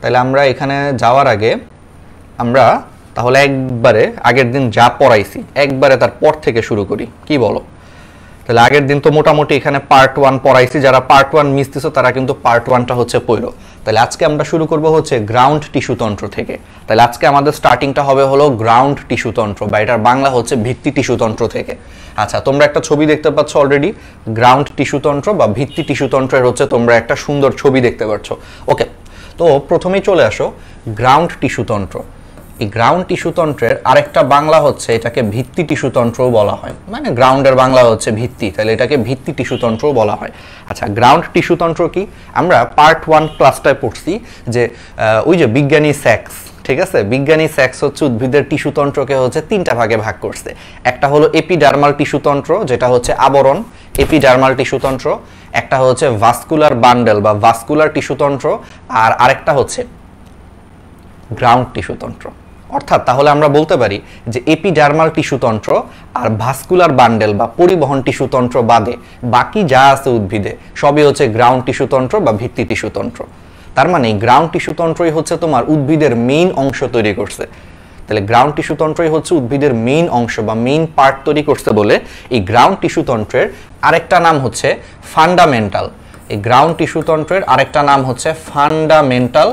তাহলে আমরা এখানে যাওয়ার আগে আমরা তাহলে একবারে আগের দিন যা পড়াইছি একবারে তারপর থেকে শুরু করি, কি বলো? তাহলে আগের দিন তো মোটামুটি এখানে পার্ট 1 পড়াইছি, যারা পার্ট 1 মিস দিছো তারা কিন্তু পার্ট 1টা হচ্ছে পড়ো। তাহলে আজকে আমরা শুরু করব হচ্ছে গ্রাউন্ড টিস্যুতন্ত্র থেকে। তাহলে আজকে আমাদের স্টার্টিংটা হবে হলো গ্রাউন্ড টিস্যুতন্ত্র, বা এটার বাংলা হচ্ছে ভিত্তি টিস্যুতন্ত্র থেকে। আচ্ছা, তোমরা একটা ছবি দেখতে পাচ্ছ অলরেডি, গ্রাউন্ড টিস্যুতন্ত্র বা ভিত্তি টিস্যুতন্ত্রের হচ্ছে তোমরা একটা সুন্দর ছবি দেখতে পাচ্ছ। ওকে, তো প্রথমেই চলে আসো গ্রাউন্ড টিস্যুতন্ত্র। এই গ্রাউন্ড টিস্যুতন্ত্রের আরেকটা বাংলা হচ্ছে এটাকে ভিত্তি টিস্যুতন্ত্রও বলা হয়, মানে গ্রাউন্ডের বাংলা হচ্ছে ভিত্তি, তাহলে এটাকে ভিত্তি টিস্যুতন্ত্রও বলা হয়। আচ্ছা, গ্রাউন্ড টিস্যুতন্ত্র কি? আমরা পার্ট 1 ক্লাসটায় পড়ছি যে ওই যে বিজ্ঞানী স্যাক্স, ঠিক আছে, বিজ্ঞানী স্যাক্স হচ্ছে উদ্ভিদের টিস্যুতন্ত্রকে হচ্ছে 3টা ভাগে ভাগ করছে। একটা হলো এপিডার্মাল টিস্যুতন্ত্র, যেটা হচ্ছে আবরণ, এপিডার্মাল টিস্যুতন্ত্র। একটা হচ্ছে ভাস্কুলার বান্ডেল বা ভাস্কুলার টিস্যুতন্ত্র, আর আরেকটা হচ্ছে গ্রাউন্ড টিস্যুতন্ত্র। অর্থাৎ তাহলে আমরা বলতে পারি যে এপিডার্মাল টিস্যুতন্ত্র আর ভাস্কুলার বান্ডেল বা পরিবহন টিস্যুতন্ত্র বাদে বাকি যা আছে উদ্ভিদে সবই হচ্ছে গ্রাউন্ড টিস্যুতন্ত্র বা ভিত্তি টিস্যুতন্ত্র। তার মানে গ্রাউন্ড টিস্যুতন্ত্রই হচ্ছে তোমার উদ্ভিদের মেইন অংশ তৈরি করছে। তাহলে গ্রাউন্ড টিস্যুতন্ত্রই হচ্ছে উদ্ভিদের মেইন অংশ বা মেইন পার্ট তৈরি করছে বলে এই গ্রাউন্ড টিস্যুতন্ত্রের আরেকটা নাম হচ্ছে ফান্ডামেন্টাল। এই গ্রাউন্ড টিস্যুতন্ত্রের আরেকটা নাম হচ্ছে ফান্ডামেন্টাল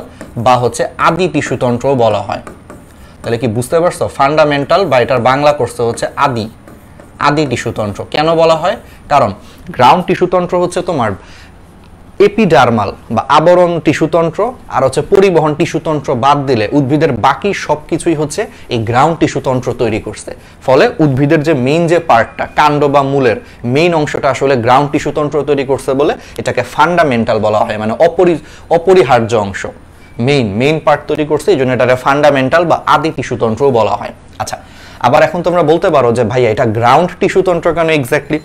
বা হচ্ছে আদি টিস্যুতন্ত্রও বলা হয়। তাহলে কি বুঝতে পারছো? ফান্ডামেন্টাল বা এটার বাংলা করছে হচ্ছে আদি টিস্যুতন্ত্র। কেন বলা হয়? কারণ গ্রাউন্ড টিস্যুতন্ত্র হচ্ছে তোমার এপিডার্মাল বা আবরণ টিস্যুতন্ত্র আর হচ্ছে পরিবহন টিস্যুতন্ত্র বাদ দিলে উদ্ভিদের বাকি সবকিছুই হচ্ছে এই গ্রাউন্ড টিস্যুতন্ত্র তৈরি করছে। ফলে উদ্ভিদের যে মেইন যে পার্টটা, কাণ্ড বা মূলের মেইন অংশটা আসলে গ্রাউন্ড টিস্যুতন্ত্র তৈরি করছে বলে এটাকে ফান্ডামেন্টাল বলা হয়, মানে অপরিহার্য অংশ, মেইন পার্ট তৈরি করছে, এই জন্য এটাকে ফান্ডামেন্টাল বা আদি টিস্যুতন্ত্রও বলা হয়। আচ্ছা, আবার এখন তোমরা বলতে পারো যে ভাইয়া এটা গ্রাউন্ড টিস্যুতন্ত্র কেন এক্স্যাক্টলি?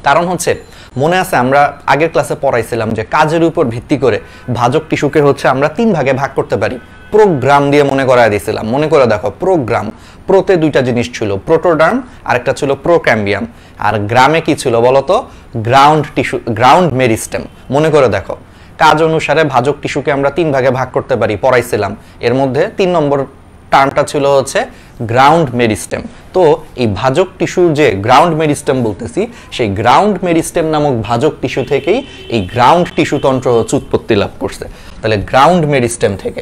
কারণ হচ্ছে মনে আছে আমরা আগের ক্লাসে পড়াইছিলাম যে কাজের উপর ভিত্তি করে ভাজক টিস্যুকে হচ্ছে আমরা 3 ভাগে ভাগ করতে পারি। প্রোগ্রাম দিয়ে মনে করায় দিয়েছিলাম, মনে করে দেখো, প্রোগ্রাম, প্রোতে 2টা জিনিস ছিল, প্রোটোডার্ম আর একটা ছিল প্রোক্যাম্বিয়াম, আর গ্রামে কি ছিল বলতো? Ground meristem. মনে করে দেখো, কাজ অনুসারে ভাজক টিস্যুকে আমরা 3 ভাগে ভাগ করতে পারি, পড়াইছিলাম। এর মধ্যে 3 নম্বর টার্মটা ছিল হচ্ছে গ্রাউন্ড মেরিস্টেম। তো এই ভাজক টিস্যুর যে গ্রাউন্ড মেরিস্টেম বলতেছি, সেই গ্রাউন্ড মেরিস্টেম নামক ভাজক টিস্যু থেকেই এই গ্রাউন্ড টিস্যুতন্ত্র হচ্ছে উৎপত্তি লাভ করছে। তাহলে গ্রাউন্ড মেরিস্টেম থেকে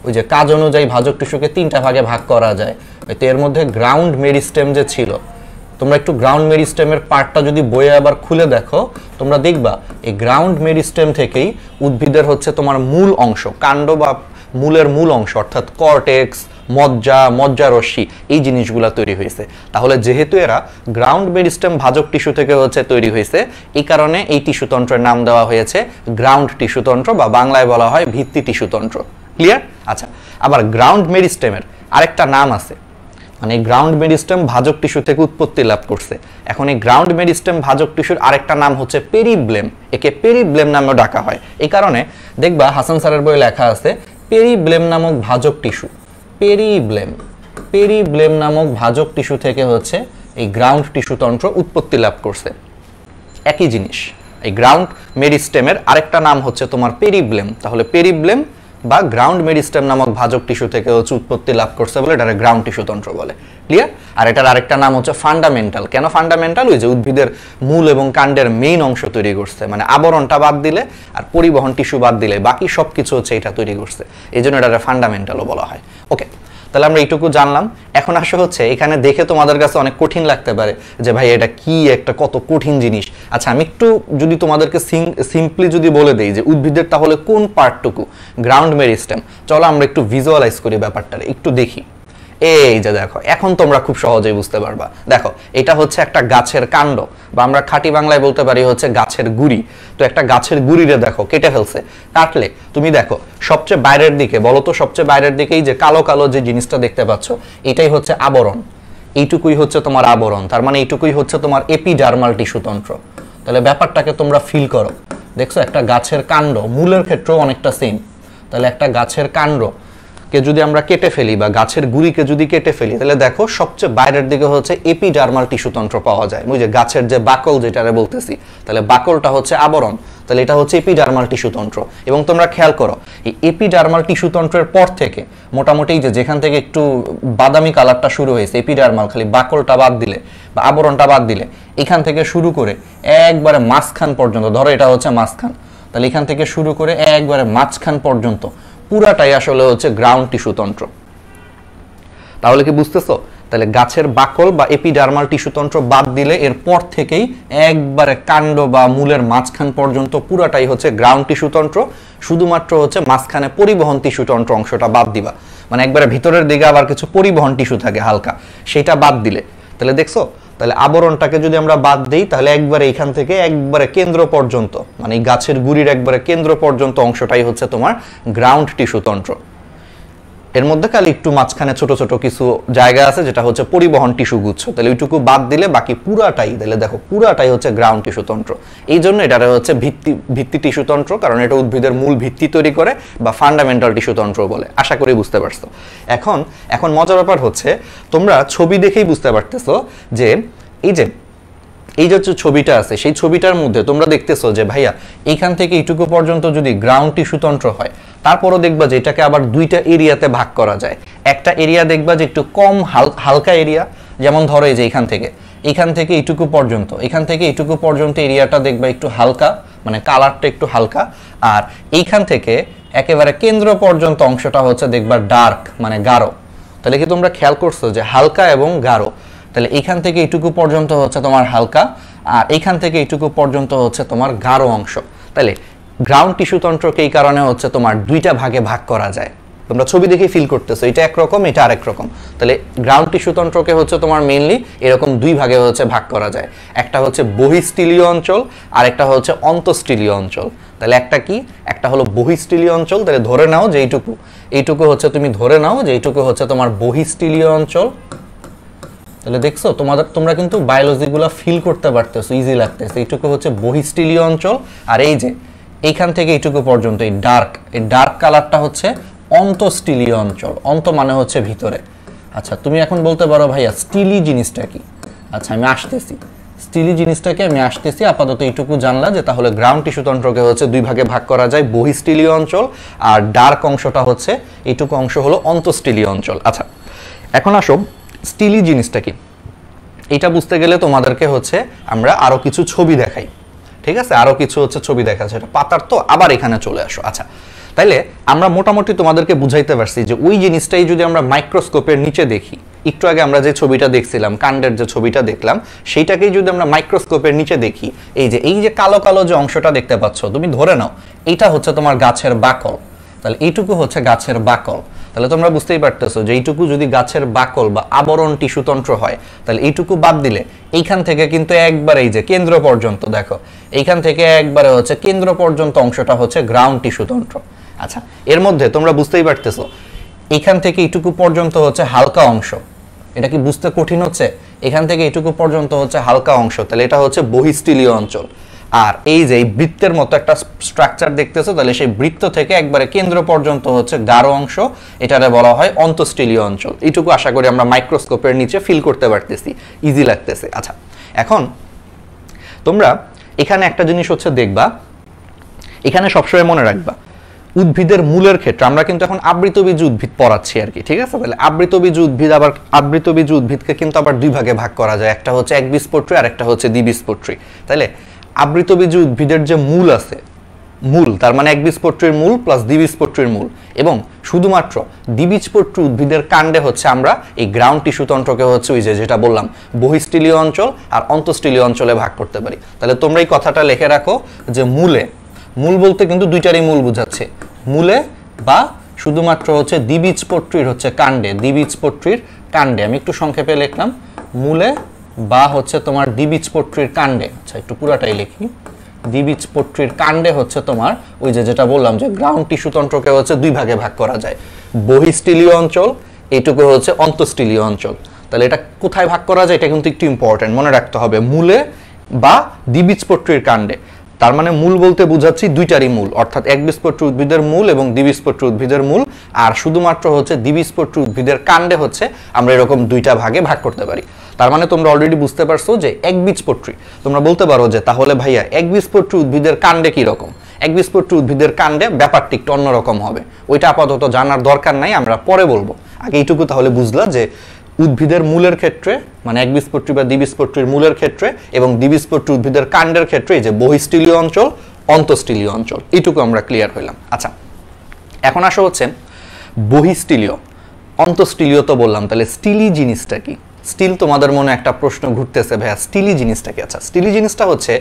ওই যে কাজ অনুযায়ী ভাজক টিস্যুকে 3টা ভাগে ভাগ করা যায়, তো এর মধ্যে গ্রাউন্ড মেরিস্টেম যে ছিল, তোমরা একটু গ্রাউন্ড মেরিস্টেমের পার্টটা যদি বইয়ে আবার খুলে দেখো, তোমরা দেখবা এই গ্রাউন্ড মেরিস্টেম থেকেই উদ্ভিদের হচ্ছে তোমার মূল অংশ, কাণ্ড বা মূলের মূল অংশ, অর্থাৎ কর্টেক্স, মজ্জারশ্মি, এই জিনিসগুলো তৈরি হয়েছে। তাহলে যেহেতু এরা গ্রাউন্ড মেরিস্টেম ভাজক টিস্যু থেকে হচ্ছে তৈরি হয়েছে, এই কারণে এই টিস্যুতন্ত্রের নাম দেওয়া হয়েছে গ্রাউন্ড টিস্যুতন্ত্র বা বাংলায় বলা হয় ভিত্তি টিস্যুতন্ত্র। ক্লিয়ার? আচ্ছা, আবার গ্রাউন্ড মেরিস্টেমের আরেকটা নাম আছে, মানে গ্রাউন্ড মেরিস্টেম ভাজক টিস্যু থেকে উৎপত্তি লাভ করছে। এখন এই গ্রাউন্ড মেরিস্টেম ভাজক টিস্যুর আরেকটা নাম হচ্ছে পেরিব্লেম, একে পেরিব্লেম নামেও ডাকা হয়। এই কারণে দেখবা হাসান স্যারের বইয়ে লেখা আছে পেরিব্লেম নামক ভাজক টিস্যু, পেরিব্লেম নামক ভাজক টিস্যু থেকে হচ্ছে এই গ্রাউন্ড টিস্যুতন্ত্র উৎপত্তি লাভ করছে। একই জিনিস, এই গ্রাউন্ড মেরিস্টেমের আরেকটা নাম হচ্ছে তোমার পেরিব্লেম। তাহলে পেরিব্লেম বা গ্রাউন্ড মেরিস্টেম নামক ভাজক টিস্যু থেকে হচ্ছে উৎপত্তি লাভ করছে বলে এটাকে গ্রাউন্ড টিস্যুতন্ত্র বলে। ক্লিয়ার? আর এটার আরেকটা নাম হচ্ছে ফান্ডামেন্টাল। কেন ফান্ডামেন্টাল? ওই যে উদ্ভিদের মূল এবং কাণ্ডের মেইন অংশ তৈরি করছে, মানে আবরণটা বাদ দিলে আর পরিবহন টিস্যু বাদ দিলে বাকি সবকিছু হচ্ছে এটা তৈরি করছে, এই জন্য এটাকে ফান্ডামেন্টালও বলা হয়। ওকে, তাহলে আমরা এইটুকু জানলাম। এখন আসা হচ্ছে এখানে দেখে তোমাদের কাছে অনেক কঠিন লাগতে পারে যে ভাই এটা কি, একটা কত কঠিন জিনিস। আচ্ছা, আমি একটু যদি তোমাদেরকে সিম্পলি যদি বলে দেই যে উদ্ভিদের তাহলে কোন পার্টটুকু গ্রাউন্ড মেরিস্টেম, চলো আমরা একটু ভিজুয়ালাইজ করি ব্যাপারটা, একটু দেখি। এই যে দেখো, এখন তোমরা খুব সহজেই বুঝতে পারবা। দেখো, এটা হচ্ছে একটা গাছের কাণ্ড, বা আমরা খাঁটি বাংলায় বলতে পারি হচ্ছে গাছের গুড়ি। তো একটা গাছের গুড়িরে দেখো কেটে ফেলছে, কাটলে তুমি দেখো সবচেয়ে বাইরের দিকে, বলো তো সবচেয়ে বাইরের দিকেই যে কালো কালো যে জিনিসটা দেখতে পাচ্ছ, এটাই হচ্ছে আবরণ। এইটুকুই হচ্ছে তোমার আবরণ, তার মানে এইটুকুই হচ্ছে তোমার এপিডার্মাল টিস্যুতন্ত্র। তাহলে ব্যাপারটাকে তোমরা ফিল করো, দেখছো একটা গাছের কাণ্ড, মূলের ক্ষেত্রেও অনেকটা সেম। তাহলে একটা গাছের কাণ্ড, কে যদি আমরা কেটে ফেলি বা গাছের গুড়িকে যদি কেটে ফেলি, তাহলে দেখো সবচেয়ে বাইরের দিকে হচ্ছে এপিডার্মাল টিস্যুতন্ত্র পাওয়া যায়। বুঝে গাছের যে বাকল যেটারে বলতেছি, তাহলে বাকলটা হচ্ছে আবরণ, তাহলে এটা হচ্ছে এপিডার্মাল টিস্যুতন্ত্র। এবং তোমরা খেয়াল করো এই এপিডার্মাল টিস্যুতন্ত্রের পর থেকে মোটামুটি যে যেখান থেকে একটু বাদামি কালারটা শুরু হয়েছে এপিডার্মাল, খালি বাকলটা বাদ দিলে বা আবরণটা বাদ দিলে এখান থেকে শুরু করে একবারে মাঝখান পর্যন্ত, ধরো এটা হচ্ছে মাঝখান, তাহলে এখান থেকে শুরু করে একবারে মাঝখান পর্যন্ত পুরাটাই আসলে হচ্ছে গ্রাউন্ড টিস্যুতন্ত্র। তাহলে কি বুঝতেছো? তাহলে গাছের বাকল বা এপিডার্মাল টিস্যুতন্ত্র বাদ দিলে এরপর থেকেই একবারে কাণ্ড বা মূলের মাঝখান পর্যন্ত পুরাটাই হচ্ছে গ্রাউন্ড টিস্যুতন্ত্র। শুধুমাত্র হচ্ছে মাঝখানে পরিবহন টিস্যুতন্ত্র অংশটা বাদ দিবা, মানে একবারে ভিতরের দিকে আবার কিছু পরিবহন টিস্যু থাকে হালকা, সেটা বাদ দিলে। তাহলে দেখছো, তাহলে আবরণটাকে যদি আমরা বাদ দিই তাহলে একবারে এখান থেকে একবারে কেন্দ্র পর্যন্ত, মানে এই গাছের গুড়ির একবারে কেন্দ্র পর্যন্ত অংশটাই হচ্ছে তোমার গ্রাউন্ড টিস্যুতন্ত্র। এর মধ্যে খালি একটু মাঝখানে ছোট ছোট কিছু জায়গা আছে যেটা হচ্ছে পরিবহন টিস্যু গুচ্ছ, তাহলে ওইটুকু বাদ দিলে বাকি পুরাটাই, তাহলে দেখো পুরাটাই হচ্ছে গ্রাউন্ড টিস্যুতন্ত্র। এই জন্য এটা হচ্ছে ভিত্তি টিস্যুতন্ত্র, কারণ এটা উদ্ভিদের মূল ভিত্তি তৈরি করে, বা ফান্ডামেন্টাল টিস্যুতন্ত্র বলে। আশা করি বুঝতে পারছো। এখন মজার ব্যাপার হচ্ছে তোমরা ছবি দেখেই বুঝতে পারতেছো যে এই যে ছবিটা আছে, সেই ছবিটার মধ্যে তোমরা দেখতেছো যে ভাইয়া এইখান থেকে এইটুকু পর্যন্ত যদি গ্রাউন্ড টিস্যুতন্ত্র হয়, তারপরও দেখবা যে এটাকে আবার দুইটা এরিয়াতে ভাগ করা যায়। একটা এরিয়া দেখবা যে একটু কম হালকা এরিয়া, যেমন ধরো এই যে এখান থেকে এইটুকু পর্যন্ত, এখান থেকে এইটুকু পর্যন্ত এরিয়াটা দেখবা একটু হালকা, মানে কালারটা একটু হালকা। আর এইখান থেকে একেবারে কেন্দ্র পর্যন্ত অংশটা হচ্ছে দেখবা ডার্ক, মানে গাঢ়। তাহলে কি তোমরা খেয়াল করছো যে হালকা এবং গাঢ়? তাহলে এইখান থেকে এইটুকু পর্যন্ত হচ্ছে তোমার হালকা, আর এইখান থেকে এইটুকু পর্যন্ত হচ্ছে তোমার গাঢ় অংশ। তাহলে গ্রাউন্ড টিস্যুতন্ত্রকে এই কারণে হচ্ছে তোমার দুইটা ভাগে ভাগ করা যায়। তোমরা ছবি দেখে ফিল করতেছো এটা একরকম, এটা আরেক রকম। তাহলে গ্রাউন্ড টিস্যুতন্ত্রকে হচ্ছে তোমার মেইনলি এরকম দুই ভাগে হচ্ছে ভাগ করা যায়। একটা হচ্ছে বহিঃস্টিলীয় অঞ্চল, আর একটা হচ্ছে অন্তঃস্টিলীয় অঞ্চল। তাহলে একটা হলো বহিঃস্টিলীয় অঞ্চল, তাহলে ধরে নাও যে এইটুকু হচ্ছে, তুমি ধরে নাও যে এইটুকু হচ্ছে তোমার বহিঃস্টিলীয় অঞ্চল। তাহলে দেখছো তোমরা কিন্তু বায়োলজিগুলো ফিল করতে পারতেছো, ইজি লাগতেছে। এইটুকু হচ্ছে বহিঃস্টিলীয় অঞ্চল, আর এই যে এইখান থেকে এইটুকু পর্যন্ত এই ডার্ক কালারটা হচ্ছে অন্তঃস্টিলীয় অঞ্চল। অন্ত মানে হচ্ছে ভিতরে। আচ্ছা, তুমি এখন বলতে পারো ভাইয়া স্টিলি জিনিসটা কি? আচ্ছা, আমি আসতেছি স্টিলি জিনিসটাকে, আপাতত এইটুকু জানলা যে তাহলে গ্রাউন্ড টিস্যুতন্ত্রকে হচ্ছে দুই ভাগে ভাগ করা যায়, বহিঃস্টিলীয় অঞ্চল আর ডার্ক অংশটা হচ্ছে এইটুকু অংশ হলো অন্তঃস্টিলীয় অঞ্চল। আচ্ছা, এখন আসো স্টিলি জিনিসটা কি, এটা বুঝতে গেলে তোমাদেরকে হচ্ছে আমরা আরো কিছু ছবি দেখাই। ঠিক আছে, আরো কিছু হচ্ছে ছবি দেখা যাচ্ছে, এটা পাতার তো আবার এখানে চলে আসো। আচ্ছা, তাইলে আমরা মোটামুটি তোমাদেরকে বুঝাইতে পারছি যে ওই জিনিসটাই যদি আমরা মাইক্রোস্কোপের নিচে দেখি, একটু আগে আমরা যে ছবিটা দেখছিলাম, কাণ্ডের যে ছবিটা দেখলাম, সেইটাকেই যদি আমরা মাইক্রোস্কোপের নিচে দেখি, এই যে কালো কালো যে অংশটা দেখতে পাচ্ছ, তুমি ধরে নাও এইটা হচ্ছে তোমার গাছের বাকল। তাহলে এইটুকু হচ্ছে গাছের বাকল। তাহলে তোমরা বুঝতেই পারতেছো যে এইটুকু যদি গাছের বাকল বা আবরণ টিস্যুতন্ত্র হয়, তাহলে এইটুকু বাদ দিলে এইখান থেকে কিন্তু একবারে এই যে কেন্দ্র পর্যন্ত, দেখো এইখান থেকে একবারে হচ্ছে কেন্দ্র পর্যন্ত অংশটা হচ্ছে গ্রাউন্ড টিস্যুতন্ত্র। আচ্ছা, এর মধ্যে তোমরা বুঝতেই পারতেছো এখান থেকে এইটুকু পর্যন্ত হচ্ছে হালকা অংশ। এটা কি বুঝতে কঠিন হচ্ছে? এখান থেকে এইটুকু পর্যন্ত হচ্ছে হালকা অংশ, তাহলে এটা হচ্ছে বহিঃস্টিলীয় অঞ্চল। আর এই যে বৃত্তের মতো একটা স্ট্রাকচার দেখতেছো, তাহলে সেই বৃত্ত থেকে একবারে কেন্দ্র পর্যন্ত হচ্ছে গাঢ় অংশ, এটারে বলা হয় অন্তঃস্টিলীয় অঞ্চল। এইটুকু আশা করি আমরা মাইক্রোস্কোপের নিচে ফিল করতে পারতেছি, ইজি লাগতেছে। আচ্ছা, এখন তোমরা এখানে একটা জিনিস হচ্ছে দেখবা, এখানে সবসময় মনে রাখবা উদ্ভিদের মূলের ক্ষেত্রে আমরা কিন্তু এখন আবৃতবীজী উদ্ভিদ পড়াচ্ছি আর কি। ঠিক আছে, তাহলে আবৃতবীজী উদ্ভিদকে কিন্তু আবার দুই ভাগে ভাগ করা যায়, একটা হচ্ছে একবীজপত্রী আর একটা হচ্ছে দ্বিবীজপত্রী। তাহলে আবৃতবীজী উদ্ভিদের যে মূল আছে, তার মানে একবীজপত্রীর মূল প্লাস দ্বিবীজপত্রীর মূল, এবং শুধুমাত্র দ্বিবীজপত্রী উদ্ভিদের কাণ্ডে হচ্ছে আমরা এই গ্রাউন্ড টিস্যুতন্ত্রকে হচ্ছে ওই যেটা বললাম বহিঃস্টিলীয় অঞ্চল আর অন্তঃস্টিলীয় অঞ্চলে ভাগ করতে পারি। তাহলে তোমরা এই কথাটা লিখে রাখো যে মূল বলতে কিন্তু দুইটারই মূল বুঝাচ্ছে, মূলে বা শুধুমাত্র হচ্ছে দ্বিবীজপত্রীর হচ্ছে কাণ্ডে। আমি একটু সংক্ষেপে লিখলাম, মূলে বা হচ্ছে তোমার দ্বিবীজপত্রীর কাণ্ডে। আচ্ছা, একটু পুরাটাই লিখি, দ্বিবীজপত্রীর কাণ্ডে হচ্ছে তোমার ওই যেটা বললাম যে গ্রাউন্ড টিস্যুতন্ত্রকে হচ্ছে দুই ভাগে ভাগ করা যায়, বহিঃস্টিলীয় অঞ্চল, এইটুকু হচ্ছে অন্তঃস্টিলীয় অঞ্চল। তাহলে এটা কোথায় ভাগ করা যায় এটা কিন্তু একটু ইম্পর্টেন্ট, মনে রাখতে হবে, মূলে বা দ্বিবীজপত্রীর কাণ্ডে। তার মানে মূল বলতে বোঝাচ্ছি দুইটারই মূল, অর্থাৎ একবীজপত্রী উদ্ভিদের মূল এবং দ্বিবীজপত্রী উদ্ভিদের মূল। আর শুধুমাত্র হচ্ছে দ্বিবীজপত্রী উদ্ভিদের কাণ্ডে হচ্ছে আমরা এরকম দুইটা ভাগে ভাগ করতে পারি। তার মানে তোমরা অলরেডি বুঝতে পারছো যে একবীজপত্রী। তোমরা বলতে পারো যে তাহলে ভাইয়া একবীজপত্রী উদ্ভিদের কাণ্ডে কি রকম? একবীজপত্রী উদ্ভিদের কাণ্ডে ব্যাপারটি একটু অন্যরকম হবে, ওইটা আপাতত জানার দরকার নাই, আমরা পরে বলবো। আগে এইটুকু তাহলে বুঝলা যে উদ্ভিদের মূলের ক্ষেত্রে মানে একবীজপত্রী বা দ্বিবীজপত্রীর মূলের ক্ষেত্রে এবং দ্বিবীজপত্রী উদ্ভিদের কাণ্ডের ক্ষেত্রে এই যে বহিঃস্থলীয় অঞ্চল, অন্তঃস্থলীয় অঞ্চল, এইটুকু আমরা ক্লিয়ার হইলাম। আচ্ছা, এখন আসা হচ্ছে বহিঃস্থলীয়, অন্তঃস্থলীয় তো বললাম, তাহলে স্টিলি জিনিসটা কি? স্টিল তোমাদের মনে একটা প্রশ্ন ঘুরতেছে, ভাইয়া স্টিলি জিনিসটা কি? আচ্ছা, স্টিলি জিনিসটা হচ্ছে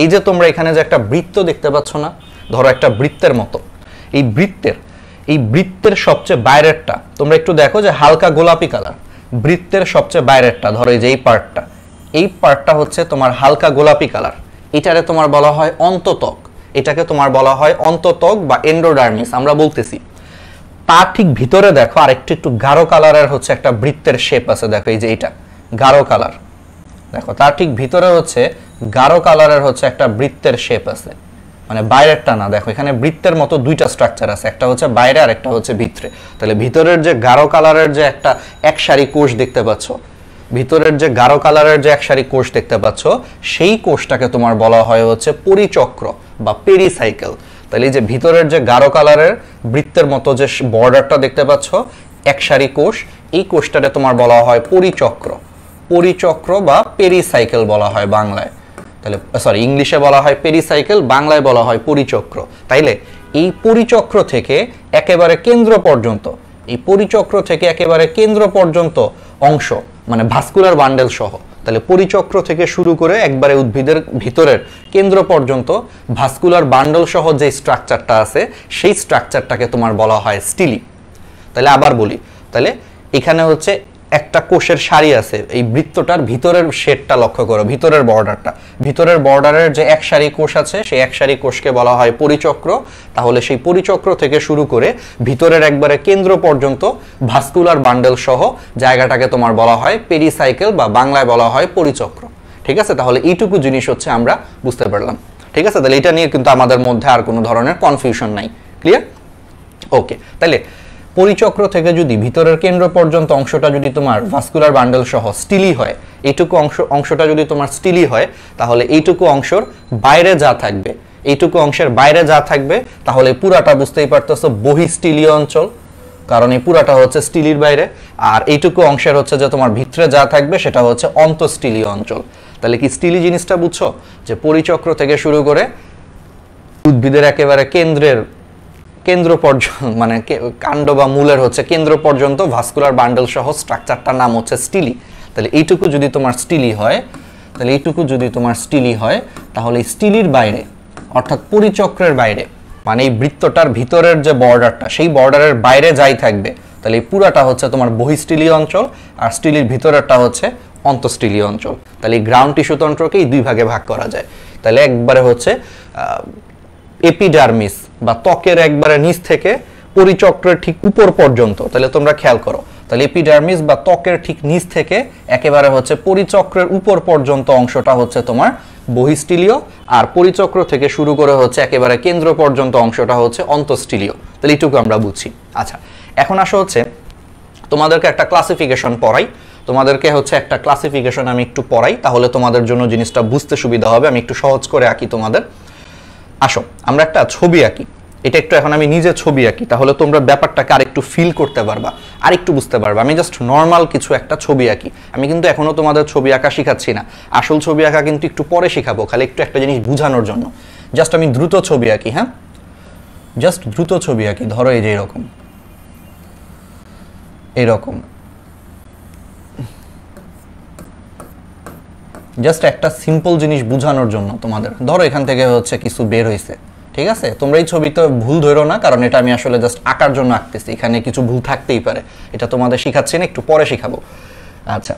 এই যে তোমরা এখানে যে একটা বৃত্ত দেখতে পাচ্ছ না, ধরো একটা বৃত্তের মতো, এই বৃত্তের সবচেয়ে বাইরেরটা তোমরা একটু দেখো যে হালকা গোলাপি কালার, বৃত্তের সবচেয়ে বাইরেরটা ধরো এই যে এই পার্টটা হচ্ছে তোমার হালকা গোলাপি কালার, এটারে তোমার বলা হয় অন্তত্বক, এটাকে তোমার বলা হয় অন্তত্বক বা এন্ডোডার্মিস আমরা বলতেছি। তার ঠিক ভিতরে দেখো আরেকটু একটু গাঢ় কালারের হচ্ছে একটা বৃত্তের শেপ আছে, দেখো এই যে এটা গাঢ় কালার, দেখো তার ঠিক ভিতরে হচ্ছে গাঢ় কালারের হচ্ছে একটা বৃত্তের শেপ আছে, মানে বাইরেরটা না, দেখো এখানে বৃত্তের মতো দুইটা স্ট্রাকচার আছে, একটা হচ্ছে বাইরে আর একটা হচ্ছে ভিতরে। তাহলে ভিতরের যে গাঢ় কালারের যে একটা একসারি কোষ দেখতে পাচ্ছ, ভিতরের যে গাঢ় কালারের যে একসারি কোষ দেখতে পাচ্ছ, সেই কোষটাকে তোমার বলা হয় হচ্ছে পরিচক্র বা পেরিসাইকেল। তাহলে এই যে ভিতরের যে গাঢ় কালারের বৃত্তের মতো যে বর্ডারটা দেখতে পাচ্ছ একসারি কোষ, এই কোষটাকে তোমার বলা হয় পরিচক্র বা পেরিসাইকেল বলা হয় বাংলায়। তাহলে সরি, ইংলিশে বলা হয় পেরিসাইকেল, বাংলায় বলা হয় পরিচক্র। তাইলে এই পরিচক্র থেকে একেবারে কেন্দ্র পর্যন্ত অংশ মানে ভাস্কুলার বান্ডেল সহ, তাহলে পরিচক্র থেকে শুরু করে একবারে উদ্ভিদের ভিতরের কেন্দ্র পর্যন্ত ভাস্কুলার বান্ডেল সহ যে স্ট্রাকচারটা আছে সেই স্ট্রাকচারটাকে তোমার বলা হয় স্টিলি। তাহলে আবার বলি, তাহলে এখানে হচ্ছে একটা কোষের সারি আছে, এই বৃত্তটার ভিতরের শেডটা লক্ষ্য করো, ভিতরের বর্ডারের যে এক সারি কোষ আছে সেই এক সারি কোষকে বলা হয় পরিচক্র। তাহলে সেই পরিচক্র থেকে শুরু করে ভিতরের একবারে কেন্দ্র পর্যন্ত ভাস্কুলার বান্ডেল সহ জায়গাটাকে তোমার বলা হয় পেরিসাইকেল বা বাংলায় বলা হয় পরিচক্র। ঠিক আছে, তাহলে এইটুকু জিনিস হচ্ছে আমরা বুঝতে পারলাম। ঠিক আছে, তাহলে এটা নিয়ে কিন্তু আমাদের মধ্যে আর কোনো ধরনের কনফিউশন নাই। ক্লিয়ার? ওকে, তাহলে পরিচক্র থেকে যদি ভিতরের কেন্দ্র পর্যন্ত অংশটা যদি তোমার ভাস্কুলার বান্ডেল সহ স্টিলি হয়, এইটুকু অংশটা যদি তোমার স্টিলি হয়, তাহলে এইটুকু অংশের বাইরে যা থাকবে তাহলে পুরাটা বুঝতেই পারতেছো বহিঃস্থলীয় অঞ্চল, কারণ এই পুরাটা হচ্ছে স্টিলির বাইরে। আর এইটুকু অংশের হচ্ছে যে তোমার ভিতরে যা থাকবে সেটা হচ্ছে অন্তঃস্থলীয় অঞ্চল। তাহলে কি স্টিলি জিনিসটা বুঝছো? যে পরিচক্র থেকে শুরু করে উদ্ভিদের একেবারে কেন্দ্র পর্যন্ত মানে কাণ্ড বা মূলের হচ্ছে কেন্দ্র পর্যন্ত ভাস্কুলার বান্ডেল সহ স্ট্রাকচারটার নাম হচ্ছে স্টিলি। তাহলে এইটুকু যদি তোমার স্টিলি হয় তাহলে স্টিলির বাইরে অর্থাৎ পরিচক্রের বাইরে মানে এই বৃত্তটার ভিতরের যে বর্ডারটা সেই বর্ডারের বাইরে যাই থাকবে, তাহলে এই পুরাটা হচ্ছে তোমার বহিঃস্থলীয় অঞ্চল আর স্টিলির ভিতরেরটা হচ্ছে অন্তঃস্থলীয় অঞ্চল। তাহলে এই গ্রাউন্ড টিস্যু তন্ত্রকে এই দুই ভাগে ভাগ করা যায়। তাহলে একবারে হচ্ছে এপিডার্মিস বা ত্বকের একবারে নিচ থেকে পরিচক্রের ঠিক উপর পর্যন্ত, তাহলে তোমরা খেয়াল করো, তাহলে এপিডার্মিস বা ত্বকের ঠিক নিচ থেকে একেবারে হচ্ছে পরিচক্রের উপর পর্যন্ত অংশটা হচ্ছে তোমার বহিঃস্থলীয়, আর পরিচক্র থেকে শুরু করে হচ্ছে একেবারে কেন্দ্র পর্যন্ত অংশটা হচ্ছে অন্তঃস্থলীয়। তাহলে এইটুকু আমরা বুঝছি। আচ্ছা, এখন আসা হচ্ছে তোমাদেরকে একটা ক্লাসিফিকেশন পড়াই, আমি একটু পড়াই, তাহলে তোমাদের জন্য জিনিসটা বুঝতে সুবিধা হবে। আমি একটু সহজ করে আঁকি তোমাদের। আসো আমরা একটা ছবি আঁকি, এটা একটু এখন আমি নিজে ছবি আঁকি, তাহলে তোমরা ব্যাপারটাকে আরেকটু ফিল করতে পারবা, আরেকটু বুঝতে পারবা। আমি জাস্ট নর্মাল কিছু একটা ছবি আঁকি, আমি কিন্তু এখনো তোমাদের ছবি আঁকা শিখাচ্ছি না, আসল ছবি আঁকা কিন্তু একটু পরে শিখাবো, খালি একটু একটা জিনিস বোঝানোর জন্য। জাস্ট আমি দ্রুত ছবি আঁকি, হ্যাঁ জাস্ট দ্রুত ছবি আঁকি। ধরো এই যে এরকম জাস্ট একটা সিম্পল জিনিস বোঝানোর জন্য তোমাদের। ধরো এখান থেকে হচ্ছে কিছু বের হয়েছে, ঠিক আছে? তোমরা এই ছবিতে ভুল ধরো না, কারণ এটা আমি আসলে জাস্ট আঁকার জন্য আঁকতেছি, এখানে কিছু ভুল থাকতেই পারে, এটা তোমাদের শিখাচ্ছি না, একটু পরে শিখাবো। আচ্ছা,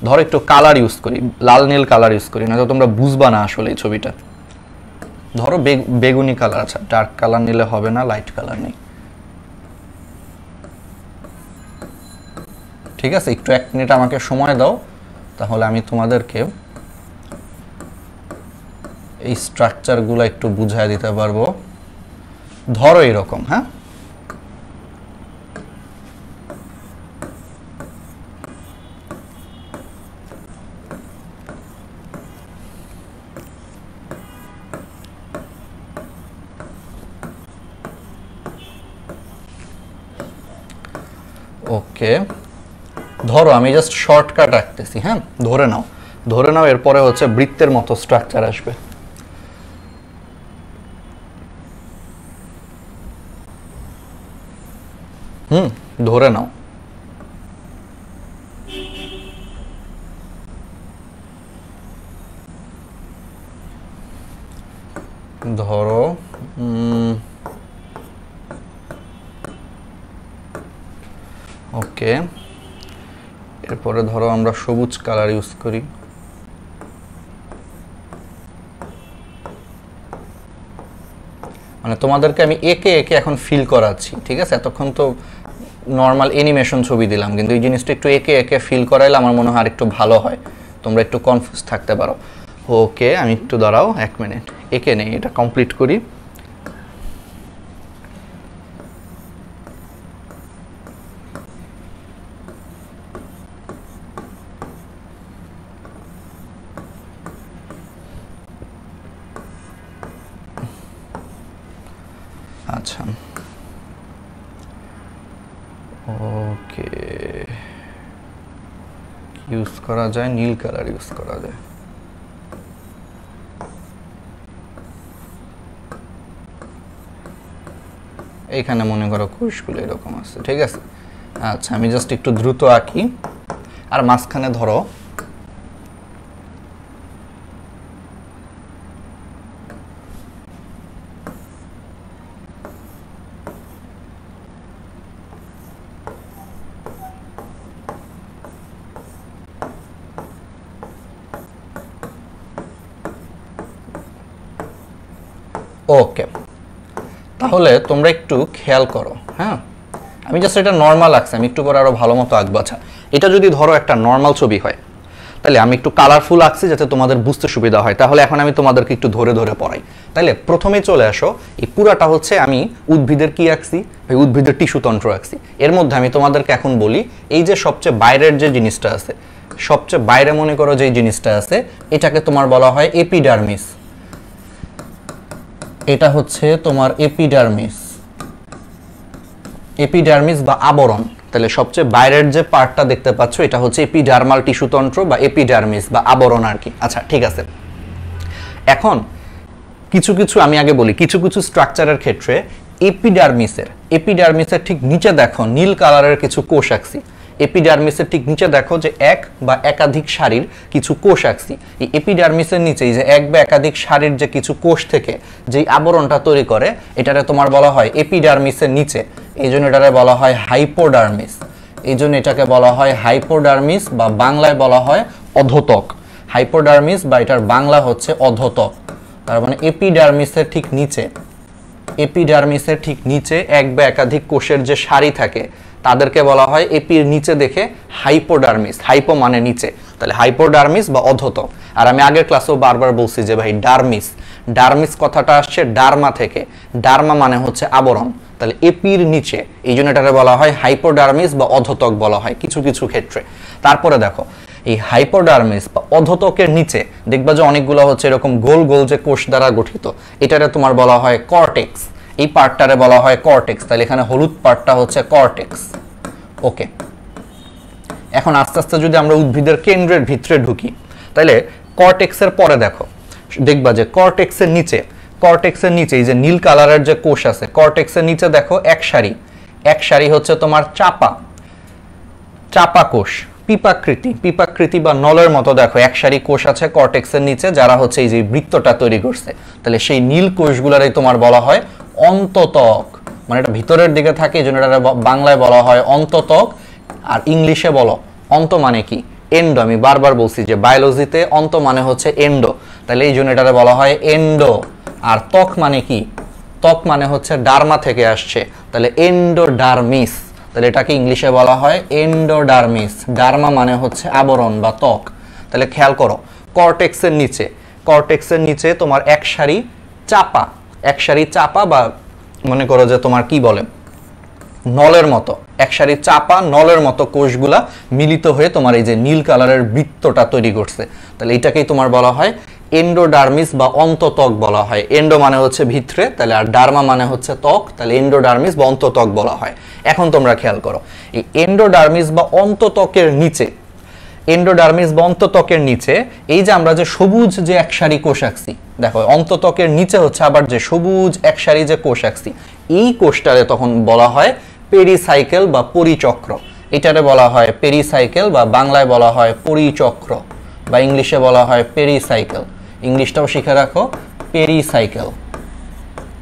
ধরো একটু কালার ইউজ করি, লাল নীল কালার ইউজ করি, না তো তোমরা বুঝবা না আসলে এই ছবিটা। ধরো বেগুনি কালার, আচ্ছা ডার্ক কালার নিলে হবে না, লাইট কালার নেই, ঠিক আছে? একটু 1 মিনিট আমাকে সময় দাও, তাহলে আমি তোমাদেরকে এই স্ট্রাকচারগুলো একটু বুঝায় দিতে পারবো। ধরো এরকম, হ্যাঁ, ওকে, ধরো আমি জাস্ট শর্টকাট রাখতেছি, হ্যাঁ, ধরে নাও, ধরে নাও এরপরে হচ্ছে বৃত্তের মতো স্ট্রাকচার আসবে। ধরে নাও, ধরো ওকে, এরপরে ধরো আমরা সবুজ কালার ইউজ করি। মানে তোমাদেরকে আমি একে একে এখন ফিল করাচ্ছি, ঠিক আছে? এতক্ষণ তো নর্মাল অ্যানিমেশন ছবি দিলাম, কিন্তু এই জিনিসটা একটু একে একে ফিল করাইলে আমার মনে হয় আর একটু ভালো হয়, তোমরা একটু কনফিউজ থাকতে পারো। ওকে, আমি একটু দাঁড়াও, 1 মিনিট, একে নেই, এটা কমপ্লিট করি। আচ্ছা, ওকে, ইউজ করা যায়, নীল কালার ইউজ করা যায়। এইখানে মনে করো কোষগুলো এরকম আছে, ঠিক আছে? আচ্ছা, আমি জাস্ট একটু দ্রুত আঁকি, আর মাঝখানে ধরো ওকে, তাহলে তোমরা একটু খেয়াল করো, হ্যাঁ, আমি জাস্ট এটা নর্মাল আঁকছি, আমি একটু করে আরো ভালো মতো আঁকবো। আচ্ছা, এটা যদি ধরো একটা নর্মাল ছবি হয়, তাহলে আমি একটু কালারফুল আঁকছি যাতে তোমাদের বুঝতে সুবিধা হয়। তাহলে এখন আমি তোমাদেরকে একটু ধরে ধরে পড়াই। তাহলে প্রথমে চলে আসো, এই পুরাটা হচ্ছে আমি উদ্ভিদের কি আঁকছি, এই উদ্ভিদের টিস্যুতন্ত্র আঁকছি। এর মধ্যে আমি তোমাদেরকে এখন বলি, এই যে সবচেয়ে বাইরের যে জিনিসটা আছে, সবচেয়ে বাইরে মনে করো যে জিনিসটা আছে, এটাকে তোমার বলা হয় এপিডার্মিস। এটা হচ্ছে তোমার এপিডার্মিস, এপিডার্মিস বা আবরণ। তাহলে সবচেয়ে বাইরের যে পার্টটা দেখতে পাচ্ছ, এটা হচ্ছে এপিডার্মাল টিস্যুতন্ত্র বা এপিডার্মিস বা আবরণ আর কি। আচ্ছা, ঠিক আছে, এখন কিছু কিছু আমি আগে বলি, কিছু কিছু স্ট্রাকচারের ক্ষেত্রে এপিডার্মিসের ঠিক নিচে দেখো নীল কালারের কিছু কোষ আঁকছি। এপিডার্মিসের ঠিক নিচে দেখো যে এক বা একাধিক সারির কিছু কোষ আঁকছি। এই এপিডার্মিসের নিচে এই যে এক বা একাধিক সারির যে কিছু কোষ থেকে যেই আবরণটা তৈরি করে, এটারে তোমার বলা হয় এপিডার্মিসের নিচে, এই জন্য এটারে বলা হয় হাইপোডার্মিস। এই জন্য এটাকে বলা হয় হাইপোডার্মিস বা বাংলায় বলা হয় অধোতক। হাইপোডার্মিস বা এটার বাংলা হচ্ছে অধোতক। তার মানে এপিডার্মিসের ঠিক নিচে, এপিডার্মিসের ঠিক নিচে এক বা একাধিক কোষের যে সারি থাকে তাদেরকে বলা হয় এপির নিচে দেখে হাইপোডার্মিস। হাইপো মানে নিচে, তাহলে হাইপোডার্মিস বা অধোতক। আর আমি আগের ক্লাসেও বারবার বলছি যে ভাই ডার্মিস, ডার্মিস কথাটা আসছে ডার্মা থেকে, ডার্মা মানে হচ্ছে আবরণ। তাহলে এপির নিচে, এই জন্য এটাকে বলা হয় হাইপোডার্মিস বা অধোতক বলা হয় কিছু কিছু ক্ষেত্রে। তারপরে দেখো এই হাইপোডার্মিস বা অধোতকের নিচে দেখবা যে অনেকগুলো হচ্ছে এরকম গোল গোল যে কোষ দ্বারা গঠিত, এটারে তোমার বলা হয় কর্টেক্স। এই পার্টটারে বলা হয় কর্টেক্স। তাহলে এখানে হলুদ পার্টটা হচ্ছে কর্টেক্স। ওকে, এখন আস্তে আস্তে যদি আমরা উদ্ভিদের কেন্দ্রের ভিতরে ঢুকি, তাহলে কর্টেক্সের পরে দেখো, দেখবা যে কর্টেক্সের নিচে, কর্টেক্সের নিচে এই যে নীল কালারের যে কোষ আছে, কর্টেক্সের নিচে দেখো এক সারি, এক সারি হচ্ছে তোমার চাপা, চাপা কোষ, পিপাকৃতি বা নলের মতো দেখো এক সারি কোষ আছে কর্টেক্সের নিচে, যারা হচ্ছে এই যে বৃত্তটা তৈরি করছে। তাহলে সেই নীল কোষগুলোরই তোমার বলা হয় অন্ততক, মানে এটা ভিতরের দিকে থাকে, এই জন্য এটা বাংলায় বলা হয় অন্ততক। আর ইংলিশে বলো অন্ত মানে কি, এন্ডো। আমি বারবার বলছি যে বায়োলজিতে অন্ত মানে হচ্ছে এন্ডো, তাহলে এই জন্য এটারে বলা হয় এন্ডো। আর ত্বক মানে কি, ত্বক মানে হচ্ছে ডার্মা থেকে আসছে, তাহলে এন্ডোডার্মিস। তাহলে এটাকে ইংলিশে বলা হয় এন্ডোডার্মিস। ডার্মা মানে হচ্ছে আবরণ বা ত্বক। তাহলে খেয়াল করো, কর্টেক্সের নিচে কর্টেক্সের নিচে তোমার এক সারি চাপা বা মনে করো যে তোমার কি বলে নলের মতো এক সারি চাপা নলের মতো কোষগুলা মিলিত হয়ে তোমার এই যে নীল কালারের বৃত্তটা তৈরি করছে। তাহলে এটাকেই তোমার বলা হয় এন্ডোডার্মিস বা অন্তত্বক বলা হয়। এন্ডো মানে হচ্ছে ভিতরে, তাহলে আর ডার্মা মানে হচ্ছে ত্বক, তাহলে এন্ডোডার্মিস বা অন্তত্বক বলা হয়। এখন তোমরা খেয়াল করো, এই এন্ডোডার্মিস বা অন্তত্বকের নিচে এই যে আমরা যে সবুজ যে একসারি কোষ আঁকছি, দেখো অন্তত্বকের নিচে হচ্ছে আবার যে সবুজ একসারি যে কোষ আঁকছি, এই কোষটারে তখন বলা হয় পেরিসাইকেল বা পরিচক্র। এটারে বলা হয় পেরিসাইকেল বা বাংলায় বলা হয় পরিচক্র বা ইংলিশে বলা হয় পেরিসাইকেল। ইংলিশটাও শিখে রাখো,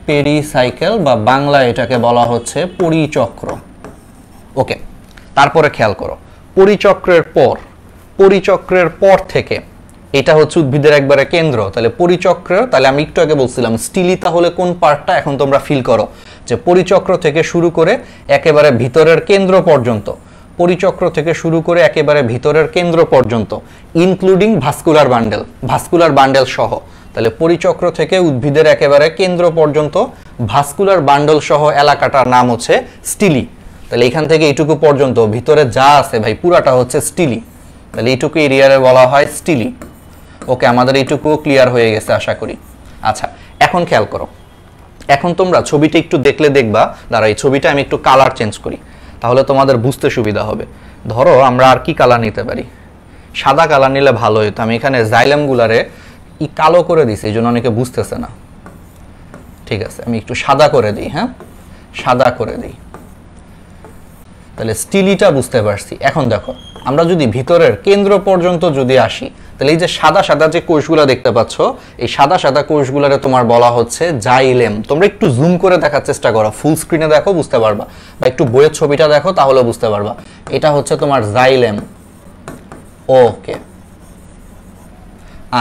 পেরিসাইকেল বা বাংলায় এটাকে বলা হচ্ছে পরিচক্র। ওকে, তারপরে খেয়াল করো, পরিচক্রের পর থেকে এটা হচ্ছে উদ্ভিদের একবারে কেন্দ্র। তাহলে পরিচক্রের, তাহলে আমি একটু আগে বলছিলাম স্টিলি তাহলে কোন পার্টটা, এখন তোমরা ফিল করো যে পরিচক্র থেকে শুরু করে একেবারে ভিতরের কেন্দ্র পর্যন্ত ইনক্লুডিং ভাস্কুলার বান্ডেল সহ। তাহলে পরিচক্র থেকে উদ্ভিদের একেবারে কেন্দ্র পর্যন্ত ভাস্কুলার বান্ডেল সহ এলাকাটার নাম হচ্ছে স্টিলি। তাহলে এখান থেকে এইটুকু পর্যন্ত ভিতরে যা আছে ভাই পুরাটা হচ্ছে স্টিলি। তাহলে এইটুকু এরিয়ারে বলা হয় স্টিলি। ওকে, আমাদের এইটুকু ক্লিয়ার হয়ে গেছে আশা করি। আচ্ছা, এখন খেয়াল করো, এখন তোমরা ছবিটা একটু দেখলে দেখবা, দাঁড়া এই ছবিটা আমি একটু কালার চেঞ্জ করি তাহলে তোমাদের বুঝতে সুবিধা হবে। ধরো আমরা আর কি কালার নিতে পারি, সাদা কালার নিলে ভালো হতো। আমি এখানে জাইলেম গুলারে কালো করে দিছি, এই জন্য অনেকে বুঝতেছে না। ঠিক আছে, আমি একটু সাদা করে দিই। হ্যাঁ, সাদা করে দিই, তাহলে স্টিলিটা বুঝতে পারছি। এখন দেখো, আমরা যদি ভিতরের কেন্দ্র পর্যন্ত যদি আসি, তাহলে এই যে সাদা সাদা যে কোষগুলো দেখতে পাচ্ছ, এই সাদা সাদা কোষগুলোরে তোমার বলা হচ্ছে জাইলেম। তোমরা একটু জুম করে দেখার চেষ্টা করো, ফুল স্ক্রিনে দেখো বুঝতে পারবা, বা একটু বইয়ের ছবিটা দেখো তাহলে বুঝতে পারবা। এটা হচ্ছে তোমার জাইলেম। ওকে,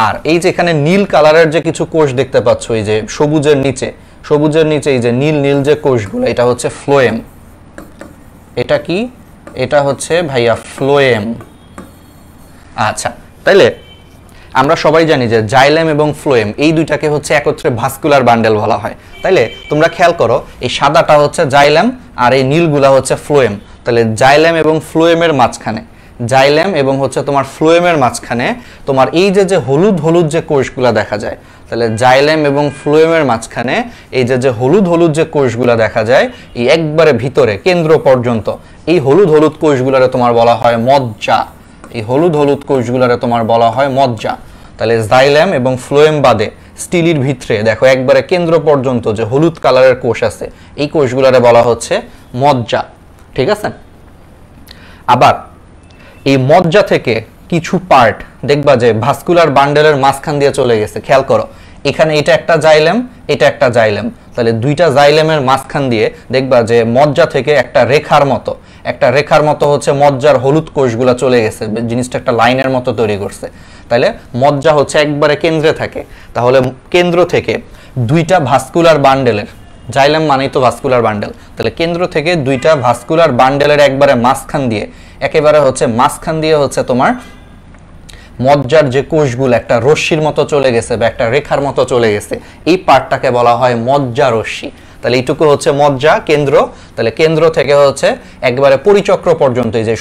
আর এই যে এখানে নীল কালারের যে কিছু কোষ দেখতে পাচ্ছ, এই যে সবুজের নিচে এই যে নীল নীল যে কোষগুলো, এটা হচ্ছে ফ্লোয়েম। এটা কি? এটা হচ্ছে ভাইয়া ফ্লোয়েম। আচ্ছা, তাইলে আমরা সবাই জানি যে জাইলেম এবং ফ্লোয়েম এই দুইটাকে হচ্ছে একত্রে ভাস্কুলার বান্ডেল বলা হয়। তাইলে তোমরা খেয়াল করো, এই সাদাটা হচ্ছে জাইলেম আর এই নীলগুলা হচ্ছে ফ্লোয়েম। তাহলে জাইলেম এবং ফ্লোয়েমের মাঝখানে তোমার এই যে হলুদ হলুদ যে কোষগুলা দেখা যায়, তাহলে জাইলেম এবং ফ্লোয়েমের মাঝখানে এই যে হলুদ হলুদ যে কোষগুলা দেখা যায়, এই একবারে ভিতরে কেন্দ্র পর্যন্ত এই হলুদ হলুদ কোষগুলারে তোমার বলা হয় মজ্জা। তাহলে জাইলেম এবং ফ্লোয়েম বাদে স্টিলির ভিতরে দেখো একবারে কেন্দ্র পর্যন্ত যে হলুদ কালারের কোষ আছে, এই কোষগুলারে বলা হচ্ছে মজ্জা। ঠিক আছে, আবার এই মজ্জা থেকে কিছু পার্ট দেখবা যে ভাস্কুলার বান্ডেলের মাঝখান দিয়ে চলে গেছে। খেয়াল করো, এখানে এটা একটা জাইলেম, তাহলে দুইটা জাইলেমের মাঝখান দিয়ে দেখবা যে মজ্জা থেকে একটা রেখার মতো হচ্ছে মজ্জার হলুদ কোষগুলা চলে গেছে, জিনিসটা একটা লাইনের মতো তৈরি করছে। তাহলে মজ্জা হচ্ছে একবারে কেন্দ্রে থাকে, তাহলে কেন্দ্র থেকে দুইটা ভাস্কুলার বান্ডেলের, জাইলেম মানেই তো ভাস্কুলার বান্ডেল, তাহলে কেন্দ্র থেকে দুইটা ভাস্কুলার বান্ডেলের একবারে মাঝখান দিয়ে হচ্ছে তোমার মজ্জার যে কোষগুলো একটা রশ্মির মতো চলে গেছে বা একটা রেখার মতো চলে গেছে, এই পার্টটাকে বলা হয় মজ্জা রশ্মি। তাহলে এইটুকু হচ্ছে মজ্জা কেন্দ্র। তাহলে কেন্দ্র থেকে হচ্ছে একেবারে পরিচক্র পর্যন্ত, এই যে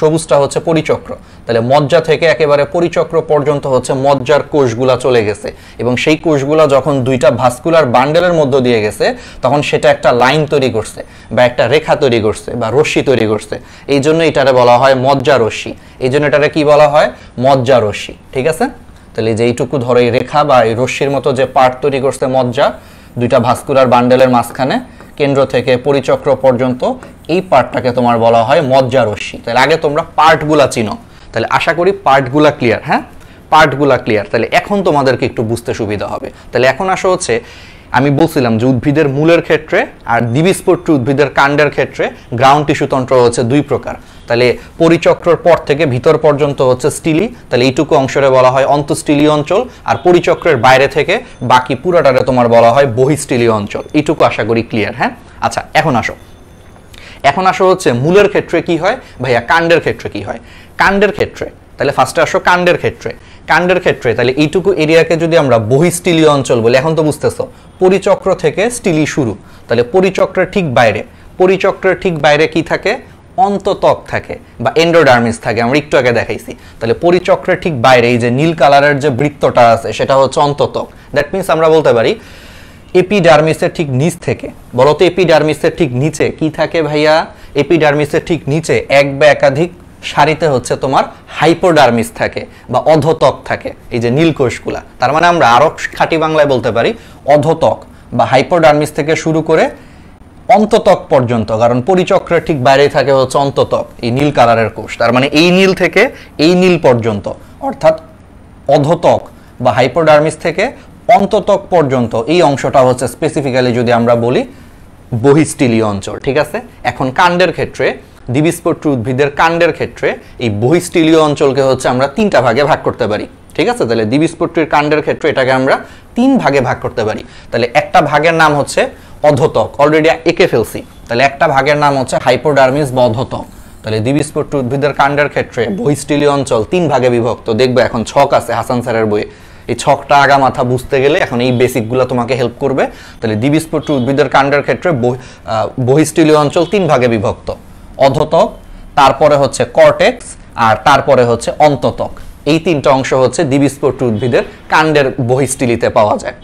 সবুজটা হচ্ছে পরিচক্র, তাহলে মজ্জা থেকে একেবারে পরিচক্র পর্যন্ত হচ্ছে মজ্জার কোষগুলা চলে গেছে, এবং সেই কোষগুলা যখন দুইটা ভাস্কুলার বান্ডেলের মধ্য দিয়ে গেছে তখন সেটা একটা লাইন তৈরি করছে বা একটা রেখা তৈরি করছে বা রশ্মি তৈরি করছে। এই জন্য এটারে বলা হয় মজ্জা রশ্মি। এই জন্য এটারে কি বলা হয়? মজ্জা রশ্মি। ঠিক আছে, তাহলে যে এইটুকু ধরো এই রেখা বা এই রশ্মির মতো যে পার্ট তৈরি করছে মজ্জা, দুইটা ভাস্কুলার বান্ডেলের মাঝখানে কেন্দ্র থেকে পরিচক্র পর্যন্ত, এই পার্টটাকে তোমার বলা হয় মজ্জা রশ্মি। তাহলে আগে তোমরা পার্টগুলা চিনো, তাহলে আশা করি পার্টগুলা ক্লিয়ার। হ্যাঁ, পার্টগুলা ক্লিয়ার, তাহলে এখন তোমাদেরকে একটু বুঝতে সুবিধা হবে। তাহলে এখন আসা হচ্ছে, আমি বলছিলাম যে উদ্ভিদের মূলের ক্ষেত্রে আর দ্বিবীজপত্রী উদ্ভিদের কাণ্ডের ক্ষেত্রে গ্রাউন্ড টিস্যু তন্ত্র হচ্ছে দুই প্রকার। তাহলে পরিচক্রর পর থেকে ভিতর পর্যন্ত হচ্ছে স্টিলি, তাহলে এইটুকু অংশরে বলা হয় অন্তঃস্টিলীয় অঞ্চল, আর পরিচক্রের বাইরে থেকে বাকি পুরাটারে তোমার বলা হয় বহিঃস্টিলীয় অঞ্চল। এইটুকু আশা করি ক্লিয়ার। হ্যাঁ, আচ্ছা এখন আসো হচ্ছে মূলের ক্ষেত্রে কি হয় ভাইয়া, কাণ্ডের ক্ষেত্রে কি হয়। কাণ্ডের ক্ষেত্রে তাহলে ফার্স্টে আসো কাণ্ডের ক্ষেত্রে। কাণ্ডের ক্ষেত্রে তাহলে এইটুকু এরিয়াকে যদি আমরা বহিঃস্থলীয় অঞ্চল বলি, এখন তো বুঝতেছো পরিচক্র থেকে স্টিলি শুরু, তাহলে পরিচক্রের ঠিক বাইরে কি থাকে? অন্তত্বক থাকে বা এন্ডোডার্মিস থাকে, আমরা একটু আগে দেখাইছি। তাহলে পরিচক্রের ঠিক বাইরে এই যে নীল কালারের যে বৃত্তটা আছে সেটা হচ্ছে অন্তত্বক। দ্যাট মিন্স আমরা বলতে পারি এপিডার্মিসের ঠিক নিচ থেকে, বলতো এপিডার্মিসের ঠিক নিচে কি থাকে ভাইয়া? এপিডার্মিসের ঠিক নিচে এক বা একাধিক সারিতে হচ্ছে তোমার হাইপোডার্মিস থাকে বা অধোত্বক থাকে, এই যে নীল কোষগুলা। তার মানে আমরা আরো খাঁটি বাংলায় বলতে পারি অধোত্বক বা হাইপোডার্মিস থেকে শুরু করে অন্তত্বক পর্যন্ত, কারণ পরিচক্রের ঠিক বাইরে থাকে হচ্ছে অন্তত্বক, এই নীল কালারের কোষ। তার মানে এই নীল থেকে এই নীল পর্যন্ত, অর্থাৎ অধোত্বক বা হাইপোডার্মিস থেকে অন্তত্বক পর্যন্ত এই অংশটা হচ্ছে স্পেসিফিক্যালি যদি আমরা বলি বহিঃস্থলীয় অঞ্চল। ঠিক আছে, এখন কাণ্ডের ক্ষেত্রে, দ্বিবীজপত্রী উদ্ভিদের কাণ্ডের ক্ষেত্রে এই বহিঃস্থলীয় অঞ্চলকে হচ্ছে আমরা তিনটা ভাগে ভাগ করতে পারি। ঠিক আছে, তাহলে দ্বিবীজপত্রীর কাণ্ডের ক্ষেত্রে এটাকে আমরা তিন ভাগে ভাগ করতে পারি। তাহলে একটা ভাগের নাম হচ্ছে অধোত্বক, অলরেডি এঁকে ফেলছি। তাহলে একটা ভাগের নাম হচ্ছে হাইপোডার্মিস বা অধোত্বক। তাহলে দ্বিবীজপত্রী উদ্ভিদের কাণ্ডের ক্ষেত্রে বহিঃস্থলীয় অঞ্চল তিন ভাগে বিভক্ত। দেখবে এখন ছক আছে হাসান স্যারের বইয়ে, এই ছকটা আগা মাথা বুঝতে গেলে এখন এই বেসিকগুলো তোমাকে হেল্প করবে। তাহলে দ্বিবীজপত্রী উদ্ভিদের কাণ্ডের ক্ষেত্রে বহিঃস্থলীয় অঞ্চল তিন ভাগে বিভক্ত, অধোত্বক, তারপরে হচ্ছে কর্টেক্স, আর তারপরে হচ্ছে অন্তত্বক। এই তিনটা অংশ হচ্ছে দ্বিবীজপত্রী উদ্ভিদের কাণ্ডের বহিঃস্থলীতে পাওয়া যায়।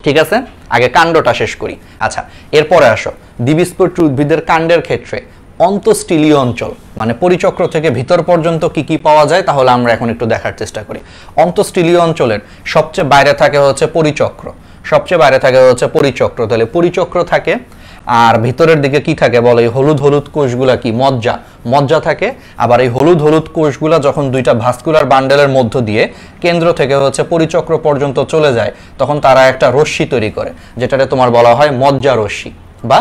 ঠিক আছে, আগে কাণ্ডটা শেষ করি। আচ্ছা, এরপরে আসো দ্বিবীজপত্রী উদ্ভিদের কাণ্ডের ক্ষেত্রে অন্তঃস্থলীয় অঞ্চল, মানে পরিচক্র থেকে ভিতর পর্যন্ত কি কি পাওয়া যায়, তাহলে আমরা এখন একটু দেখার চেষ্টা করি। অন্তঃস্থলীয় অঞ্চলের সবচেয়ে বাইরে থাকে হচ্ছে পরিচক্র, তাহলে পরিচক্র থাকে। আর ভিতরের দিকে কি থাকে বলো? এই হলুদ হলুদ কোষগুলা কি? মজ্জা থাকে। আবার এই হলুদ হলুদ কোষগুলা যখন দুইটা ভাস্কুলার বান্ডেলের মধ্য দিয়ে কেন্দ্র থেকে হচ্ছে পরিচক্র পর্যন্ত চলে যায়, তখন তারা একটা রশ্মি তৈরি করে, যেটাতে তোমার বলা হয় মজ্জা রশ্মি বা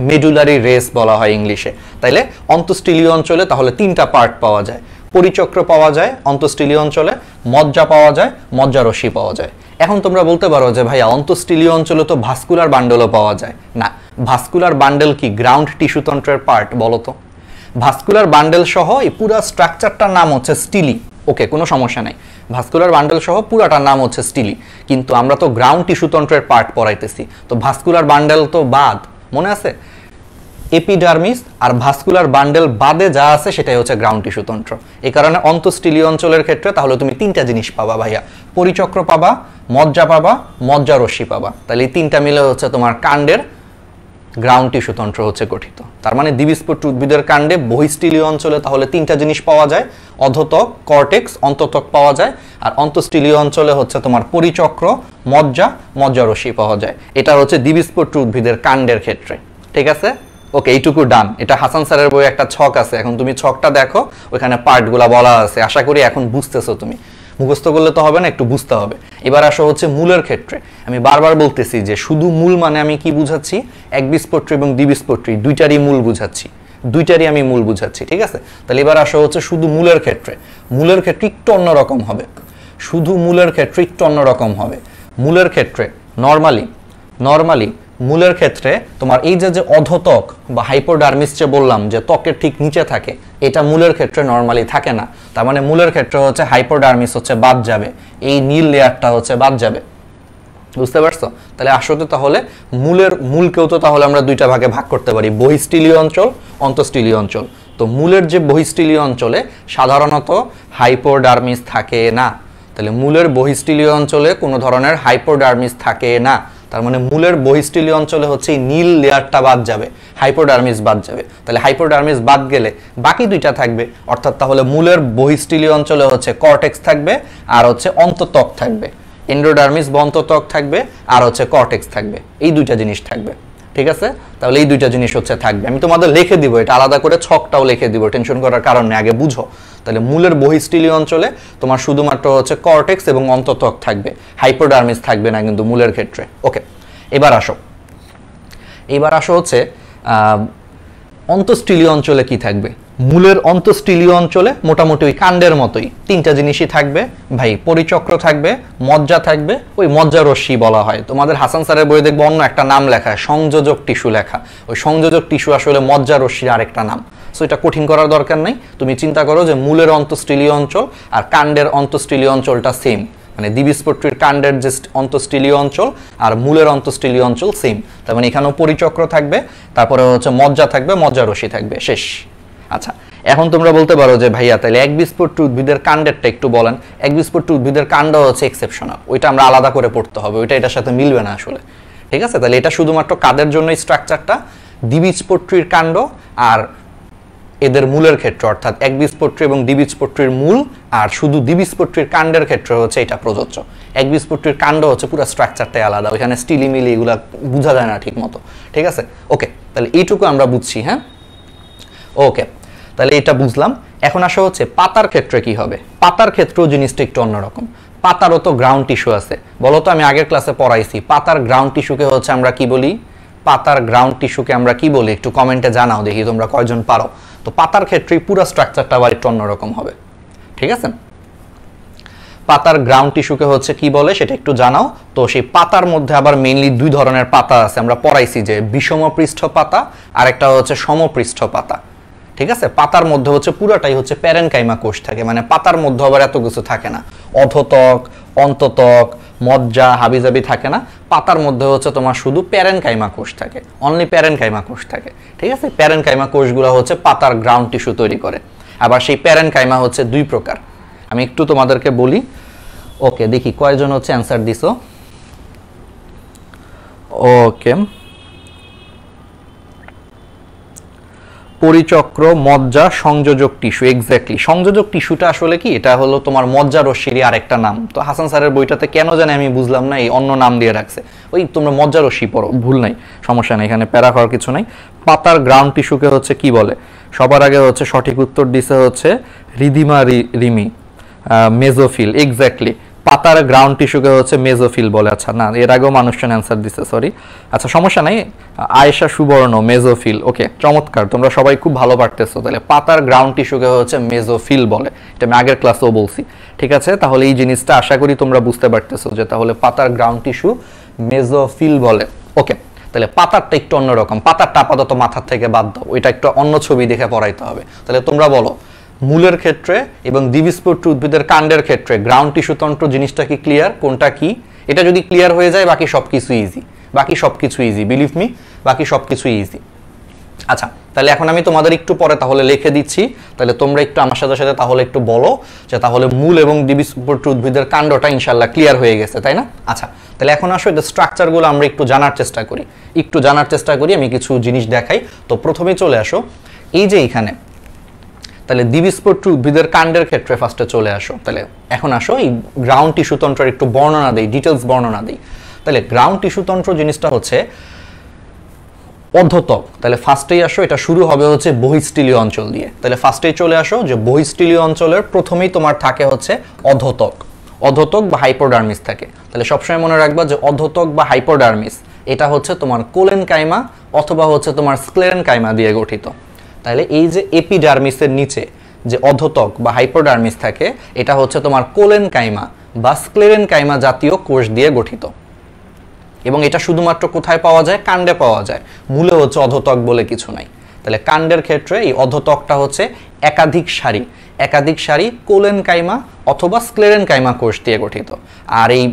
মেডুলারি রেস বলা হয় ইংলিশে। তাইলে অন্তঃস্থলীয় অঞ্চলে তাহলে তিনটা পার্ট পাওয়া যায়, পরিচক্র পাওয়া যায় অন্তঃস্থলীয় অঞ্চলে, মজ্জা পাওয়া যায়, মজ্জা রশ্মি পাওয়া যায়। এখন তোমরা বলতে পারো যে ভাইয়া অন্তঃস্থলীয় অঞ্চলে তো ভাস্কুলার বান্ডেলও পাওয়া যায়। না, ভাস্কুলার বান্ডেল কি গ্রাউন্ড টিস্যুতন্ত্রের পার্ট বলো তো? ভাস্কুলার বান্ডেল সহ এই পুরো স্ট্রাকচারটার নাম হচ্ছে স্টিলি। ওকে, কোনো সমস্যা নাই, ভাস্কুলার বান্ডেল সহ পুরাটার নাম হচ্ছে স্টিলি। কিন্তু আমরা তো গ্রাউন্ড টিস্যুতন্ত্রের পার্ট পড়াইতেছি, তো ভাস্কুলার বান্ডেল তো বাদ, মনে আছে? এপিডার্মিস আর ভাস্কুলার বান্ডেল বাদে যা আছে সেটাই হচ্ছে গ্রাউন্ড টিস্যুতন্ত্র। এই কারণে অন্তঃস্থলীয় অঞ্চলের ক্ষেত্রে তাহলে তুমি তিনটা জিনিস পাবা ভাইয়া, পরিচক্র পাবা, মজ্জা পাবা, মজ্জা রশ্মি পাবা। তাহলে এই তিনটা মিলে হচ্ছে তোমার কাণ্ডের গ্রাউন্ড টিস্যুতন্ত্র হচ্ছে গঠিত। তার মানে দ্বিবীজপত্রী উদ্ভিদের কাণ্ডে বহিঃস্থলীয় অঞ্চলে তাহলে তিনটা জিনিস পাওয়া যায়, অধোত্বক, কর্টেক্স, অন্তত্বক পাওয়া যায়। আর অন্তঃস্থলীয় অঞ্চলে হচ্ছে তোমার পরিচক্র, মজ্জা রশ্মি পাওয়া যায়। এটা হচ্ছে দ্বিবীজপত্রী উদ্ভিদের কাণ্ডের ক্ষেত্রে। ঠিক আছে, ওকে, এইটুকু ডান। এটা হাসান স্যারের বই একটা ছক আছে, এখন তুমি ছকটা দেখো, ওইখানে পার্টগুলা বলা আছে। আশা করি এখন বুঝতেছো, তুমি মুখস্থ করলে তো হবে না, একটু বুঝতে হবে। এবার আসো হচ্ছে মূলের ক্ষেত্রে। আমি বারবার বলতেছি যে শুধু মূল মানে আমি কি বুঝাচ্ছি? একবীজপত্রী এবং দ্বিবীজপত্রী দুইটারই মূল বুঝাচ্ছি, আমি মূল বুঝাচ্ছি। ঠিক আছে, তাহলে এবার আসো হচ্ছে শুধু মূলের ক্ষেত্রে। মূলের ক্ষেত্রে একটু অন্যরকম হবে, মূলের ক্ষেত্রে নর্মালি মূলের ক্ষেত্রে তোমার এই যে অধোত্বক বা হাইপোডার্মিস যে বললাম যে ত্বকের ঠিক নিচে থাকে, এটা মূলের ক্ষেত্রে নর্মালি থাকে না। তার মানে মূলের ক্ষেত্রে হচ্ছে হাইপোডার্মিস হচ্ছে বাদ যাবে, এই নীল লেয়ারটা হচ্ছে বাদ যাবে। বুঝতে পারছো? তাহলে আসলে তাহলে মূলকেও তো তাহলে আমরা দুইটা ভাগে ভাগ করতে পারি, বহিঃস্থলীয় অঞ্চল, অন্তঃস্থলীয় অঞ্চল। তো মূলের যে বহিঃস্থলীয় অঞ্চলে সাধারণত হাইপোডার্মিস থাকে না। তাহলে মূলের বহিঃস্থলীয় অঞ্চলে কোনো ধরনের হাইপোডার্মিস থাকে না। তার মানে মূলের বহিঃস্থলীয় অঞ্চলে হচ্ছে এই নীল লেয়ারটা বাদ যাবে, হাইপোডার্মিস বাদ যাবে। তাহলে হাইপোডার্মিস বাদ গেলে বাকি দুইটা থাকবে, অর্থাৎ তাহলে মূলের বহিঃস্থলীয় অঞ্চলে হচ্ছে কর্টেক্স থাকবে আর হচ্ছে অন্তত্বক থাকবে, এন্ডোডার্মিস বা অন্তত্বক থাকবে আর হচ্ছে কর্টেক্স থাকবে, এই দুইটা জিনিস থাকবে। ঠিক আছে, তাহলে এই দুইটা জিনিস হচ্ছে থাকবে। আমি তোমাদের লিখে দিব, এটা আলাদা করে ছকটাও লিখে দিব, টেনশন করার কারণ নেই, আগে বুঝো। তাহলে মূলের বহিঃস্থলীয় অঞ্চলে তোমার শুধুমাত্র হচ্ছে কর্টেক্স এবং অন্তত্বক থাকবে, হাইপোডার্মিস থাকবে না কিন্তু মূলের ক্ষেত্রে। ওকে, এবার আসো হচ্ছে অন্তঃস্থলীয় অঞ্চলে কি থাকবে? মূলের অন্তঃস্থলীয় অঞ্চলে মোটামুটি ওই কাণ্ডের মতোই তিনটা জিনিসই থাকবে ভাই, পরিচক্র থাকবে, মজ্জা থাকবে, ওই মজ্জা রশ্মি বলা হয়। তোমাদের হাসান স্যারের বইয়ে দেখবো অন্য একটা নাম লেখা, সংযোজক টিস্যু লেখা। ওই সংযোজক টিস্যু আসলে মজ্জা রশ্মির আরেকটা নাম। সো এটা কঠিন করার দরকার নাই, তুমি চিন্তা করো যে মূলের অন্তঃস্থলীয় অঞ্চল আর কাণ্ডের অন্তঃস্থলীয় অঞ্চলটা সেম, মানে দ্বিবীজপত্রীর কাণ্ডের যে অন্তঃস্থলীয় অঞ্চল আর মূলের অন্তঃস্থলীয় অঞ্চল সেম। তার মানে এখানেও পরিচক্র থাকবে, তারপরে হচ্ছে মজ্জা থাকবে, মজ্জা রশ্মি থাকবে, শেষ। আচ্ছা, এখন তোমরা বলতে পারো যে ভাইয়া তাহলে একবীজপত্রী উদ্ভিদের কাণ্ডেরটা একটু বলেন। একবীজপত্রী উদ্ভিদের কাণ্ড হচ্ছে এক্সেপশনাল, ওইটা আমরা আলাদা করে পড়তে হবে, ওইটা এটার সাথে মিলবে না আসলে, ঠিক আছে? তাহলে এটা শুধুমাত্র কাদের জন্য স্ট্রাকচারটা, দ্বিবীজপত্রীর কাণ্ড আর এদের মূলের ক্ষেত্রে, অর্থাৎ একবীজপত্রী এবং দ্বিবীজপত্রীর মূল আর শুধু দ্বিবীজপত্রীর কাণ্ডের ক্ষেত্রে হচ্ছে এটা প্রযোজ্য। একবীজপত্রীর কাণ্ড হচ্ছে পুরো স্ট্রাকচারটাই আলাদা, ওইখানে স্টিলিমিলি এগুলা বোঝা যায় না ঠিক মতো, ঠিক আছে? ওকে, তাহলে এইটুকু আমরা বুঝছি, হ্যাঁ? ওকে, তাহলে এটা বুঝলাম। এখন আসা হচ্ছে পাতার ক্ষেত্রে কি হবে। পাতার ক্ষেত্রেও জিনিসটা একটু অন্যরকম। পাতারও তো গ্রাউন্ড টিস্যু আছে, বলো তো, আমি আগের ক্লাসে পড়াইছি পাতার গ্রাউন্ড টিস্যুকে হচ্ছে আমরা কি বলি? পাতার গ্রাউন্ড টিস্যুকে আমরা কি বলি একটু কমেন্টে জানাও দেখি তোমরা কয়জন পারো। তো পাতার ক্ষেত্রে পুরো স্ট্রাকচারটা আবার একটু অন্যরকম হবে, ঠিক আছে? পাতার গ্রাউন্ড টিস্যুকে হচ্ছে কি বলে সেটা একটু জানাও। তো সেই পাতার মধ্যে আবার মেইনলি দুই ধরনের পাতা আছে, আমরা পড়াইছি যে বিষম পৃষ্ঠ পাতা আর একটা হচ্ছে সমপৃষ্ঠ পাতা, ঠিক আছে? পাতার মধ্যে হচ্ছে পুরাটাই হচ্ছে প্যারেনকাইমা কোষ থাকে, মানে পাতার মধ্যে আবার এত কিছু থাকে না, অধতক, অন্ততক, মজ্জা, হাবিজাবি থাকে না। পাতার মধ্যে হচ্ছে তোমার শুধু প্যারেনকাইমা কোষ থাকে, অনলি প্যারেনকাইমা কোষ থাকে, ঠিক আছে? প্যারেনকাইমা কোষগুলো হচ্ছে পাতার গ্রাউন্ড টিস্যু তৈরি করে। আবার সেই প্যারেনকাইমা হচ্ছে দুই প্রকার, আমি একটু তোমাদেরকে বলি। ওকে, দেখি কয়জন হচ্ছে অ্যান্সার দিছো। ওকে, পরিচক্র, মজ্জা, সংযোজক টিস্যু, এক্স্যাক্টলি। সংযোজক টিস্যুটা আসলে কি, এটা হলো তোমার মজ্জা রশ্মির আরেকটা নাম। তো হাসান স্যারের বইটাতে কেন জানি আমি বুঝলাম না, এই অন্য নাম দিয়ে রাখছে। ওই তোমরা মজ্জা রশ্মি পড়ো, ভুল নাই, সমস্যা নেই, এখানে প্যারা হওয়ার কিছু নাই। পাতার গ্রাউন্ড টিস্যুকে হচ্ছে কি বলে? সবার আগে হচ্ছে সঠিক উত্তর দিছে হচ্ছে রিদিমা রিমি, মেজোফিল, এক্স্যাক্টলি। পাতার গ্রাউন্ড টিস্যুকে হচ্ছে মেজোফিল বলে। আচ্ছা, না, এর আগেও মানুষজন অ্যান্সার দিচ্ছে, সরি। আচ্ছা, সমস্যা নাই, আয়েশা সুবর্ণ, মেজোফিল। ওকে, চমৎকার, তোমরা সবাই খুব ভালো পারতেছো। তাহলে পাতার গ্রাউন্ড টিস্যুকে হচ্ছে মেজোফিল বলে, এটা আমি আগের ক্লাসেও বলছি, ঠিক আছে? তাহলে এই জিনিসটা আশা করি তোমরা বুঝতে পারতেছো যে তাহলে পাতার গ্রাউন্ড টিস্যু মেজোফিল বলে। ওকে, তাহলে পাতারটা একটু অন্যরকম, পাতারটা আপাতত মাথার থেকে বাদ দাও, ওইটা একটু অন্য ছবি দেখে পড়াইতে হবে। তাহলে তোমরা বলো, মূলের ক্ষেত্রে এবং দ্বিবীজপত্রী উদ্ভিদের কাণ্ডের ক্ষেত্রে গ্রাউন্ড টিস্যু তন্ত্র জিনিসটা কি ক্লিয়ার? কোনটা কি? এটা যদি ক্লিয়ার হয়ে যায় বাকি সবকিছু ইজি, বাকি সবকিছু ইজি, বিলিভ মি, বাকি সবকিছু ইজি। আচ্ছা, তাহলে এখন আমি তোমাদের একটু পরে তাহলে লিখে দিচ্ছি, তাহলে তোমরা একটু আমার সাথে সাথে তাহলে একটু বলো যে তাহলে মূল এবং দ্বিবীজপত্রী উদ্ভিদের কাণ্ডটা ইনশাআল্লাহ ক্লিয়ার হয়ে গেছে, তাই না? আচ্ছা, তাহলে এখন আসো এর স্ট্রাকচারগুলো আমরা একটু জানার চেষ্টা করি, আমি কিছু জিনিস দেখাই। তো প্রথমে চলে আসো এই যে এইখানে, তাহলে দ্বিবীজপত্রী উদ্ভিদের কাণ্ডের ক্ষেত্রে ফার্স্টে চলে আসো। তাহলে এখন আসো এই গ্রাউন্ড টিস্যু তন্ত্রের একটু বর্ণনা দেই, ডিটেলস বর্ণনা দেই। তাহলে গ্রাউন্ড টিস্যু তন্ত্র জিনিসটা হচ্ছে অধতক। তাহলে ফার্স্টেই আসো, এটা শুরু হবে হচ্ছে বহিঃস্থলীয় অঞ্চল দিয়ে। তাহলে ফার্স্টেই চলে আসো যে বহিঃস্থলীয় অঞ্চলের প্রথমেই তোমার থাকে হচ্ছে অধতক, অধতক বা হাইপোডার্মিস থাকে। তাহলে সবসময় মনে রাখবা যে অধতক বা হাইপোডার্মিস এটা হচ্ছে তোমার কোলেনকাইমা অথবা হচ্ছে তোমার স্ক্লেরেনকাইমা দিয়ে গঠিত। তাহলে এই যে এপিডার্মিসের নিচে যে অধতক বা হাইপোডার্মিস থাকে এটা হচ্ছে তোমার কোলেনকাইমা বা স্ক্লেরেনকাইমা জাতীয় কোষ দিয়ে গঠিত, এবং এটা শুধুমাত্র কোথায় পাওয়া যায়? কাণ্ডে পাওয়া যায়, মূলে হচ্ছে অধতক বলে কিছু নাই। তাহলে কাণ্ডের ক্ষেত্রে এই অধতকটা হচ্ছে একাধিক সারি কোলেনকাইমা অথবা স্ক্লেরেনকাইমা কোষ দিয়ে গঠিত। আর এই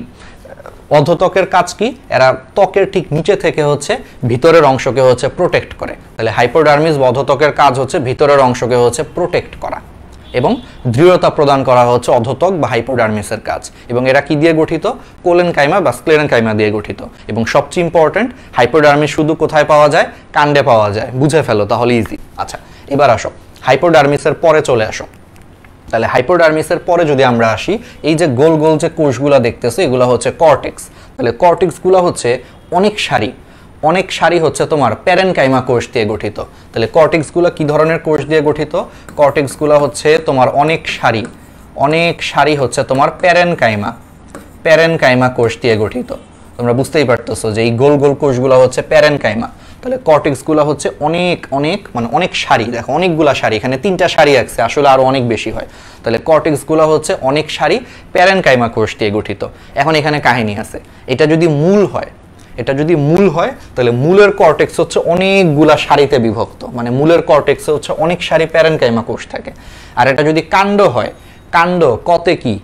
অধতকের কাজ কি? এরা ত্বকের ঠিক নিচে থেকে হচ্ছে ভিতরের অংশকে হচ্ছে প্রোটেক্ট করে। তাহলে হাইপোডার্মিস বা অধতকের কাজ হচ্ছে ভিতরের অংশকে হচ্ছে প্রোটেক্ট করা এবং দৃঢ়তা প্রদান করা হচ্ছে অধতক বা হাইপোডার্মিসের কাজ। এবং এরা কি দিয়ে গঠিত? কোলেনকাইমা বা স্ক্লেরেনকাইমা দিয়ে গঠিত। এবং সবচেয়ে ইম্পর্টেন্ট, হাইপোডার্মিস শুধু কোথায় পাওয়া যায়? কাণ্ডে পাওয়া যায়, বুঝে ফেলো তাহলে ইজি। আচ্ছা, এবার আসো হাইপোডার্মিসের পরে চলে আসো। তাহলে হাইপোডার্মিসের পরে যদি আমরা আসি, এই যে গোল গোল যে কোষগুলো দেখতেছো এগুলো হচ্ছে কর্টেক্স। তাহলে কর্টেক্সগুলো হচ্ছে অনেক সারি হচ্ছে তোমার প্যারেনকাইমা কোষ দিয়ে গঠিত। তাহলে কর্টেক্সগুলো কি ধরনের কোষ দিয়ে গঠিত? কর্টেক্সগুলো হচ্ছে তোমার অনেক সারি হচ্ছে তোমার প্যারেনকাইমা কোষ দিয়ে গঠিত। তোমরা বুঝতেই পারতেছো যে এই গোল গোল কোষগুলো হচ্ছে প্যারেনকাইমা। তাহলে কর্টেক্সগুলো হচ্ছে অনেক অনেক মানে অনেক সারি, দেখো অনেকগুলা সারি, এখানে 3টা সারি আছে, আসলে আরো অনেক বেশি হয়। তাহলে কর্টেক্সগুলো হচ্ছে অনেক সারি প্যারেনকাইমা কোষ দিয়ে গঠিত। এখন এখানে কাহিনী আছে, এটা যদি মূল হয়, তাহলে মূলের কর্টেক্স হচ্ছে অনেকগুলা সারিতে বিভক্ত, মানে মূলের কর্টেক্সে হচ্ছে অনেক সারি প্যারেনকাইমা কোষ থাকে। আর এটা যদি কাণ্ড হয়, কাণ্ড কতে কি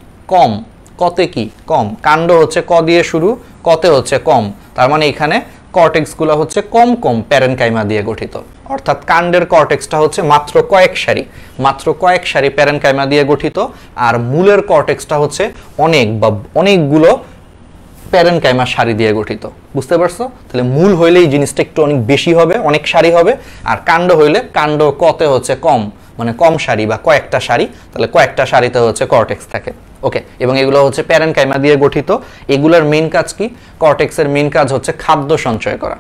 কম, কাণ্ড হচ্ছে ক দিয়ে শুরু, কতে হচ্ছে কম, তার মানে এখানে কর্টেক্সগুলো হচ্ছে কম কম প্যারেনকাইমা দিয়ে গঠিত। অর্থাৎ কাণ্ডের কর্টেক্সটা হচ্ছে মাত্র কয়েক সারি প্যারেনকাইমা দিয়ে গঠিত, আর মূলের কর্টেক্সটা হচ্ছে অনেকগুলো প্যারেনকাইমা সারি দিয়ে গঠিত। বুঝতে পারছো? তাহলে মূল হইলে এই জিনিসটা একটু অনেক বেশি হবে, অনেক সারি হবে, আর কাণ্ড হইলে কাণ্ড কতে হচ্ছে কম, মানে কম সারি বা কয়েকটা সারি, তাহলে কয়েকটা সারিতে হচ্ছে কর্টেক্স থাকে। ওকে, এবং এগুলো হচ্ছে প্যারেনকাইমা দিয়ে গঠিত। এগুলোর মেইন কাজ কি? কর্টেক্সের মেইন কাজ হচ্ছে খাদ্য সঞ্চয় করা।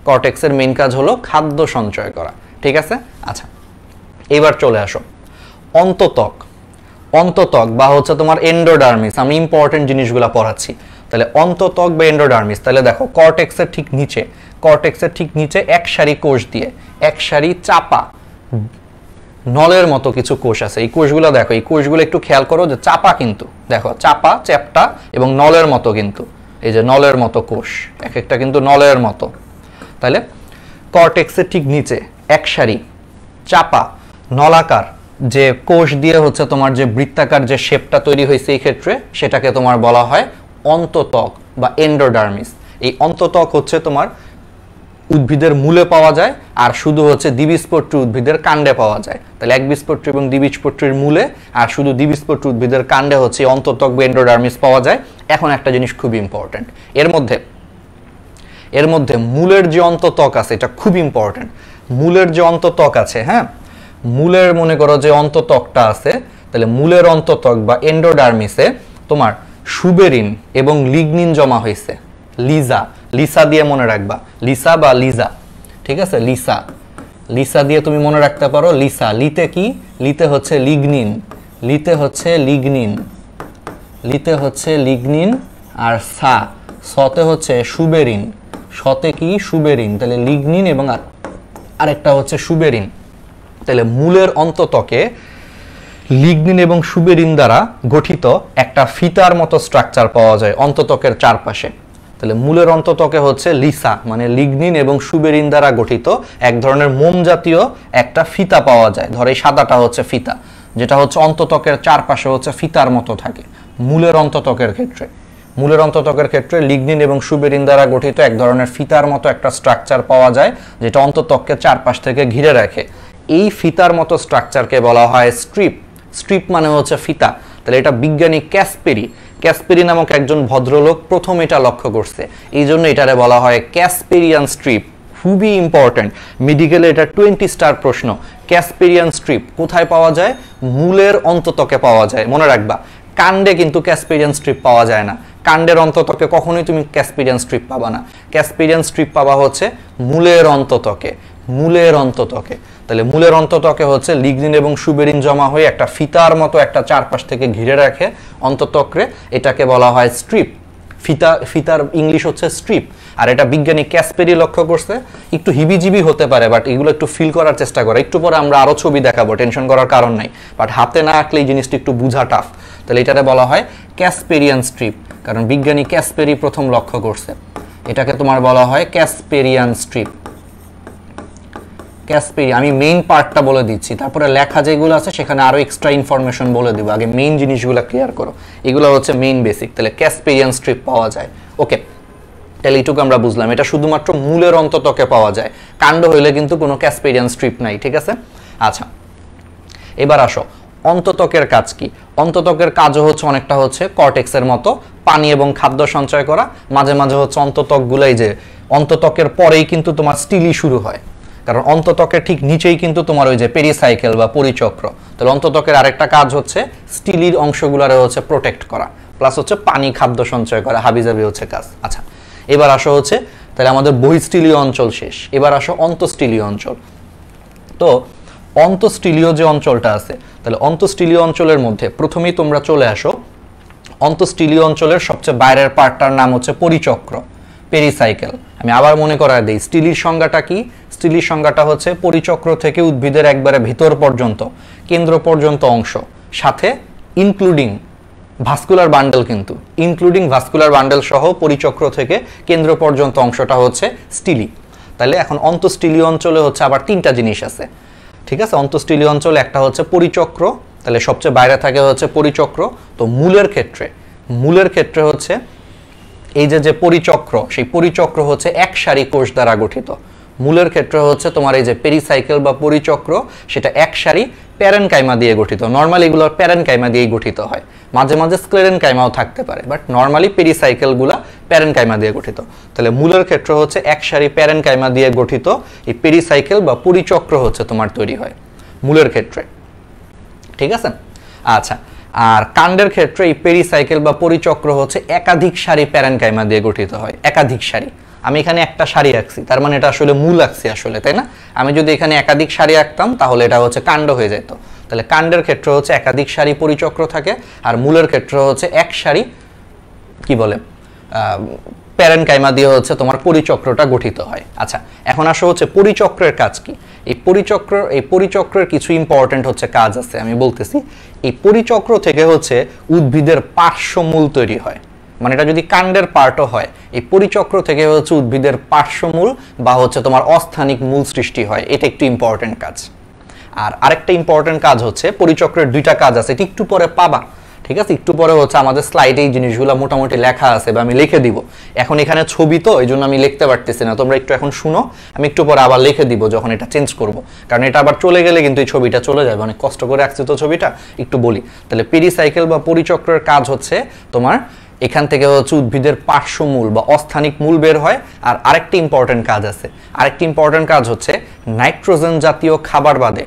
কর্টেক্সের মেইন কাজ হলো খাদ্য সঞ্চয় করা। ঠিক আছে? আচ্ছা, এবার চলে আসো অন্তত্বক। অন্তত্বক বা হচ্ছে তোমার এন্ডোডার্মিস, আমি ইম্পর্টেন্ট জিনিসগুলো পড়াচ্ছি। তাহলে অন্তত্বক বা এন্ডোডার্মিস, তাহলে দেখো কর্টেক্সের ঠিক নিচে এক সারি কোষ দিয়ে, এক সারি চাপা নলের মতো কিছু কোষ আছে। এই কোষগুলো দেখো, এই কোষগুলো একটু খেয়াল করো যে চাপা, কিন্তু দেখো চাপা, চ্যাপ্টা এবং নলের মতো, কিন্তু এই যে নলের মতো কোষ, এক একটা কিন্তু নলের মতো। তাহলে কর্টেক্সের ঠিক নিচে এক সারি চাপা নলাকার যে কোষ দিয়ে হচ্ছে তোমার যে বৃত্তাকার যে শেপটা তৈরি হয়েছে, এই ক্ষেত্রে সেটাকে তোমার বলা হয় অন্তত্বক বা এন্ডোডার্মিস। এই অন্তত্বক হচ্ছে তোমার উদ্ভিদের মূলে পাওয়া যায়, আর শুধু হচ্ছে দ্বিবীজপত্রী উদ্ভিদের কাণ্ডে পাওয়া যায়। তাহলে একবীজপত্রী এবং দ্বিবীজপত্রীর মূলে আর শুধু দ্বিবীজপত্রী উদ্ভিদের কাণ্ডে হচ্ছে অন্তত্বক বা এন্ডোডার্মিস পাওয়া যায়। এখন একটা জিনিস খুব ইম্পর্টেন্ট, এর মধ্যে মূলের যে অন্তত্বক আছে, এটা খুব ইম্পর্টেন্ট। মূলের যে অন্তত্বক আছে, হ্যাঁ, মূলের মনে করো যে অন্তত্বকটা আছে, তাহলে মূলের অন্তত্বক বা এন্ডোডার্মিসে তোমার সুবেরিন এবং লিগনিন জমা হয়েছে। লিসা দিয়ে মনে রাখবা, লিসা বা লিজা। ঠিক আছে? লিসা দিয়ে তুমি মনে রাখতে পারো। লিসা, লিতে কি? লিতে হচ্ছে লিগনিন, আর সতে হচ্ছে সুবেরিন। সতে কি? সুবেরিন। তাহলে লিগনিন এবং আরেকটা হচ্ছে সুবেরিন। তাহলে মূলের অন্তত্বকে লিগনিন এবং সুবেরিন দ্বারা গঠিত একটা ফিতার মতো স্ট্রাকচার পাওয়া যায় অন্তত্বকের চারপাশে। তাহলে মূলের অন্তত্বকে হচ্ছে লিসা মানে লিগনিন এবং সুবেরিন দ্বারা গঠিত এক ধরনের মোম জাতীয় একটা ফিতা পাওয়া যায়। ধর এই সাদাটা হচ্ছে ফিতা, যেটা হচ্ছে অন্তত্বকের চারপাশে হচ্ছে ফিতার মতো থাকে। মূলের অন্তত্বকের ক্ষেত্রে লিগনিন এবং সুবেরিন দ্বারা গঠিত এক ধরনের ফিতার মতো একটা স্ট্রাকচার পাওয়া যায়, যেটা অন্তত্বককে চারপাশ থেকে ঘিরে রাখে। এই ফিতার মতো স্ট্রাকচারকে বলা হয় স্ট্রিপ। স্ট্রিপ মানে হচ্ছে ফিতা। তাহলে এটা বিজ্ঞানী ক্যাসপেরি নামক একজন ভদ্রলোক প্রথম এটা লক্ষ্য করছে, এই জন্য এটারে বলা হয় ক্যাসপেরিয়ান স্ট্রিপ। খুবই ইম্পর্টেন্ট, মেডিকেলে এটা 20 স্টার প্রশ্ন। ক্যাসপেরিয়ান স্ট্রিপ কোথায় পাওয়া যায়? মূলের অন্তত্বকে পাওয়া যায়। মনে রাখবা, কাণ্ডে কিন্তু ক্যাসপেরিয়ান স্ট্রিপ পাওয়া যায় না। কাণ্ডের অন্তত্বকে কখনোই তুমি ক্যাসপেরিয়ান স্ট্রিপ পাবা না। ক্যাসপেরিয়ান স্ট্রিপ পাবা হচ্ছে মূলের অন্তত্বকে। তাহলে মূলের অন্তত্বকে হচ্ছে লিগনিন এবং সুবেরিন জমা হয়ে একটা ফিতার মতো একটা চারপাশ থেকে ঘিরে রাখে অন্তত্বকে, এটাকে বলা হয় স্ট্রিপ। ফিতার ইংলিশ হচ্ছে স্ট্রিপ। আর এটা বিজ্ঞানী ক্যাসপেরি লক্ষ্য করছে। একটু হিবিজিবি হতে পারে, বাট এগুলো একটু ফিল করার চেষ্টা করো। একটু পরে আমরা আরো ছবি দেখাবো, টেনশন করার কারণ নাই, বাট হাতে না আঁকলে এই জিনিসটা একটু বোঝা টাফ। তাহলে এটাকে বলা হয় ক্যাসপেরিয়ান স্ট্রিপ, কারণ বিজ্ঞানী ক্যাসপেরি প্রথম লক্ষ্য করছে। এটাকে তোমার বলা হয় ক্যাসপেরিয়ান স্ট্রিপ। ক্যাসপেরি, আমি মেইন পার্টটা বলে দিচ্ছি, তারপরে লেখা যেগুলো আছে সেখানে আরো এক্সট্রা ইনফরমেশন বলে দিব। আগে মেইন জিনিসগুলো ক্লিয়ার করো, এগুলো হচ্ছে মেইন বেসিক। তাহলে ক্যাসপেরিয়ান স্ট্রিপ পাওয়া যায়। ওকে, তাহলে এইটুকু আমরা বুঝলাম, এটা শুধুমাত্র মূলের অন্তত্বকে পাওয়া যায়, কাণ্ড হইলে কিন্তু কোনো ক্যাসপেরিয়ান স্ট্রিপ নাই। ঠিক আছে? আচ্ছা, এবার আসো অন্তত্বকের কাজ কি। অন্তত্বকের কাজও হচ্ছে অনেকটা হচ্ছে কর্টেক্সের মতো পানি এবং খাদ্য সঞ্চয় করা। মাঝে মাঝে হচ্ছে অন্তত্বকগুলাই যে অন্তত্বকের পরেই কিন্তু তোমার স্টিলি শুরু হয়, কারণ অন্তত্বকের ঠিক নিচেই কিন্তু তোমার ওই যে পেরিসাইকেল বা পরিচক্র। তাহলে অন্তত্বকের আরেকটা কাজ হচ্ছে স্টিলির অংশগুলোরে হচ্ছে প্রোটেক্ট করা, প্লাস হচ্ছে পানি খাদ্য সঞ্চয় করা, হাবিজাবি হচ্ছে কাজ। আচ্ছা, এবার আসো হচ্ছে তাহলে আমাদের বহিঃস্থলীয় অঞ্চল শেষ, এবার আসো অন্তঃস্থলীয় অঞ্চল। তো অন্তঃস্থলীয় যে অঞ্চলটা আছে, তাহলে অন্তঃস্থলীয় অঞ্চলের মধ্যে প্রথমেই তোমরা চলে আসো অন্তঃস্থলীয় অঞ্চলের সবচেয়ে বাইরের পার্টটার নাম হচ্ছে পরিচক্র। পেরিসাইকেল। আমি আবার মনে করায় দিই, স্টিলির সংজ্ঞাটা কি? স্টিলির সংজ্ঞাটা হচ্ছে পরিচক্র থেকে উদ্ভিদের একবারে ভিতর পর্যন্ত, কেন্দ্র পর্যন্ত অংশ, সাথে ইনক্লুডিং ভাস্কুলার বান্ডেল, কিন্তু ইনক্লুডিং ভাস্কুলার বান্ডেল সহ পরিচক্র থেকে কেন্দ্র পর্যন্ত অংশটা হচ্ছে স্টিলি। তাহলে এখন অন্তঃস্টিলীয় অঞ্চলে হচ্ছে আবার তিনটা জিনিস আছে, ঠিক আছে? অন্তঃস্টিলীয় অঞ্চলে একটা হচ্ছে পরিচক্র, তাহলে সবচেয়ে বাইরে থাকে হচ্ছে পরিচক্র। তো মূলের ক্ষেত্রে হচ্ছে এই যে পরিচক্র, সেই পরিচক্র হচ্ছে এক সারি কোষ দ্বারা গঠিত। মূলের ক্ষেত্রে হচ্ছে তোমার এই যে পেরিসাইকেল বা পরিচক্র, সেটা এক সারি প্যারেনকাইমা দিয়ে গঠিত। নর্মালি এগুলো প্যারেনকাইমা দিয়েই গঠিত হয়, মাঝে মাঝে স্ক্লেরেনকাইমাও থাকতে পারে, বাট নর্মালি পেরিসাইকেলগুলো প্যারেনকাইমা দিয়ে গঠিত। তাহলে মূলের ক্ষেত্রে হচ্ছে এক সারি প্যারেনকাইমা দিয়ে গঠিত এই পেরিসাইকেল বা পরিচক্র হচ্ছে তোমার তৈরি হয় মূলের ক্ষেত্রে, ঠিক আছে? আচ্ছা, আর কাণ্ডের ক্ষেত্রে এই পেরিসাইকেল বা পরিচক্র হচ্ছে একাধিক সারি প্যারেনকাইমা দিয়ে গঠিত হয়, একাধিক সারি। আমি এখানে একটা সারি আঁকছি, তার মানে এটা আসলে মূল আঁকছি আসলে, তাই না? আমি যদি এখানে একাধিক সারি আঁকতাম তাহলে এটা হচ্ছে কাণ্ড হয়ে যেত। তাহলে কাণ্ডের ক্ষেত্রে হচ্ছে একাধিক সারি পরিচক্র থাকে, আর মূলের ক্ষেত্রে হচ্ছে এক সারি কি বলে প্যারেনকাইমা দিয়ে হচ্ছে তোমার পরিচক্রটা গঠিত হয়। আচ্ছা, এখন আসো হচ্ছে পরিচক্রের কাজ কি? এই পরিচক্রের কিছু ইম্পর্টেন্ট হচ্ছে কাজ আছে, আমি বলতেছি। এই পরিচক্র থেকে হচ্ছে উদ্ভিদের পার্শ্বমূল তৈরি হয়, মানে এটা যদি কাণ্ডের পার্টও হয়, এই পরিচক্র থেকে হচ্ছে উদ্ভিদের পার্শ্বমূল বা হচ্ছে তোমার অস্থানিক মূল সৃষ্টি হয়। এটা একটু ইম্পর্টেন্ট কাজ। আর আরেকটা ইম্পর্টেন্ট কাজ হচ্ছে পরিচক্রের দুইটা কাজ আছে, এটা একটু পরে পাবা, ঠিক আছে? একটু পরে হচ্ছে আমাদের স্লাইডে এই জিনিসগুলো মোটামুটি লেখা আছে বা আমি লিখে দিব। এখন এখানে ছবি তো, এই জন্য আমি লিখতে পারতেছি না, তোমরা একটু এখন শুনো, আমি একটু পরে আবার লিখে দিব যখন এটা চেঞ্জ করব, কারণ এটা আবার চলে গেলে কিন্তু এই ছবিটা চলে যাবে, অনেক কষ্ট করে আঁকছি তো ছবিটা, একটু বলি। তাহলে পেরিসাইকেল বা পরিচক্রের কাজ হচ্ছে তোমার এখান থেকে হচ্ছে উদ্ভিদের পার্শ্বমূল বা অস্থানিক মূল বের হয়। আর আরেকটা ইম্পর্টেন্ট কাজ আছে, আরেকটি ইম্পর্টেন্ট কাজ হচ্ছে নাইট্রোজেন জাতীয় খাবার বাদে,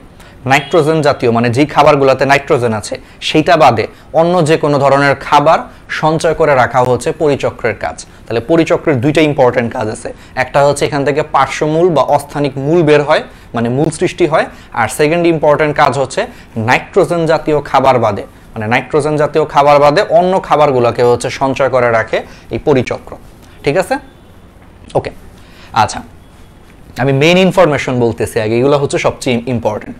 নাইট্রোজেন জাতীয় মানে যেই খাবারগুলোতে নাইট্রোজেন আছে সেইটা বাদে অন্য যে কোনো ধরনের খাবার সঞ্চয় করে রাখা হচ্ছে পরিচক্রের কাজ। তাহলে পরিচক্রের দুইটা ইম্পর্টেন্ট কাজ আছে, একটা হচ্ছে এখান থেকে পার্শ্বমূল বা অস্থানিক মূল বের হয়, মানে মূল সৃষ্টি হয়। আর সেকেন্ড ইম্পর্টেন্ট কাজ হচ্ছে নাইট্রোজেন জাতীয় খাবার বাদে, মানে নাইট্রোজেন জাতীয় খাবার বাদে অন্য খাবারগুলোকে হচ্ছে সঞ্চয় করে রাখে এই পরিচক্র, ঠিক আছে? ওকে, আচ্ছা, আমি মেইন ইনফরমেশন বলতেছি আগে, এগুলো হচ্ছে সবচেয়ে ইম্পর্টেন্ট।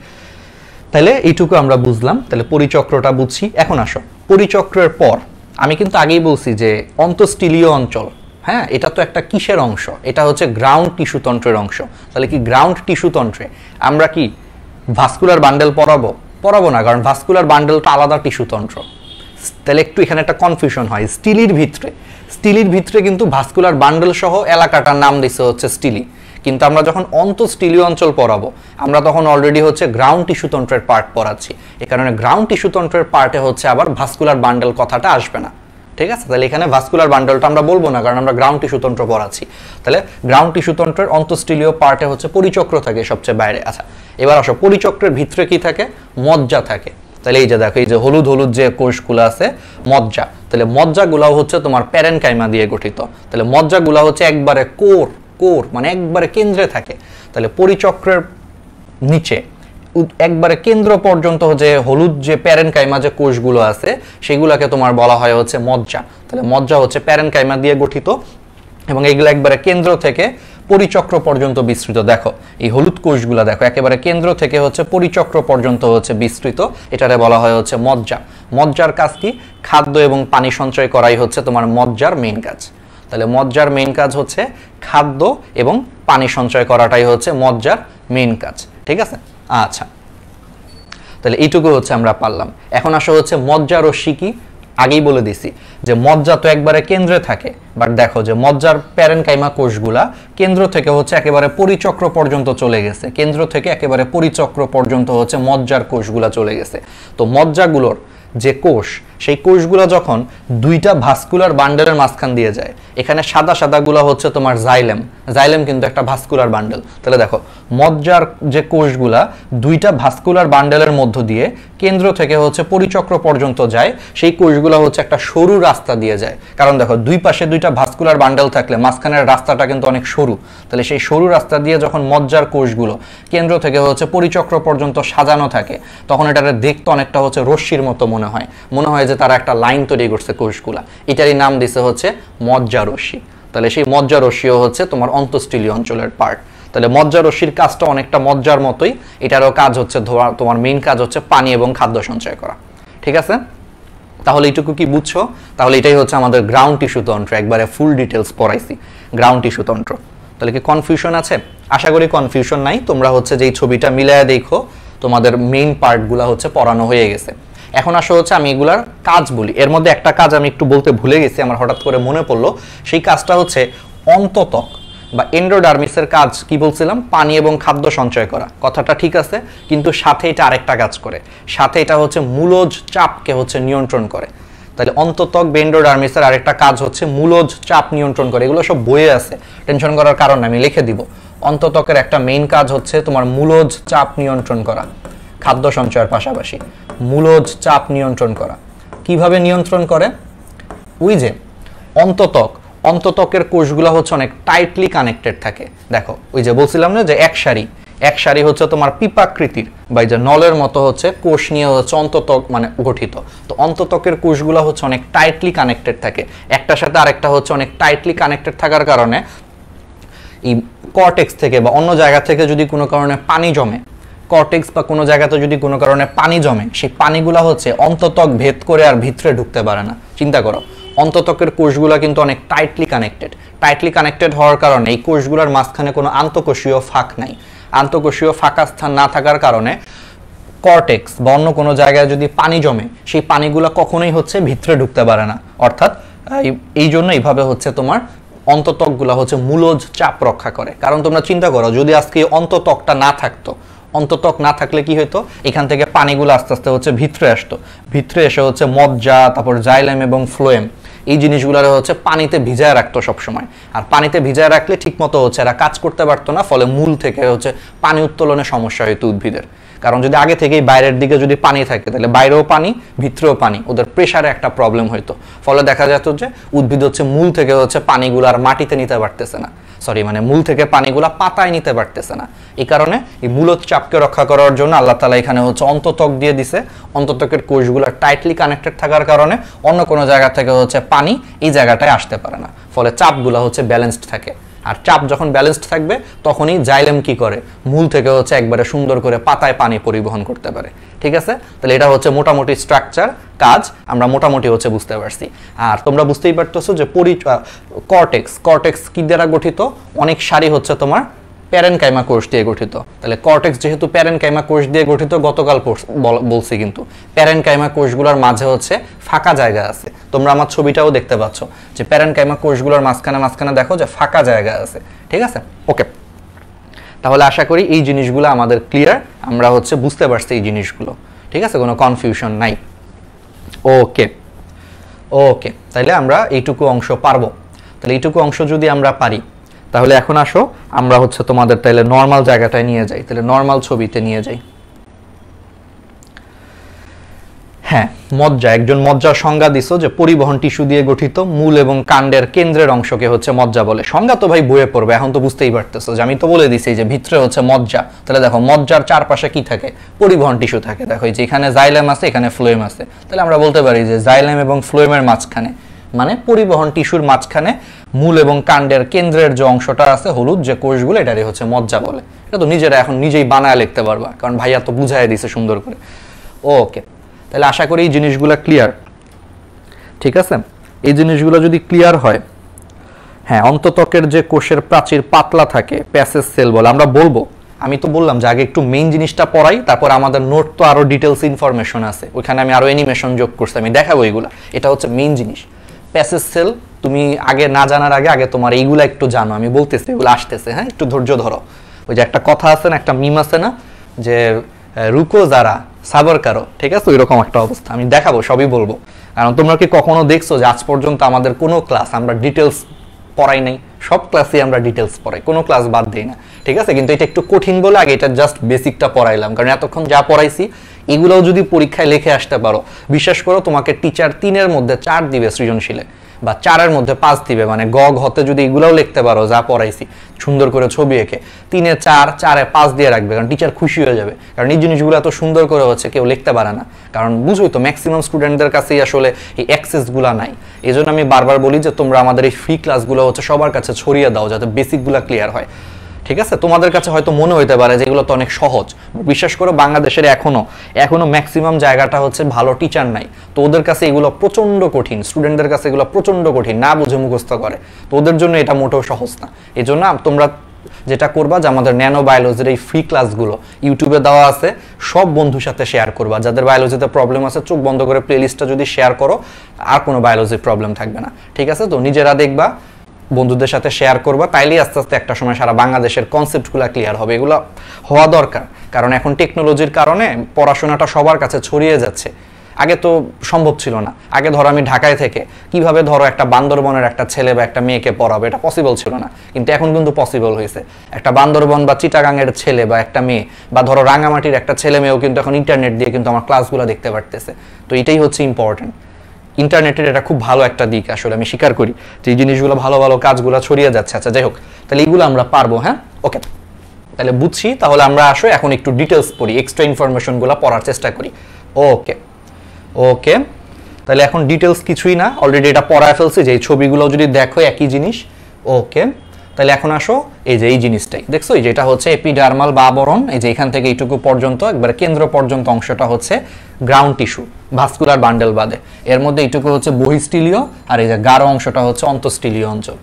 তাহলে এইটুকু আমরা বুঝলাম, তাহলে পরিচক্রটা বুঝছি। এখন আসো পরিচক্রের পর, আমি কিন্তু আগেই বলছি যে অন্তঃস্টিলীয় অঞ্চল, হ্যাঁ, এটা তো একটা কিসের অংশ? এটা হচ্ছে গ্রাউন্ড টিস্যুতন্ত্রের অংশ। তাহলে কি গ্রাউন্ড টিস্যুতন্ত্রে আমরা কি ভাস্কুলার বান্ডেল পড়াবো না, কারণ ভাস্কুলার বান্ডেলটা আলাদা টিস্যুতন্ত্র। তাহলে একটু এখানে একটা কনফিউশন হয়, স্টিলির ভিতরে কিন্তু ভাস্কুলার বান্ডেল সহ এলাকাটার নাম দিছে হচ্ছে স্টিলি, কিন্তু আমরা যখন অন্তঃস্টিলীয় অঞ্চল পড়াবো আমরা তখন অলরেডি হচ্ছে গ্রাউন্ড টিস্যুতন্ত্রের পার্ট পড়াচ্ছি। এই কারণে গ্রাউন্ড টিস্যুতন্ত্রের পার্টে হচ্ছে আবার ভাস্কুলার বান্ডেল কথাটা আসবে না, ঠিক আছে? তাহলে এখানে ভাস্কুলার বান্ডেলটা আমরা বলবো না, কারণ আমরা গ্রাউন্ড টিস্যুতন্ত্র পড়াচ্ছি। তাহলে গ্রাউন্ড টিস্যুতন্ত্রের অন্তঃস্টিলীয় পার্টে হচ্ছে পরিচক্র থাকে সবচেয়ে বাইরে। আচ্ছা, এবার আসো পরিচক্রের ভিতরে কি থাকে? মজ্জা থাকে। তাহলে এই যে দেখো, এই যে হলুদ হলুদ যে কোষগুলো আছে মজ্জা, তাহলে মজ্জাগুলাও হচ্ছে তোমার প্যারেনকাইমা দিয়ে গঠিত। তাহলে মজ্জাগুলা হচ্ছে একবারে কোর মানে একবারে কেন্দ্রে থাকে। তাহলে পরিচক্রের নিচে একবারে কেন্দ্র পর্যন্ত যে হলুদ যে প্যারেনকাইমা যে কোষগুলো আছে সেগুলোকে তোমার বলা হয় হচ্ছে মজ্জা। তাহলে মজ্জা হচ্ছে প্যারেনকাইমা দিয়ে গঠিত এবং এগুলো একবারে কেন্দ্র থেকে পরিচক্র পর্যন্ত বিস্তৃত। দেখো এই হলুদ কোষগুলো দেখো একেবারে কেন্দ্র থেকে হচ্ছে পরিচক্র পর্যন্ত হচ্ছে বিস্তৃত, এটারে বলা হয় হচ্ছে মজ্জা। মজ্জার কাজ কি? খাদ্য এবং পানি সঞ্চয় করাই হচ্ছে তোমার মজ্জার মেইন কাজ। তাহলে মজ্জার মেইন কাজ হচ্ছে খাদ্য এবং পানি সঞ্চয় করাটাই হচ্ছে মজ্জার মেইন কাজ, ঠিক আছে? আচ্ছা, তাহলে এইটুকু হচ্ছে আমরা পারলাম। এখন আসা হচ্ছে মজ্জা রশ্মি কি? আগেই বলে দিছি যে মজ্জা তো একবারে কেন্দ্রে থাকে, বাট দেখো যে মজ্জার প্যারেনকাইমা কোষগুলা কেন্দ্র থেকে হচ্ছে একেবারে পরিচক্র পর্যন্ত চলে গেছে, কেন্দ্র থেকে একেবারে পরিচক্র পর্যন্ত হচ্ছে মজ্জার কোষগুলা চলে গেছে। তো মজ্জাগুলোর যে কোষ, সেই কোষগুলো যখন দুইটা ভাস্কুলার বান্ডেলের মাঝখান দিয়ে যায়, এখানে সাদা সাদাগুলো হচ্ছে তোমার জাইলেম কিন্তু একটা ভাস্কুলার বান্ডেল। তাহলে দেখো মজ্জার যে কোষগুলা দুইটা ভাস্কুলার বান্ডেলের মধ্য দিয়ে কেন্দ্র থেকে হচ্ছে পরিচক্র পর্যন্ত যায়, সেই কোষগুলো হচ্ছে একটা সরু রাস্তা দিয়ে যায়। কারণ দেখো দুই পাশে দুইটা ভাস্কুলার বান্ডেল থাকলে মাঝখানের রাস্তাটা কিন্তু অনেক সরু। তাহলে সেই সরু রাস্তা দিয়ে যখন মজ্জার কোষগুলো কেন্দ্র থেকে হচ্ছে পরিচক্র পর্যন্ত সাজানো থাকে, তখন এটারে দেখতে অনেকটা হচ্ছে রশ্মির মতো মনে হয় যে তারা একটা লাইন তৈরি করছে কোষগুলা। এটারই নাম দিছে হচ্ছে মজ্জা রশ্মি। তাহলে সেই মজ্জারশ্মিও হচ্ছে তোমার অন্তঃস্থলীয় অঞ্চলের পার্ট। তাহলে মজ্জারশ্মির কাজটা অনেকটা মজ্জার মতোই, এটারও কাজ হচ্ছে তোমার মেইন কাজ হচ্ছে পানি এবং খাদ্য সঞ্চয় করা। ঠিক আছে, তাহলে এইটুকু কি বুঝছো? তাহলে এটাই হচ্ছে আমাদের গ্রাউন্ড টিস্যু তন্ত্র, একবারে ফুল ডিটেলস পড়াইছি গ্রাউন্ড টিস্যু তন্ত্র। তাহলে কি কনফিউশন আছে? আশা করি কনফিউশন নাই। তোমরা হচ্ছে যেই ছবিটা মিলায়া দেখো, তোমাদের মেইন পার্টগুলো হচ্ছে পড়ানো হয়ে গেছে। এখন আসো হচ্ছে আমি এগুলার কাজ বলি। এর মধ্যে একটা কাজ আমি একটু বলতে ভুলে গেছি, আমার হঠাৎ করে মনে পড়লো। সেই কাজটা হচ্ছে অন্তত্বক বা এন্ডোডার্মিসের কাজ। কি বলছিলাম? পানি এবং খাদ্য সঞ্চয় করা। কথাটা ঠিক আছে, কিন্তু সাথে এটা আরেকটা কাজ করে, সাথে এটা হচ্ছে মূলজ চাপকে হচ্ছে নিয়ন্ত্রণ করে। তাহলে অন্তত্বক বা এন্ডোডার্মিসের আরেকটা কাজ হচ্ছে মূলজ চাপ নিয়ন্ত্রণ করে। এগুলো সব বইয়ে আছে, টেনশন করার কারণ আমি লিখে দিব। অন্তত্বকের একটা মেইন কাজ হচ্ছে তোমার মূলজ চাপ নিয়ন্ত্রণ করা, খাদ্য সঞ্চয়ের পাশাপাশি মূলজ চাপ নিয়ন্ত্রণ করা। কিভাবে নিয়ন্ত্রণ করে? ওই যে অন্তত্বকের কোষগুলো হচ্ছে অনেক টাইটলি কানেক্টেড থাকে। দেখো ওই যে বলছিলাম না যে এক সারি হচ্ছে তোমার পিপাকৃতির বা এই যে নলের মতো হচ্ছে কোষ নিয়ে হচ্ছে অন্তত্বক মানে গঠিত। তো অন্তত্বকের কোষগুলো হচ্ছে অনেক টাইটলি কানেক্টেড থাকে, একটার সাথে আরেকটা হচ্ছে অনেক টাইটলি কানেক্টেড থাকার কারণে এই কর্টেক্স থেকে বা অন্য জায়গা থেকে যদি কোনো কারণে পানি জমে, কর্টেক্স বা কোনো জায়গাতে যদি কোনো কারণে পানি জমে, সেই পানিগুলা হচ্ছে অন্তত্বক ভেদ করে আর ভিতরে ঢুকতে পারে না। চিন্তা করো, অন্তত্বকের কোষগুলো কিন্তু অনেক টাইটলি কানেক্টেড হওয়ার কারণে এই কোষগুলোর মাঝখানে কোনো আন্তঃকোষীয় ফাঁক নাই। আন্তঃকোষীয় ফাঁকা স্থান না থাকার কারণে কর্টেক্স বা অন্য কোনো জায়গায় যদি পানি জমে, সেই পানিগুলো কখনোই হচ্ছে ভিতরে ঢুকতে পারে না। অর্থাৎ এই জন্য এইভাবে হচ্ছে তোমার অন্তত্বকগুলো হচ্ছে মূলজ চাপ রক্ষা করে। কারণ তোমরা চিন্তা করো, যদি আজকে অন্তত্বকটা না থাকতো, অন্তত্বক না থাকলে কি হতো? এখান থেকে পানিগুলো আস্তে আস্তে হচ্ছে ভিতরে আসতো, ভিতরে এসে হচ্ছে মজ্জা, তারপর জাইলেম এবং ফ্লোয়েম, এই জিনিসগুলো হচ্ছে পানিতে ভিজায় রাখতো সবসময়। আর পানিতে ভিজায় রাখলে ঠিক মতো হচ্ছে এরা কাজ করতে পারতো না, ফলে মূল থেকে হচ্ছে পানি উত্তোলনে সমস্যা হইতো উদ্ভিদের। কারণ যদি আগে থেকেই বাইরের দিকে যদি পানি থাকে, তাহলে বাইরেও পানি ভিতরেও পানি, ওদের প্রেসারে একটা প্রবলেম হইতো। ফলে দেখা যেত যে উদ্ভিদ হচ্ছে মূল থেকে হচ্ছে পানিগুলো আর মাটিতে নিতে পারতেছে না, মূল থেকে পানিগুলা পাতায় নিতে পারতেছে না। এই কারণে এই মূলত চাপকে রক্ষা করার জন্য আল্লাহ তাআলা এখানে হচ্ছে অন্তত্বক দিয়ে দিছে। অন্তত্বকের কোষগুলো টাইটলি কানেক্টেড থাকার কারণে অন্য কোনো জায়গা থেকে হচ্ছে পানি এই জায়গাটায় আসতে পারে না, ফলে চাপগুলো হচ্ছে ব্যালেন্সড থাকে। আর চাপ যখন ব্যালেন্সড থাকবে, তখনই জাইলেম কি করে? মূল থেকে হচ্ছে একবারে সুন্দর করে পাতায় পানি পরিবহন করতে পারে। ঠিক আছে, তাহলে এটা হচ্ছে মোটামুটি স্ট্রাকচার, কাজ আমরা মোটামুটি হচ্ছে বুঝতে পারছি। আর তোমরা বুঝতেই পারতেছো যে কর্টেক্স কি দ্বারা গঠিত? অনেক সারি হচ্ছে তোমার প্যারেনকাইমা কোষ দিয়ে গঠিত। তাহলে কর্টেক্স যেহেতু প্যারেনকাইমা কোষ দিয়ে গঠিত, গতকাল বলছি, কিন্তু প্যারেনকাইমা কোষগুলোর মাঝে হচ্ছে ফাঁকা জায়গা আছে। তোমরা আমার ছবিটাও দেখতে পাচ্ছ যে প্যারেনকাইমা কোষগুলোর মাঝখানে দেখো যে ফাঁকা জায়গা আছে। ঠিক আছে, ওকে। তাহলে আশা করি এই জিনিসগুলো আমাদের ক্লিয়ার, আমরা হচ্ছে বুঝতে পারছি এই জিনিসগুলো। ঠিক আছে, কোনো কনফিউশন নাই। ওকে, তাহলে আমরা এইটুকু অংশ পারবো। তাহলে এইটুকু অংশ যদি আমরা পারি, তাহলে এখন আসো আমরা হচ্ছে তোমাদের তাহলে নর্মাল জায়গাটায় নিয়ে যাই, তাহলে নর্মাল ছবিতে নিয়ে যাই। হ্যাঁ, মজ্জা, একজন মজ্জার সংজ্ঞা দিছো যে পরিবহন টিস্যু দিয়ে গঠিত, মূল এবং কাণ্ডের কেন্দ্রের অংশকে হচ্ছে মজ্জা বলে। সংজ্ঞা তো ভাই বইয়ে পড়বে, এখন তো বুঝতেই পারতেছো যে আমি তো বলে দিছি যে ভিতরে হচ্ছে মজ্জা। তাহলে দেখো মজ্জার চারপাশে কি থাকে? পরিবহন টিস্যু থাকে। দেখো এই যে এখানে জাইলেম আছে, এখানে ফ্লোয়েম আছে। তাহলে আমরা বলতে পারি যে জাইলেম এবং ফ্লোয়েমের মাঝখানে, মানে পরিবহন টিস্যুর মাঝখানে মূল এবং কাণ্ডের কেন্দ্রের যে অংশটা আছে হলুদ যে কোষগুলো, এটারই হচ্ছে মজ্জা বলে। এটা তো এখন নিজেই বানায় লিখতে পারবা, কারণ ভাইয়া তো বুঝাই দিছে সুন্দর করে। ওকে, তাহলে আশা করি এই জিনিসগুলো ক্লিয়ার। ঠিক আছে, এই জিনিসগুলো যদি ক্লিয়ার হয়, হ্যাঁ, অন্তত্বকের যে কোষের প্রাচীর পাতলা থাকে, প্যাসেজ সেল বলে আমরা বলবো। আমি তো বললাম যে আগে একটু মেইন জিনিসটা পড়াই, তারপর আমাদের নোট তো আরো ডিটেলস ইনফরমেশন আছে, ওইখানে আমি আরো অ্যানিমেশন যোগ করছি, আমি দেখাবো এইগুলা। এটা হচ্ছে মেইন জিনিস, প্যাসেজ সেল। তুমি আগে না জানার আগে তোমার এইগুলা একটু জানো, আমি বলতেছি, এগুলো আসতেছে। হ্যাঁ, একটু ধৈর্য ধরো। ওই যে একটা কথা আছে না, একটা মিম আছে না, যে রুকো যারা সাবর কারো। ঠিক আছে, ওইরকম একটা অবস্থা। আমি দেখাবো, সবই বলবো। কারণ তোমরা কি কখনো দেখছো যে আজ পর্যন্ত আমাদের কোনো ক্লাস আমরা ডিটেলস পড়াই নাই? সব ক্লাসে আমরা ডিটেলস পড়াই, কোনো ক্লাস বাদ দিই না। ঠিক আছে, কিন্তু এটা একটু কঠিন বলে আগে এটা জাস্ট বেসিকটা পড়াইলাম, কারণ এতক্ষণ যা পড়াইছি এগুলোও যদি পরীক্ষায় লিখে আসতে পারো, বিশ্বাস করো তোমাকে টিচার 3-এর মধ্যে 4 দিবে সৃজনশীলে। বা 4-এর মধ্যে 5 দিবে, মানে গ ঘতে যদি এগুলাও লিখতে পারো যা পড়াইছি সুন্দর করে ছবি এঁকে, 3-এ 4, 4-এ 5 দিয়ে রাখবে, কারণ টিচার খুশি হয়ে যাবে। কারণ এই জিনিসগুলো এত সুন্দর করে হচ্ছে কেউ লিখতে পারে না, কারণ বুঝোই তো ম্যাক্সিমাম স্টুডেন্টদের কাছেই আসলে এই অ্যাক্সেসগুলো নাই। এই জন্য আমি বারবার বলি যে তোমরা আমাদের এই ফ্রি ক্লাসগুলো হচ্ছে সবার কাছে ছড়িয়ে দাও, যাতে বেসিকগুলো ক্লিয়ার হয়। ঠিক আছে, তোমাদের কাছে হয়তো মনে হইতে পারে যে এগুলো তো অনেক সহজ, বিশ্বাস করো বাংলাদেশের এখনো ম্যাক্সিমাম জায়গাটা হচ্ছে ভালো টিচার নাই, তো ওদের কাছে এগুলো প্রচন্ড কঠিন, স্টুডেন্টদের কাছে এগুলো প্রচন্ড কঠিন, না বুঝে মুখস্থ করে, তো ওদের জন্য এটা মোটেও সহজ না। এই জন্য তোমরা যেটা করবা যে আমাদের ন্যানো বায়োলজির এই ফ্রি ক্লাসগুলো ইউটিউবে দেওয়া আছে, সব বন্ধুর সাথে শেয়ার করবা। যাদের বায়োলজিতে প্রবলেম আছে চোখ বন্ধ করে প্লেলিস্টটা যদি শেয়ার করো, আর কোনো বায়োলজির প্রবলেম থাকবে না। ঠিক আছে, তো নিজেরা দেখবা, বন্ধুদের সাথে শেয়ার করবা, তাইলেই আস্তে আস্তে একটা সময় সারা বাংলাদেশের কনসেপ্টগুলো ক্লিয়ার হবে। এগুলো হওয়া দরকার, কারণ এখন টেকনোলজির কারণে পড়াশোনাটা সবার কাছে ছড়িয়ে যাচ্ছে। আগে তো সম্ভব ছিল না। আগে ধরো আমি ঢাকায় থেকে কিভাবে ধরো একটা বান্দরবনের একটা ছেলে বা একটা মেয়েকে পড়াবে, এটা পসিবল ছিল না, কিন্তু এখন কিন্তু পসিবল হয়েছে। একটা বান্দরবন বা চিটাগাংয়ের ছেলে বা একটা মেয়ে, বা ধরো রাঙামাটির একটা ছেলে মেয়েও কিন্তু এখন ইন্টারনেট দিয়ে কিন্তু আমার ক্লাসগুলো দেখতে পারতেছে। তো এটাই হচ্ছে ইম্পর্টেন্ট। ইন্টারনেটের এটা খুব ভালো একটা দিক, আসলে আমি স্বীকার করি যে এই জিনিসগুলো ভালো ভালো কাজগুলো ছড়িয়ে যাচ্ছে। আচ্ছা যাই হোক, তাহলে এইগুলো আমরা পারবো। হ্যাঁ, ওকে, তাহলে বুঝছি। তাহলে আমরা আসো এখন একটু ডিটেলস পড়ি, এক্সট্রা ইনফরমেশনগুলো পড়ার চেষ্টা করি। ওকে ওকে, তাহলে এখন ডিটেলস কিছুই না, অলরেডি এটা পড়ায় ফেলছি, যে এই ছবিগুলো যদি দেখো একই জিনিস। ওকে, তাহলে এখন আসো এই যে এই জিনিসটাই দেখছো, এই যেটা হচ্ছে এপিডার্মাল বা আবরণ, এই যে এখান থেকে এইটুকু পর্যন্ত একবারে কেন্দ্র পর্যন্ত অংশটা হচ্ছে গ্রাউন্ড টিস্যু, ভাস্কুলার বান্ডেল বাদে। এর মধ্যে এইটুকু হচ্ছে বহিঃস্থলীয়, আর এই যে গাঢ় অংশটা হচ্ছে অন্তঃস্থলীয় অঞ্চল।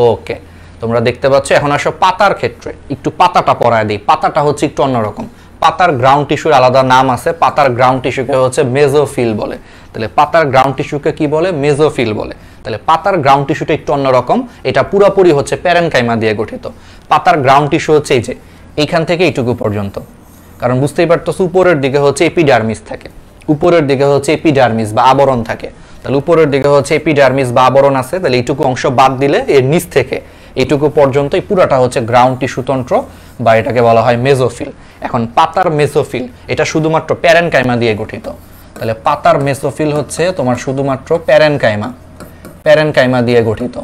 ওকে, তোমরা দেখতে পাচ্ছ। এখন আসো পাতার ক্ষেত্রে, একটু পাতাটা পড়ায় দিই। পাতাটা হচ্ছে একটু অন্যরকম, পাতার গ্রাউন্ড টিস্যুর আলাদা নাম আছে। পাতার গ্রাউন্ড টিস্যুকে হচ্ছে মেসোফিল বলে। তাহলে পাতার গ্রাউন্ড টিস্যুকে কি বলে? মেসোফিল বলে। তাহলে পাতার গ্রাউন্ড টিস্যুটা একটু অন্যরকম, এটা পুরোপুরি হচ্ছে প্যারেনকাইমা দিয়ে গঠিত। পাতার গ্রাউন্ড টিস্যু হচ্ছে এই যে এইখান থেকে এইটুকু পর্যন্ত, কারণ বুঝতেই পারতেছো উপরের দিকে হচ্ছে এপিডার্মিস থাকে, উপরের দিকে হচ্ছে এপিডার্মিস বা আবরণ থাকে। তাহলে উপরের দিকে হচ্ছে এপিডার্মিস বা আবরণ আছে, তাহলে এইটুকু অংশ বাদ দিলে এর নিচ থেকে এইটুকু পর্যন্ত এই পুরাটা হচ্ছে গ্রাউন্ড টিস্যু তন্ত্র, বা এটাকে বলা হয় মেসোফিল। এখন পাতার মেসোফিল এটা শুধুমাত্র প্যারেনকাইমা দিয়ে গঠিত। তাহলে পাতার মেসোফিল হচ্ছে তোমার শুধুমাত্র প্যারেনকাইমা দিয়ে গঠিত।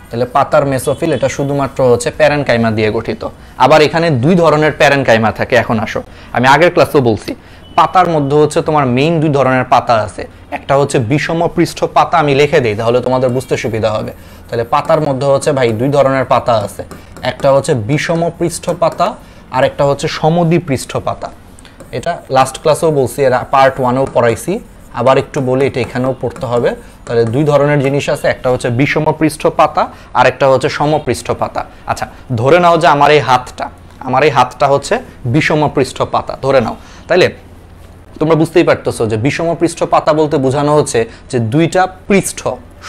তাহলে পাতার মেসোফিল এটা শুধুমাত্র হচ্ছে প্যারেনকাইমা দিয়ে গঠিত। আবার এখানে দুই ধরনের প্যারেনকাইমা থাকে। এখন আসো, আমি আগের ক্লাসেও বলছি, পাতার মধ্যে হচ্ছে তোমার মেইন দুই ধরনের পাতা আছে। একটা হচ্ছে বিষম পৃষ্ঠ পাতা, আমি লিখে দিই তাহলে তোমাদের বুঝতে সুবিধা হবে। তাহলে পাতার মধ্যে হচ্ছে ভাই দুই ধরনের পাতা আছে, একটা হচ্ছে বিষম পৃষ্ঠ পাতা, আর একটা হচ্ছে সমদ্বি পৃষ্ঠ পাতা। এটা লাস্ট ক্লাসেও বলছি, এর পার্ট 1-এও পড়াইছি, আবার একটু বলি, এটা এখানেও পড়তে হবে। তাহলে দুই ধরনের জিনিস আছে, একটা হচ্ছে বিষম পৃষ্ঠ পাতা আর একটা হচ্ছে সমপৃষ্ঠ পাতা। আচ্ছা, ধরে নাও যে আমার এই হাতটা হচ্ছে বিষম পৃষ্ঠ পাতা, ধরে নাও। তাইলে তোমরা বুঝতেই পারতেছো যে বিষম পৃষ্ঠ পাতা বলতে বোঝানো হচ্ছে যে দুইটা পৃষ্ঠ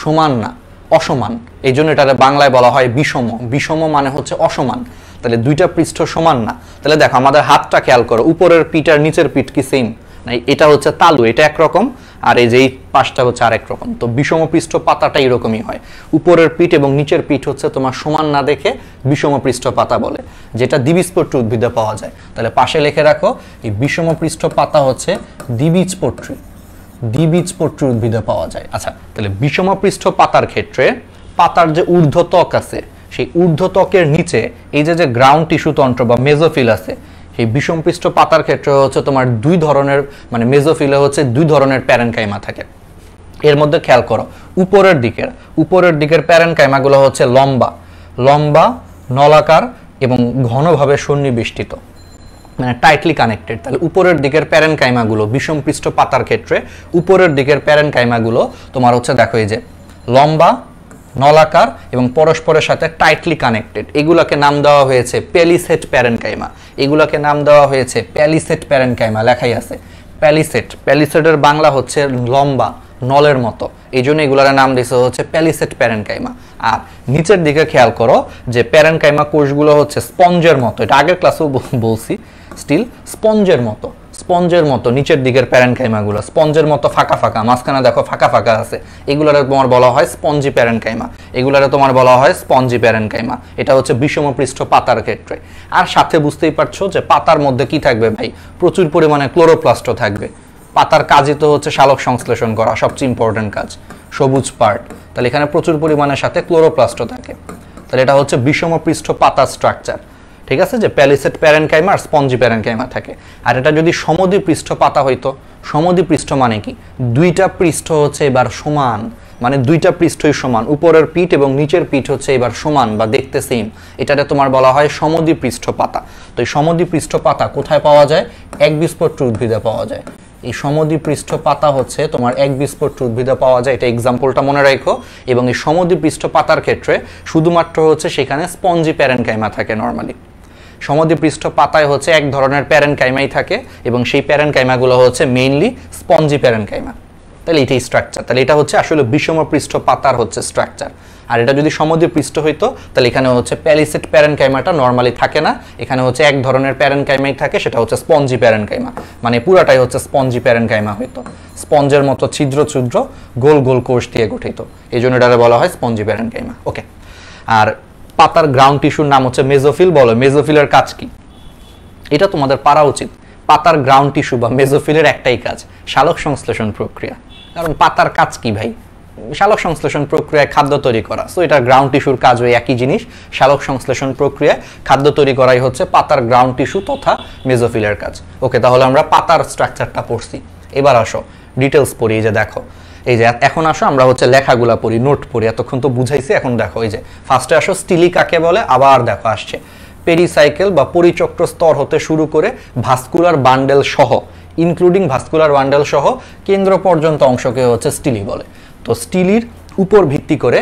সমান না, অসমান। এই জন্য এটা বাংলায় বলা হয় বিষম। বিষম মানে হচ্ছে অসমান। তাহলে দুইটা পৃষ্ঠ সমান না। তাহলে দেখো আমাদের হাতটা খেয়াল করো, উপরের পিঠ আর নিচের পিঠ কি সেম? না, এটা হচ্ছে তালু, এটা একরকম, আর এই যে এই পাশটা হচ্ছে আরেক রকম। তো বিষম পৃষ্ঠ পাতাটা এরকমই হয়, উপরের পিঠ এবং নিচের পিঠ হচ্ছে তোমার সমান না দেখে বিষম পৃষ্ঠ পাতা বলে, যেটা দ্বিবীজপত্রী উদ্ভিদে পাওয়া যায়। তাহলে পাশে লিখে রাখো, এই বিষম পৃষ্ঠ পাতা হচ্ছে দ্বিবীজপত্রী উদ্ভিদে পাওয়া যায়। আচ্ছা, তাহলে বিষম পৃষ্ঠ পাতার ক্ষেত্রে পাতার যে ঊর্ধ্বত্বক আছে, সেই ঊর্ধ্বত্বকের নিচে এই যে গ্রাউন্ড টিস্যু তন্ত্র বা মেসোফিল আছে, এই বিষম পৃষ্ঠ পাতার ক্ষেত্রে হচ্ছে তোমার দুই ধরনের, মানে মেসোফিলে হচ্ছে দুই ধরনের প্যারেনকাইমা থাকে। এর মধ্যে খেয়াল করো, উপরের দিকের প্যারেনকাইমাগুলো হচ্ছে লম্বা, নলাকার এবং ঘনভাবে সন্নিবেষ্টিত, মানে টাইটলি কানেক্টেড। তাহলে উপরের দিকের প্যারেনকাইমাগুলো বিষম পৃষ্ঠ পাতার ক্ষেত্রে উপরের দিকের প্যারেনকাইমাগুলো তোমার হচ্ছে দেখো এই যে লম্বা, নলাকার এবং পরস্পরের সাথে টাইটলি কানেক্টেড। এগুলোকে নাম দেওয়া হয়েছে প্যালিসেড প্যারেনকাইমা। এগুলোকে নাম দেওয়া হয়েছে প্যালিসেড প্যারেনকাইমা, লেখাই আছে প্যালিসেডের বাংলা হচ্ছে লম্বা, নলের মতো, এই জন্য এগুলোর নাম দিয়েছে হচ্ছে প্যালিসেড প্যারেনকাইমা। আর নিচের দিকে খেয়াল করো যে প্যারেনকাইমা কোষগুলো হচ্ছে স্পঞ্জের মতো, এটা আগের ক্লাসেও বলছি, স্টিল স্পঞ্জের মতো নিচের দিকের প্যারেনকাইমাগুলো স্পঞ্জের মতো ফাঁকা, মাঝখানে দেখো ফাঁকা আছে, এগুলারে তোমার বলা হয় স্পঞ্জি প্যারেনকাইমা। এটা হচ্ছে বিষম পৃষ্ঠ পাতার ক্ষেত্রে। আর সাথে বুঝতেই পারছো যে পাতার মধ্যে কি থাকবে ভাই, প্রচুর পরিমাণে ক্লোরোপ্লাস্ট থাকবে। পাতার কাজই তো হচ্ছে সালোক সংশ্লেষণ করা, সবচেয়ে ইম্পর্টেন্ট কাজ। সবুজ পার্ট, তাহলে এখানে প্রচুর পরিমাণের সাথে ক্লোরোপ্লাস্টও থাকে। তাহলে এটা হচ্ছে বিষম পৃষ্ঠ পাতা স্ট্রাকচার, ঠিক আছে, যে প্যালিসেড প্যারেনকাইমা আর স্পঞ্জি প্যারেনকাইমা থাকে। আর এটা যদি সমদ্বি পৃষ্ঠ পাতা হইতো, সমদ্বি পৃষ্ঠ মানে কি, দুইটা পৃষ্ঠ হচ্ছে এবার সমান, মানে দুইটা পৃষ্ঠই সমান, উপরের পিঠ এবং নিচের পিঠ হচ্ছে এবার সমান বা দেখতে সেম, এটাতে তোমার বলা হয় সমদ্বি পৃষ্ঠ পাতা। তো এই সমদ্বি পৃষ্ঠ পাতা কোথায় পাওয়া যায়? একবীজপত্রী উদ্ভিদে পাওয়া যায়। এই সমদ্বি পৃষ্ঠ পাতা হচ্ছে তোমার একবীজপত্রী উদ্ভিদে পাওয়া যায়, এটা এক্সাম্পলটা মনে রাখো। এবং এই সমদ্বি পৃষ্ঠ পাতার ক্ষেত্রে শুধুমাত্র হচ্ছে সেখানে স্পঞ্জি প্যারেনকাইমা থাকে নর্মালি। সমদ্বি পৃষ্ঠ পাতায় হচ্ছে এক ধরনের প্যারেনকাইমাই থাকে এবং সেই প্যারেনকাইমাগুলো হচ্ছে মেইনলি স্পঞ্জি প্যারেনকাইমা। তাহলে এটাই স্ট্রাকচার, তাহলে এটা হচ্ছে আসলে বিষম পৃষ্ঠ পাতার হচ্ছে স্ট্রাকচার। আর এটা যদি সমদ্বি পৃষ্ঠ হইতো তাহলে এখানে হচ্ছে প্যালিসেড প্যারেনকাইমাটা নর্মালি থাকে না, এখানে হচ্ছে এক ধরনের প্যারেনকাইমাই থাকে, সেটা হচ্ছে স্পঞ্জি প্যারেনকাইমা, মানে পুরাটাই হচ্ছে স্পঞ্জি প্যারেনকাইমা হইতো, স্পঞ্জের মতো ছিদ্র ছিদ্র গোল গোল কোষ দিয়ে গঠিত, এই জন্য এটাকে বলা হয় স্পঞ্জি প্যারেনকাইমা। ওকে, আর পাতার গ্রাউন্ড টিস্যুর নাম হচ্ছে মেজোফিল। বলো মেজোফিলের কাজ কি? এটা তোমাদের পারা উচিত। পাতার গ্রাউন্ড টিস্যু বা মেজোফিলের একটাই কাজ, শালক সংশ্লেষণ প্রক্রিয়া। কারণ পাতার কাজ কি ভাই? শালক সংশ্লেষণ প্রক্রিয়ায় খাদ্য তৈরি করা। সো এটা গ্রাউন্ড টিস্যুর কাজ ওই একই জিনিস, শালক সংশ্লেষণ প্রক্রিয়ায় খাদ্য তৈরি করাই হচ্ছে পাতার গ্রাউন্ড টিস্যু তথা মেজোফিলের কাজ। ওকে, তাহলে আমরা পাতার স্ট্রাকচারটা পড়ছি। এবার আসো ডিটেলস পড়ি। এই যে দেখো, এই যে এখন আসো আমরা হচ্ছে লেখাগুলা পড়ি, নোট পড়ি। এতক্ষণ তো বুঝাইছি, এখন দেখো এই যে ফার্স্টে আসো স্টিলি কাকে বলে, আবার দেখো আসছে পেরিসাইকেল বা পরিচক্র স্তর হতে শুরু করে ভাস্কুলার বান্ডেল সহ, ইনক্লুডিং ভাস্কুলার বান্ডেল সহ কেন্দ্র পর্যন্ত অংশকে হচ্ছে স্টিলি বলে। তো স্টিলির উপর ভিত্তি করে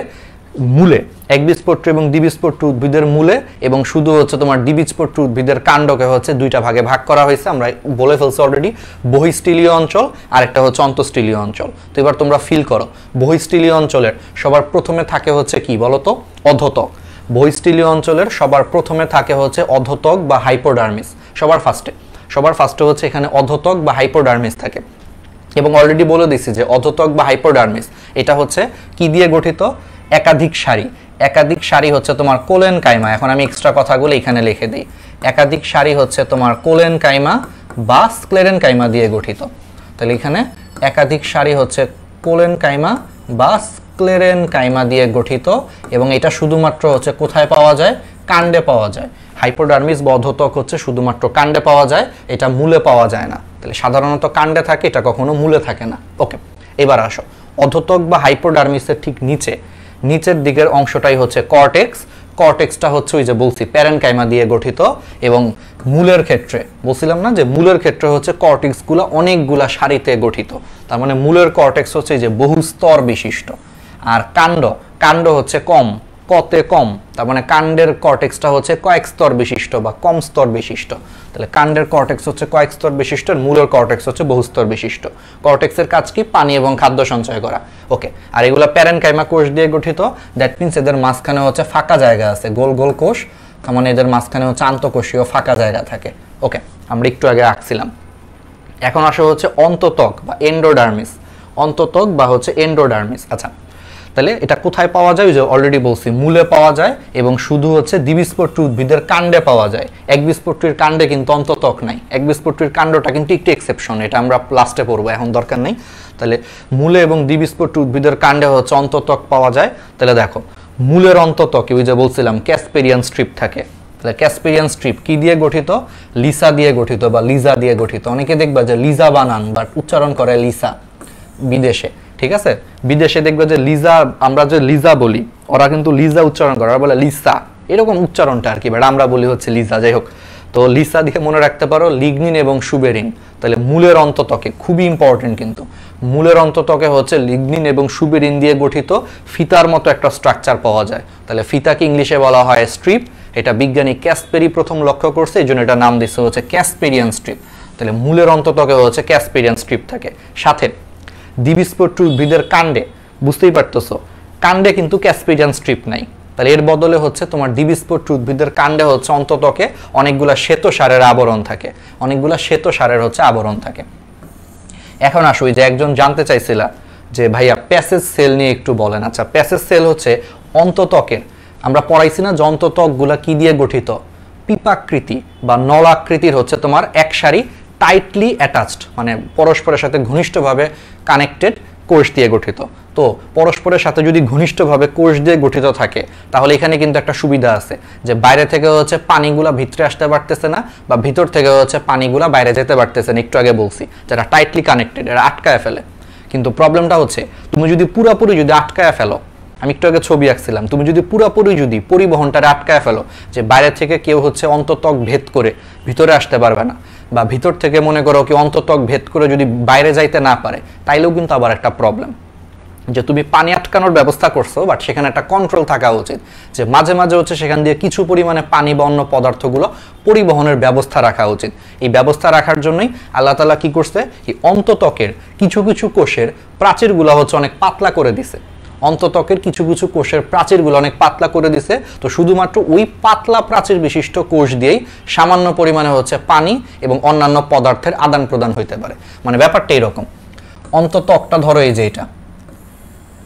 মূলে একবীজপত্রী এবং দ্বিবীজপত্রী উদ্ভিদের মূলে এবং শুধু হচ্ছে তোমার দ্বিবীজপত্রী উদ্ভিদের কাণ্ডকে হচ্ছে দুইটা ভাগে ভাগ করা হয়েছে, আমরা বলে ফেলছি অলরেডি, বহিঃস্টিলীয় অঞ্চল আর একটা হচ্ছে অন্তঃস্টিলীয় অঞ্চল। তো এবার তোমরা ফিল করো, বহিঃস্টিলীয় অঞ্চলের সবার প্রথমে থাকে হচ্ছে কি বলতো? অধোতক। বহিঃস্টিলীয় অঞ্চলের সবার প্রথমে থাকে হচ্ছে অধোতক বা হাইপোডার্মিস, সবার ফার্স্টে হচ্ছে এখানে অধোতক বা হাইপোডার্মিস থাকে। এবং অলরেডি বলে দিচ্ছি যে অধোতক বা হাইপোডার্মিস এটা হচ্ছে কি দিয়ে গঠিত? একাধিক সারি। একাধিক সারি হচ্ছে তোমার কোলেন কাইমা। এখন আমি এক্সট্রা কথাগুলো এখানে লিখে দিই। একাধিক সারি হচ্ছে তোমার কোলেন কাইমা বা স্ক্লেরেন কাইমা দিয়ে গঠিত। তাহলে এখানে একাধিক সারি হচ্ছে কোলেন কাইমা বা স্ক্লেরেন কাইমা দিয়ে গঠিত এবং এটা শুধুমাত্র হচ্ছে কোথায় পাওয়া যায়? কাণ্ডে পাওয়া যায়। হাইপোডার্মিস বা অধোতক হচ্ছে শুধুমাত্র কাণ্ডে পাওয়া যায়, এটা মূলে পাওয়া যায় না। তাহলে সাধারণত কাণ্ডে থাকে, এটা কখনো মূলে থাকে না। ওকে, এবার আসো অধোতক বা হাইপোডার্মিসের ঠিক নিচের দিকের অংশটাই হচ্ছে কর্টেক্স। কর্টেক্সটা হচ্ছে ওই যে বলছি প্যারেনকাইমা দিয়ে গঠিত এবং মূলের ক্ষেত্রে বলছিলাম না যে মূলের ক্ষেত্রে হচ্ছে কর্টেক্সগুলো অনেকগুলা সারিতে গঠিত, তার মানে মূলের কর্টেক্স হচ্ছে যে বহু স্তর বিশিষ্ট। আর কাণ্ড হচ্ছে কতে কম, তার মানে কাণ্ডের কর্টেক্সটা হচ্ছে কয়েক স্তর বিশিষ্ট বা কম স্তর বিশিষ্ট। তাহলে কাণ্ডের কর্টেক্স হচ্ছে কয়েক স্তর বিশিষ্ট, মূলের কর্টেক্স হচ্ছে বহু স্তর বিশিষ্ট। কর্টেক্সের কাজ কি? পানি এবং খাদ্য সঞ্চয় করা। ওকে, আর এগুলো প্যারেনকাইমা কোষ দিয়ে গঠিত। দ্যাট মিনস এদের মাঝখানে হচ্ছে ফাঁকা জায়গা আছে, গোল গোল কোষ, তার মানে এদের মাঝখানে হচ্ছে আন্তঃকোষীয় ফাঁকা জায়গা থাকে। ওকে, আমরা একটু আগে রাখছিলাম। এখন আসা হচ্ছে অন্ততক বা এন্ডোডার্মিস। অন্ততক বা হচ্ছে এন্ডোডার্মিস। আচ্ছা, তাহলে এটা কোথায় পাওয়া যায়? যে অলরেডি বলছি মূলে পাওয়া যায় এবং শুধু হচ্ছে দ্বিবীজপত্রী উদ্ভিদের কাণ্ডে পাওয়া যায়। একবীজপত্রীর কাণ্ডে কিন্তু অন্ততক নাই। একবীজপত্রীর কাণ্ডটা কিন্তু একটু এক্সেপশন, এটা আমরা লাস্টে পড়বো, এখন দরকার নেই। তাহলে মূলে এবং দ্বিবীজপত্রী উদ্ভিদের কাণ্ডে হচ্ছে অন্ততক পাওয়া যায়। তাহলে দেখো মূলের অন্ততকে ওই যে বলছিলাম ক্যাসপেরিয়ান স্ট্রিপ থাকে। তাহলে ক্যাসপেরিয়ান স্ট্রিপ কি দিয়ে গঠিত? লিসা দিয়ে গঠিত বা লিজা দিয়ে গঠিত। অনেকে দেখবা যে লিজা বানান বাট উচ্চারণ করে লিসা বিদেশে, ঠিক আছে? বিদেশে দেখবে যে লিজা, আমরা যে লিজা বলি ওরা কিন্তু লিজা উচ্চারণ করে, ওরা বলে লিসা, এরকম উচ্চারণটা আর কি, বাট আমরা বলি হচ্ছে লিজা। যাই হোক, তো লিসা দিয়ে মনে রাখতে পারো লিগনিন এবং সুবেরিন। তাহলে মূলের অন্ততকে খুবই ইম্পর্টেন্ট, কিন্তু মূলের অন্ততকে হচ্ছে লিগনিন এবং সুবেরিন দিয়ে গঠিত ফিতার মতো একটা স্ট্রাকচার পাওয়া যায়। তাহলে ফিতাকে ইংলিশে বলা হয় স্ট্রিপ। এটা বিজ্ঞানী ক্যাসপেরি প্রথম লক্ষ্য করছে, এই জন্য এটা নাম দিচ্ছে হচ্ছে ক্যাসপেরিয়ান স্ট্রিপ। তাহলে মূলের অন্ততকে হচ্ছে ক্যাসপেরিয়ান স্ট্রিপ থাকে। সাথে দ্বিবীজপত্রী উদ্ভিদের কাণ্ডে, বুঝতেই পারতেছো, কাণ্ডে কিন্তু ক্যাসপেরিয়ান স্ট্রিপ নাই। তাহলে এর বদলে হচ্ছে তোমার দ্বিবীজপত্রী উদ্ভিদের কাণ্ডে হচ্ছে অন্ততকে অনেকগুলা শ্বেতসারের আবরণ থাকে, হচ্ছে আবরণ থাকে। এখন আসো, যে একজন জানতে চাইছিল যে ভাইয়া প্যাসেজ সেল নিয়ে একটু বলেন। আচ্ছা, প্যাসেজ সেল হচ্ছে অন্ততকের, আমরা পড়াইছি না যে অন্ততকগুলা কি দিয়ে গঠিত? পিপাকৃতি বা নলাকৃতির হচ্ছে তোমার এক সারি টাইটলি অ্যাটাচড, মানে পরস্পরের সাথে ঘনিষ্ঠভাবে কানেক্টেড কোষ দিয়ে গঠিত। তো পরস্পরের সাথে যদি ঘনিষ্ঠভাবে কোষ দিয়ে গঠিত থাকে তাহলে এখানে কিন্তু একটা সুবিধা আছে যে বাইরে থেকে হচ্ছে পানিগুলা ভিতরে আসতে পারতেছে না, বা ভিতর থেকে হচ্ছে পানিগুলা বাইরে যেতে পারতেছে না। একটু আগে বলছি যারা টাইটলি কানেক্টেড এরা আটকায় ফেলে, কিন্তু প্রবলেমটা হচ্ছে তুমি যদি পুরোপুরি যদি আটকায় ফেলো, আমি একটু আগে ছবি আঁকছিলাম, তুমি যদি পুরোপুরি যদি পরিবহনটারে আটকায় ফেলো যে বাইরে থেকে কেউ হচ্ছে অন্ততক ভেদ করে ভিতরে আসতে পারবে না, বা ভিতর থেকে মনে করো কেউ অন্ততক ভেদ করে যদি বাইরে যাইতে না পারে, তাইলেও কিন্তু আবার একটা প্রবলেম যে তুমি পানি আটকানোর ব্যবস্থা করছো, বাট সেখানে একটা কন্ট্রোল থাকা উচিত যে মাঝে মাঝে হচ্ছে সেখান দিয়ে কিছু পরিমাণে পানি বা অন্য পদার্থগুলো পরিবহনের ব্যবস্থা রাখা উচিত। এই ব্যবস্থা রাখার জন্যই আল্লাহ তাআলা কি করছে, এই অন্ততকের কিছু কিছু কোষের প্রাচীরগুলো হচ্ছে অনেক পাতলা করে দিছে। অন্ততকের কিছু কিছু কোষের প্রাচীরগুলো অনেক পাতলা করে দিছে, তো শুধুমাত্র ওই পাতলা প্রাচীর বিশিষ্ট কোষ দিয়েই সামান্য পরিমাণে হচ্ছে পানি এবং অন্যান্য পদার্থের আদান প্রদান হইতে পারে। মানে ব্যাপারটা এরকম, অন্ততকটা ধরো এই যে এটা,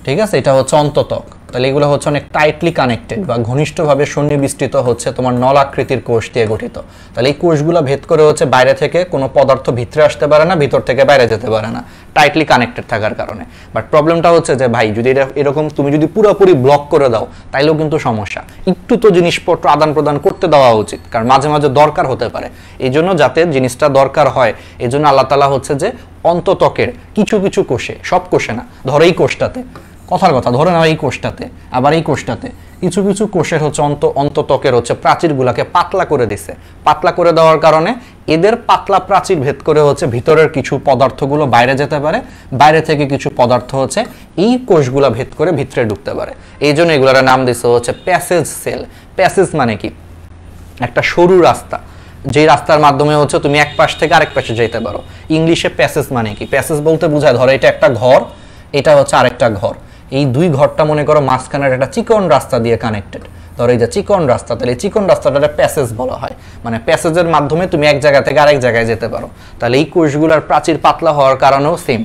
ঠিক আছে, এটা হচ্ছে অন্ততক, তাহলে এগুলো হচ্ছে অনেক টাইটলি কানেক্টেড বা ঘনিষ্ঠভাবে সন্নিবিষ্টৃত হচ্ছে তোমার নলাকৃতির কোষ দিয়ে গঠিত। তাহলে এই কোষগুলো ভেদ করে হচ্ছে বাইরে থেকে কোনো পদার্থ ভিতরে আসতে পারে না, ভিতর থেকে বাইরে যেতে পারে না, টাইটলি কানেক্টেড থাকার কারণে। বাট প্রবলেমটা হচ্ছে যে ভাই যদি এরকম তুমি যদি পুরোপুরি ব্লক করে দাও তাইলেও কিন্তু সমস্যা। একটু তো জিনিসপত্র আদান প্রদান করতে দেওয়া উচিত, কারণ মাঝে মাঝে দরকার হতে পারে। এই জন্য যাতে জিনিসটা দরকার হয় এই জন্য আল্লাহ তাআলা হচ্ছে যে অন্ততকের কিছু কিছু কোষে, সব কোষে না, ধরো এই কোষটাতে, কথার কথা ধরে নাও এই কোষটাতে, আবার এই কোষটাতে কিছু কিছু কোষের হচ্ছে অন্ততকের হচ্ছে প্রাচীরগুলোকে পাতলা করে দিছে। পাতলা করে দেওয়ার কারণে এদের পাতলা প্রাচীর ভেদ করে হচ্ছে ভিতরের কিছু পদার্থগুলো বাইরে যেতে পারে, বাইরে থেকে কিছু পদার্থ হচ্ছে এই কোষগুলো ভেদ করে ভিতরে ঢুকতে পারে। এই জন্য এগুলোর নাম দিছে হচ্ছে প্যাসেজ সেল। প্যাসেজ মানে কি, একটা সরু রাস্তা, যে রাস্তার মাধ্যমে হচ্ছে তুমি এক পাশ থেকে আরেক পাশে যেতে পারো। ইংলিশে প্যাসেজ মানে কি, প্যাসেজ বলতে বোঝায় ধরো এটা একটা ঘর, এটা হচ্ছে আরেকটা ঘর, এই দুই ঘরটা মনে করো মাঝখানের একটা চিকন রাস্তা দিয়ে কানেক্টেড, ধরো এই যে চিকন রাস্তা, তাহলে এই চিকন রাস্তাটা প্যাসেজ বলা হয়। মানে প্যাসেজের মাধ্যমে তুমি এক জায়গা থেকে আরেক জায়গায় যেতে পারো। তাহলে এই কোষগুলোর প্রাচীর পাতলা হওয়ার কারণেও সেম,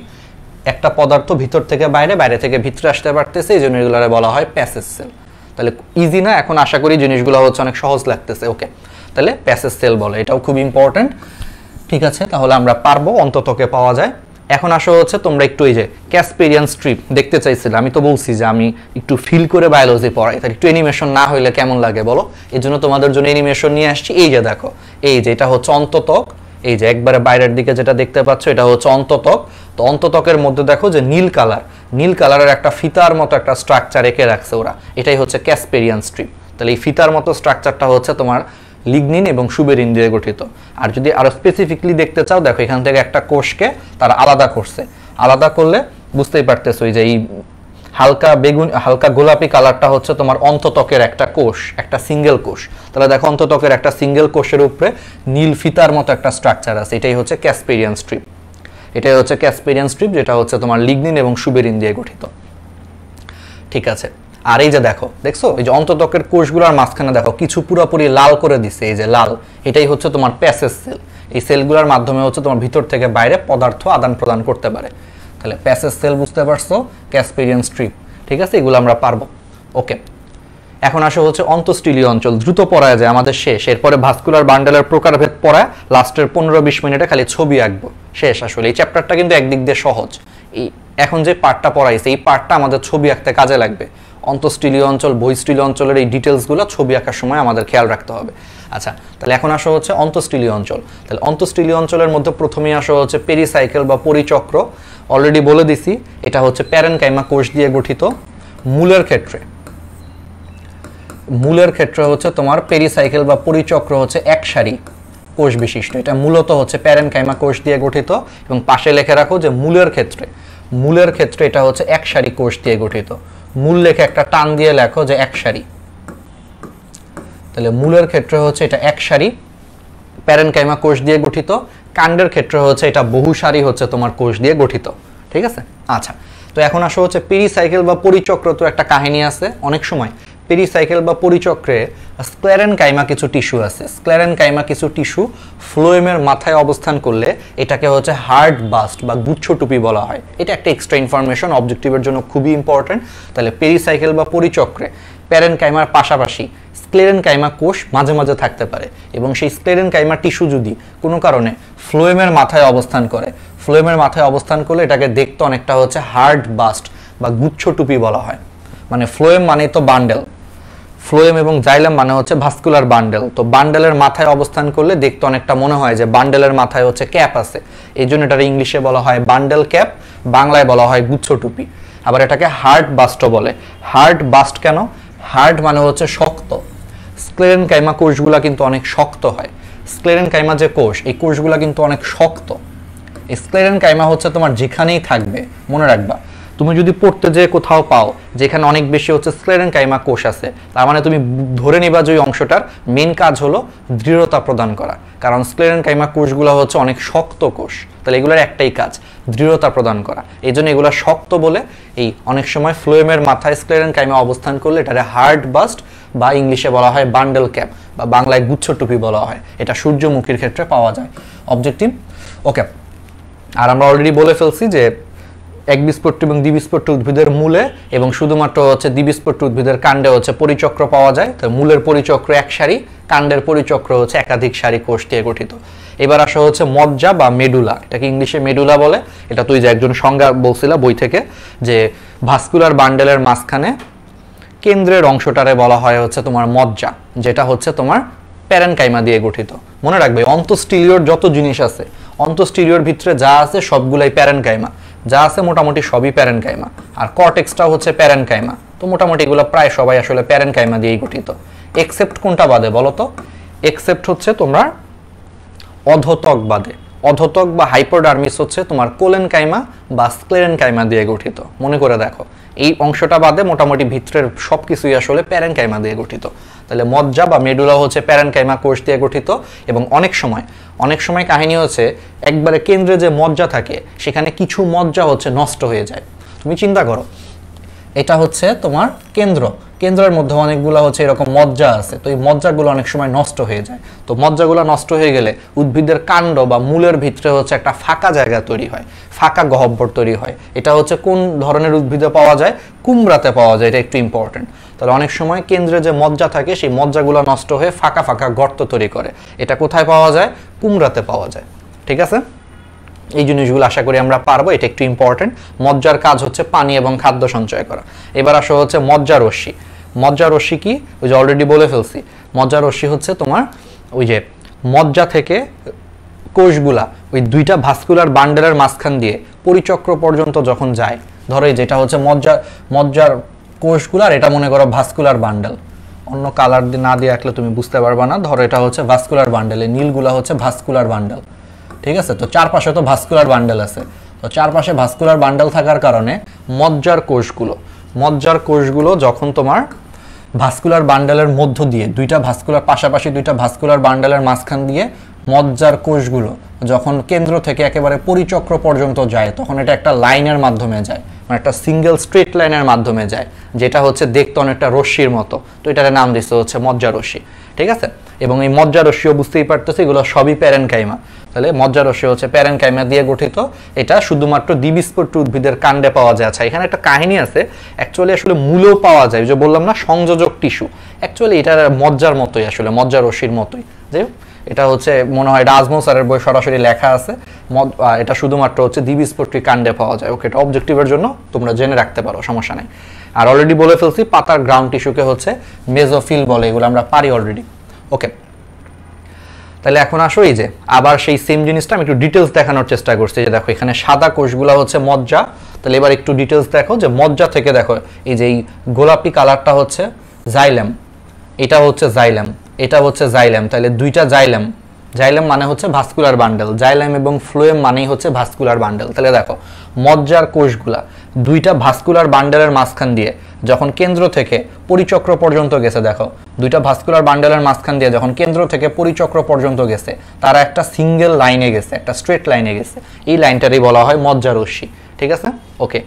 একটা পদার্থ ভিতর থেকে বাইরে, বাইরে থেকে ভিতরে আসতে পারতেছে, এই জন্য এগুলোরে বলা হয় প্যাসেজ সেল। তাহলে ইজি না? এখন আশা করি জিনিসগুলো হচ্ছে অনেক সহজ লাগতেছে। ওকে, তাহলে প্যাসেজ সেল বলে, এটাও খুব ইম্পর্টেন্ট। ঠিক আছে, তাহলে আমরা পারবো, অন্ততকে পাওয়া যায়। এখন আসো হচ্ছে তোমরা একটু এই যে ক্যাসপেরিয়ান স্ট্রিপ দেখতে চাইছিলে, আমি তো বলছি যে আমি একটু ফিল করে বায়োলজি পড়াই, তাহলে একটু অ্যানিমেশন না হইলে কেমন লাগে বলো? এই জন্য তোমাদের জন্য অ্যানিমেশন নিয়ে আসছি। এই যে দেখো, এই যে এটা হচ্ছে অন্ততক, এই যে একবারে বাইরের দিকে যেটা দেখতে পাচ্ছ এটা হচ্ছে অন্ততক। তো অন্ততকের মধ্যে দেখো যে নীল কালার, নীল কালারের একটা ফিতার মতো একটা স্ট্রাকচার এঁকে রাখছে ওরা, এটাই হচ্ছে ক্যাসপেরিয়ান স্ট্রিপ। তাহলে এই ফিতার মতো স্ট্রাকচারটা হচ্ছে তোমার লিগনিন এবং সুবেরিন দিয়ে গঠিত। আর যদি আরো স্পেসিফিকলি দেখতে চাও, দেখো এখান থেকে একটা কোষকে তারা আলাদা করছে, আলাদা করলে বুঝতেই পারতেছো যে এই হালকা বেগুন, হালকা গোলাপি কালারটা হচ্ছে তোমার অন্ততকের একটা কোষ, একটা সিঙ্গেল কোষ। তাহলে দেখো অন্ততকের একটা সিঙ্গেল কোষের উপরে নীল ফিতার মতো একটা স্ট্রাকচার আছে, এটাই হচ্ছে ক্যাসপেরিয়ান স্ট্রিপ। এটাই হচ্ছে ক্যাসপেরিয়ান স্ট্রিপ, যেটা হচ্ছে তোমার লিগনিন এবং সুবেরিন দিয়ে গঠিত। ঠিক আছে, আর এই যে দেখো, দেখছো এই যে অন্ততকের কোষগুলোর মাঝখানে দেখো কিছু পুরোপুরি লাল করে দিছে, এই যে লাল, এটাই হচ্ছে তোমার প্যাসেজ সেল। এই সেলগুলোর মাধ্যমে হচ্ছে তোমার ভিতর থেকে বাইরে পদার্থ আদান প্রদান করতে পারে। তাহলে প্যাসেজ সেল বুঝতে পারছো, ক্যাসপেরিয়ান স্ট্রিপ, ঠিক আছে, এগুলো আমরা পারবো। ওকে, এখন আসো হচ্ছে অন্তঃস্টিলীয় অঞ্চল, দ্রুত পড়ায় যায়, আমাদের শেষ। এরপরে ভাস্কুলার বান্ডেলের প্রকারভেদ পড়ায় লাস্টের 15-20 মিনিটে খালি ছবি আঁকবো, শেষ। আসলে এই চ্যাপ্টারটা কিন্তু একদিক দিয়ে সহজ, এই এখন যে পার্টটা পড়াইছে এই পার্টটা আমাদের ছবি আঁকতে কাজে লাগবে। অন্তঃস্টিলীয় অঞ্চল, বহিঃস্টিলীয় অঞ্চলের এই ডিটেলসগুলো ছবি আঁকার সময় আমাদের খেয়াল রাখতে হবে। আচ্ছা, তাহলে এখন আসা হচ্ছে অন্তঃস্টিলীয় অঞ্চল। তাহলে অন্তঃস্টিলীয় অঞ্চলের মধ্যে প্রথমেই আসা হচ্ছে পেরিসাইকেল বা পরিচক্র। অলরেডি বলে দিছি এটা হচ্ছে প্যারেনকাইমা কোষ দিয়ে গঠিত। মূলের ক্ষেত্রে হচ্ছে তোমার পেরিসাইকেল বা পরিচক্র হচ্ছে এক সারি কোষ বিশিষ্ট। এটা মূলত হচ্ছে প্যারেনকাইমা কোষ দিয়ে গঠিত, এবং পাশে লিখে রাখো যে মূলের ক্ষেত্রে এটা হচ্ছে এক সারি কোষ দিয়ে গঠিত। মূল লেখে একটা টান দিয়ে লেখো যে এক সারি। তাহলে মূলের ক্ষেত্রে হচ্ছে এটা এক সারি প্যারেনকাইমা কোষ দিয়ে গঠিত। কাণ্ডের ক্ষেত্রে হচ্ছে এটা বহু সারি হচ্ছে তোমার কোষ দিয়ে গঠিত। ঠিক আছে, আচ্ছা, তো এখন আসো হচ্ছে পেরিসাইকেল বা পরিচক্র। তো একটা কাহিনী আছে, অনেক সময় পেরিসাইকেল বা পরিচক্রে স্ক্লেরেনকাইমা কিছু টিস্যু আছে। স্ক্লেরেনকাইমা কিছু টিস্যু ফ্লোয়েমের মাথায় অবস্থান করলে এটাকে হচ্ছে হার্ড বাস্ট বা গুচ্ছ টুপি বলা হয়। এটা একটা এক্সট্রা ইনফরমেশন, অবজেক্টিভের জন্য খুবই ইম্পর্টেন্ট। তাহলে পেরিসাইকেল বা পরিচক্রে প্যারেনকাইমার পাশাপাশি স্ক্লেরেনকাইমা কোষ মাঝে মাঝে থাকতে পারে, এবং সেই স্ক্লেরেনকাইমা টিস্যু যদি কোনো কারণে ফ্লোয়েমের মাথায় অবস্থান করে, ফ্লোয়েমের মাথায় অবস্থান করলে এটাকে দেখতে অনেকটা হচ্ছে হার্ড বাস্ট বা গুচ্ছ টুপি বলা হয়। মানে ফ্লোয়েম মানে তো বান্ডেল, ফ্লোয়েম এবং জাইলাম মানে হচ্ছে ভাস্কুলার বান্ডেল। তো বান্ডেলের মাথায় অবস্থান করলে দেখতে অনেকটা মনে হয় যে বান্ডেলের মাথায় হচ্ছে ক্যাপ আছে, এই জন্য এটার ইংলিশে বলা হয় বান্ডেল ক্যাপ, বাংলায় বলা হয় গুচ্ছ টুপি। আবার এটাকে হার্ড বাস্টও বলে। হার্ড বাস্ট কেন? হার্ড মানে হচ্ছে শক্ত। স্ক্লেরেনকাইমা কোষগুলা কিন্তু অনেক শক্ত হয়। স্ক্লেরেনকাইমা যে কোষ, এই কোষগুলা কিন্তু অনেক শক্ত। এই স্ক্লেরেনকাইমা হচ্ছে তোমার যেখানেই থাকবে, মনে রাখবা, তুমি যদি পড়তে যেয়ে কোথাও পাও যেখানে অনেক বেশি হচ্ছে স্ক্লেরেনকাইমা কোষ আছে, তার মানে তুমি ধরে নিবা যে ওই অংশটার মেন কাজ হলো দৃঢ়তা প্রদান করা, কারণ স্ক্লেরেনকাইমা কোষগুলো হচ্ছে অনেক শক্ত কোষ। তাহলে এগুলোর একটাই কাজ, দৃঢ়তা প্রদান করা। এই জন্য এগুলো শক্ত বলে এই অনেক সময় ফ্লোয়েমের মাথায় স্ক্লেরেনকাইমা অবস্থান করলে এটাকে হার্ড বাস্ট বা ইংলিশে বলা হয় বান্ডেল ক্যাপ বা বাংলায় গুচ্ছ টুপি বলা হয়। এটা সূর্যমুখীর ক্ষেত্রে পাওয়া যায়। অবজেক্টিভ ওকে। আর আমরা অলরেডি বলে ফেলছি যে একবীজপত্রী এবং দ্বিবীজপত্রী উদ্ভিদের মূলে এবং শুধুমাত্র হচ্ছে দ্বিবীজপত্রী উদ্ভিদের কাণ্ডে হচ্ছে পরিচক্র পাওয়া যায়। তো মূলের পরিচক্র এক সারি, কাণ্ডের পরিচক্র হচ্ছে একাধিক সারি কোষ দিয়ে গঠিত। এবার আসা হচ্ছে মজ্জা বা মেডুলা, এটাকে ইংলিশে মেডুলা বলে। এটা তুই যে একজন সংজ্ঞা বলছিলা বই থেকে, যে ভাস্কুলার বান্ডেলের মাঝখানে কেন্দ্রের অংশটারে বলা হয় হচ্ছে তোমার মজ্জা, যেটা হচ্ছে তোমার প্যারেনকাইমা দিয়ে গঠিত। মনে রাখবে অন্তঃস্টিরিয়র যত জিনিস আছে, অন্তঃস্টিরিয়র ভিতরে যা আছে সবগুলাই প্যারেনকাইমা, যা আছে মোটামুটি সবই প্যারেনকাইমা। আর কর্টেক্সটাও হচ্ছে প্যারেনকাইমা। তো মোটামুটি এগুলো প্রায় সবাই আসলে প্যারেনকাইমা দিয়েই গঠিত। এক্সেপ্ট কোনটা বাদে বলো তো? এক্সেপ্ট হচ্ছে তোমার অধতক বাদে। অধতক বা হাইপোডার্মিস হচ্ছে তোমার কোলেনকাইমা বা স্ক্লেরেনকাইমা দিয়ে গঠিত। মনে করে দেখো, এই অংশটা বাদে মোটামুটি ভিতরের সবকিছুই আসলে প্যারেনকাইমা দিয়ে গঠিত। তাহলে মজ্জা বা মেডুলা হচ্ছে প্যারেনকাইমা কোষ দিয়ে গঠিত। এবং অনেক সময় কাহিনী হচ্ছে একবারে কেন্দ্রে যে মজ্জা থাকে সেখানে কিছু মজ্জা হচ্ছে নষ্ট হয়ে যায়। তুমি চিন্তা করো, এটা হচ্ছে তোমার কেন্দ্রের মধ্যে অনেকগুলো হচ্ছে এরকম মজ্জা আছে। তো এই মজ্জাগুলো অনেক সময় নষ্ট হয়ে যায়। তো মজ্জাগুলো নষ্ট হয়ে গেলে উদ্ভিদের কাণ্ড বা মূলের ভিতরে হচ্ছে একটা ফাঁকা জায়গা তৈরি হয়, ফাঁকা গহ্বর তৈরি হয়। এটা হচ্ছে কোন ধরনের উদ্ভিদে পাওয়া যায়? কুমড়াতে পাওয়া যায়। এটা একটু ইম্পর্টেন্ট। তাহলে অনেক সময় কেন্দ্রে যে মজ্জা থাকে সেই মজ্জাগুলো নষ্ট হয়ে ফাঁকা ফাঁকা গর্ত তৈরি করে। এটা কোথায় পাওয়া যায়? কুমড়াতে পাওয়া যায়। ঠিক আছে, এই জিনিসগুলো আশা করি আমরা পারবো। এটা একটু ইম্পর্টেন্ট। মজ্জার কাজ হচ্ছে পানি এবং খাদ্য সঞ্চয় করা। এবার আসা হচ্ছে মজ্জারশ্মি। মজ্জারশ্মি কি? ওই যে অলরেডি বলে ফেলছি। মজ্জারশ্মি হচ্ছে তোমার ওই যে মজ্জা থেকে কোষগুলা ওই দুইটা ভাস্কুলার বান্ডেলের মাঝখান দিয়ে পরিচক্র পর্যন্ত যখন যায়, ধরো যেটা হচ্ছে মজ্জার কোষগুলা, আর এটা মনে করো ভাস্কুলার বান্ডেল। অন্য কালার না দিয়ে রাখলে তুমি বুঝতে পারবা না। ধরো এটা হচ্ছে ভাস্কুলার বান্ডেল, এই নীলগুলা হচ্ছে ভাস্কুলার বান্ডেল। ঠিক আছে, তো চারপাশে তো ভাস্কুলার বান্ডেল আছে। তো চারপাশে ভাস্কুলার বান্ডেল থাকার কারণে মজ্জার কোষগুলো যখন তোমার ভাস্কুলার বান্ডেলের মধ্য দিয়ে পাশাপাশি দুইটা ভাস্কুলার বান্ডেলের মাঝখান দিয়ে মজ্জার কোষগুলো যখন কেন্দ্র থেকে একেবারে পরিচক্র পর্যন্ত যায়, তখন এটা একটা লাইনের মাধ্যমে যায়, মানে একটা সিঙ্গেল স্ট্রেট লাইনের মাধ্যমে যায়, যেটা হচ্ছে দেখতে অনেকটা রশ্মির মতো। তো এটার নাম দিচ্ছে হচ্ছে মজ্জারশ্মি। ঠিক আছে, এবং এই মজ্জারশ্মিও বুঝতেই পারতেছি এগুলো সবই প্যারেনকাইমা। তাহলে মজ্জারশ্মি হচ্ছে প্যারেনকাইমা দিয়ে গঠিত। এটা শুধুমাত্র দ্বিবীজপত্রী উদ্ভিদের কাণ্ডে পাওয়া যায়। আচ্ছা, এখানে একটা কাহিনী আছে। অ্যাকচুয়ালি আসলে মূলেও পাওয়া যায়, যে বললাম না সংযোজক টিস্যু। অ্যাকচুয়ালি এটা মজ্জার মতোই, আসলে মজ্জারশ্মির মতোই। যে এটা হচ্ছে মনে হয় রাজমৌ স্যারের বই সরাসরি লেখা আছে। এটা শুধুমাত্র হচ্ছে দ্বিবীজপত্রী কাণ্ডে পাওয়া যায়। ওকে, এটা অবজেক্টিভের জন্য তোমরা জেনে রাখতে পারো, সমস্যা নেই। আর অলরেডি বলে ফেলছি পাতার গ্রাউন্ড টিস্যুকে হচ্ছে মেজোফিল বলে, এগুলো আমরা পারি অলরেডি। ওকে, তাহলে এখন আসো এই যে আবার সেই সেম জিনিসটা আমি একটু ডিটেলস দেখানোর চেষ্টা করছি। যে দেখো এখানে সাদা কোষগুলো হচ্ছে মজ্জা। তাহলে এবার একটু ডিটেলস দেখো যে মজ্জা থেকে দেখো এই যে এই গোলাপি কালারটা হচ্ছে জাইলেম, এটা হচ্ছে জাইলেম, এটা হচ্ছে জাইলেম। তাহলে দুইটা জাইলেম মানে হচ্ছে ভাস্কুলার বান্ডেল। জাইলেম এবং ফ্লোয়েম মানেই হচ্ছে ভাস্কুলার বান্ডেল। তাহলে দেখো মজ্জার কোষগুলা দুইটা ভাস্কুলার বান্ডেলের মাঝখান দিয়ে যখন কেন্দ্র থেকে পরিচক্র পর্যন্ত গেছে, দেখো দুইটা ভাস্কুলার বান্ডেলের মাঝখান দিয়ে যখন কেন্দ্র থেকে পরিচক্র পর্যন্ত গেছে, তারা একটা সিঙ্গেল লাইনে গেছে, একটা স্ট্রেট লাইনে গেছে। এই লাইনটারই বলা হয় মজ্জারশ্মি। ঠিক আছে, ওকে।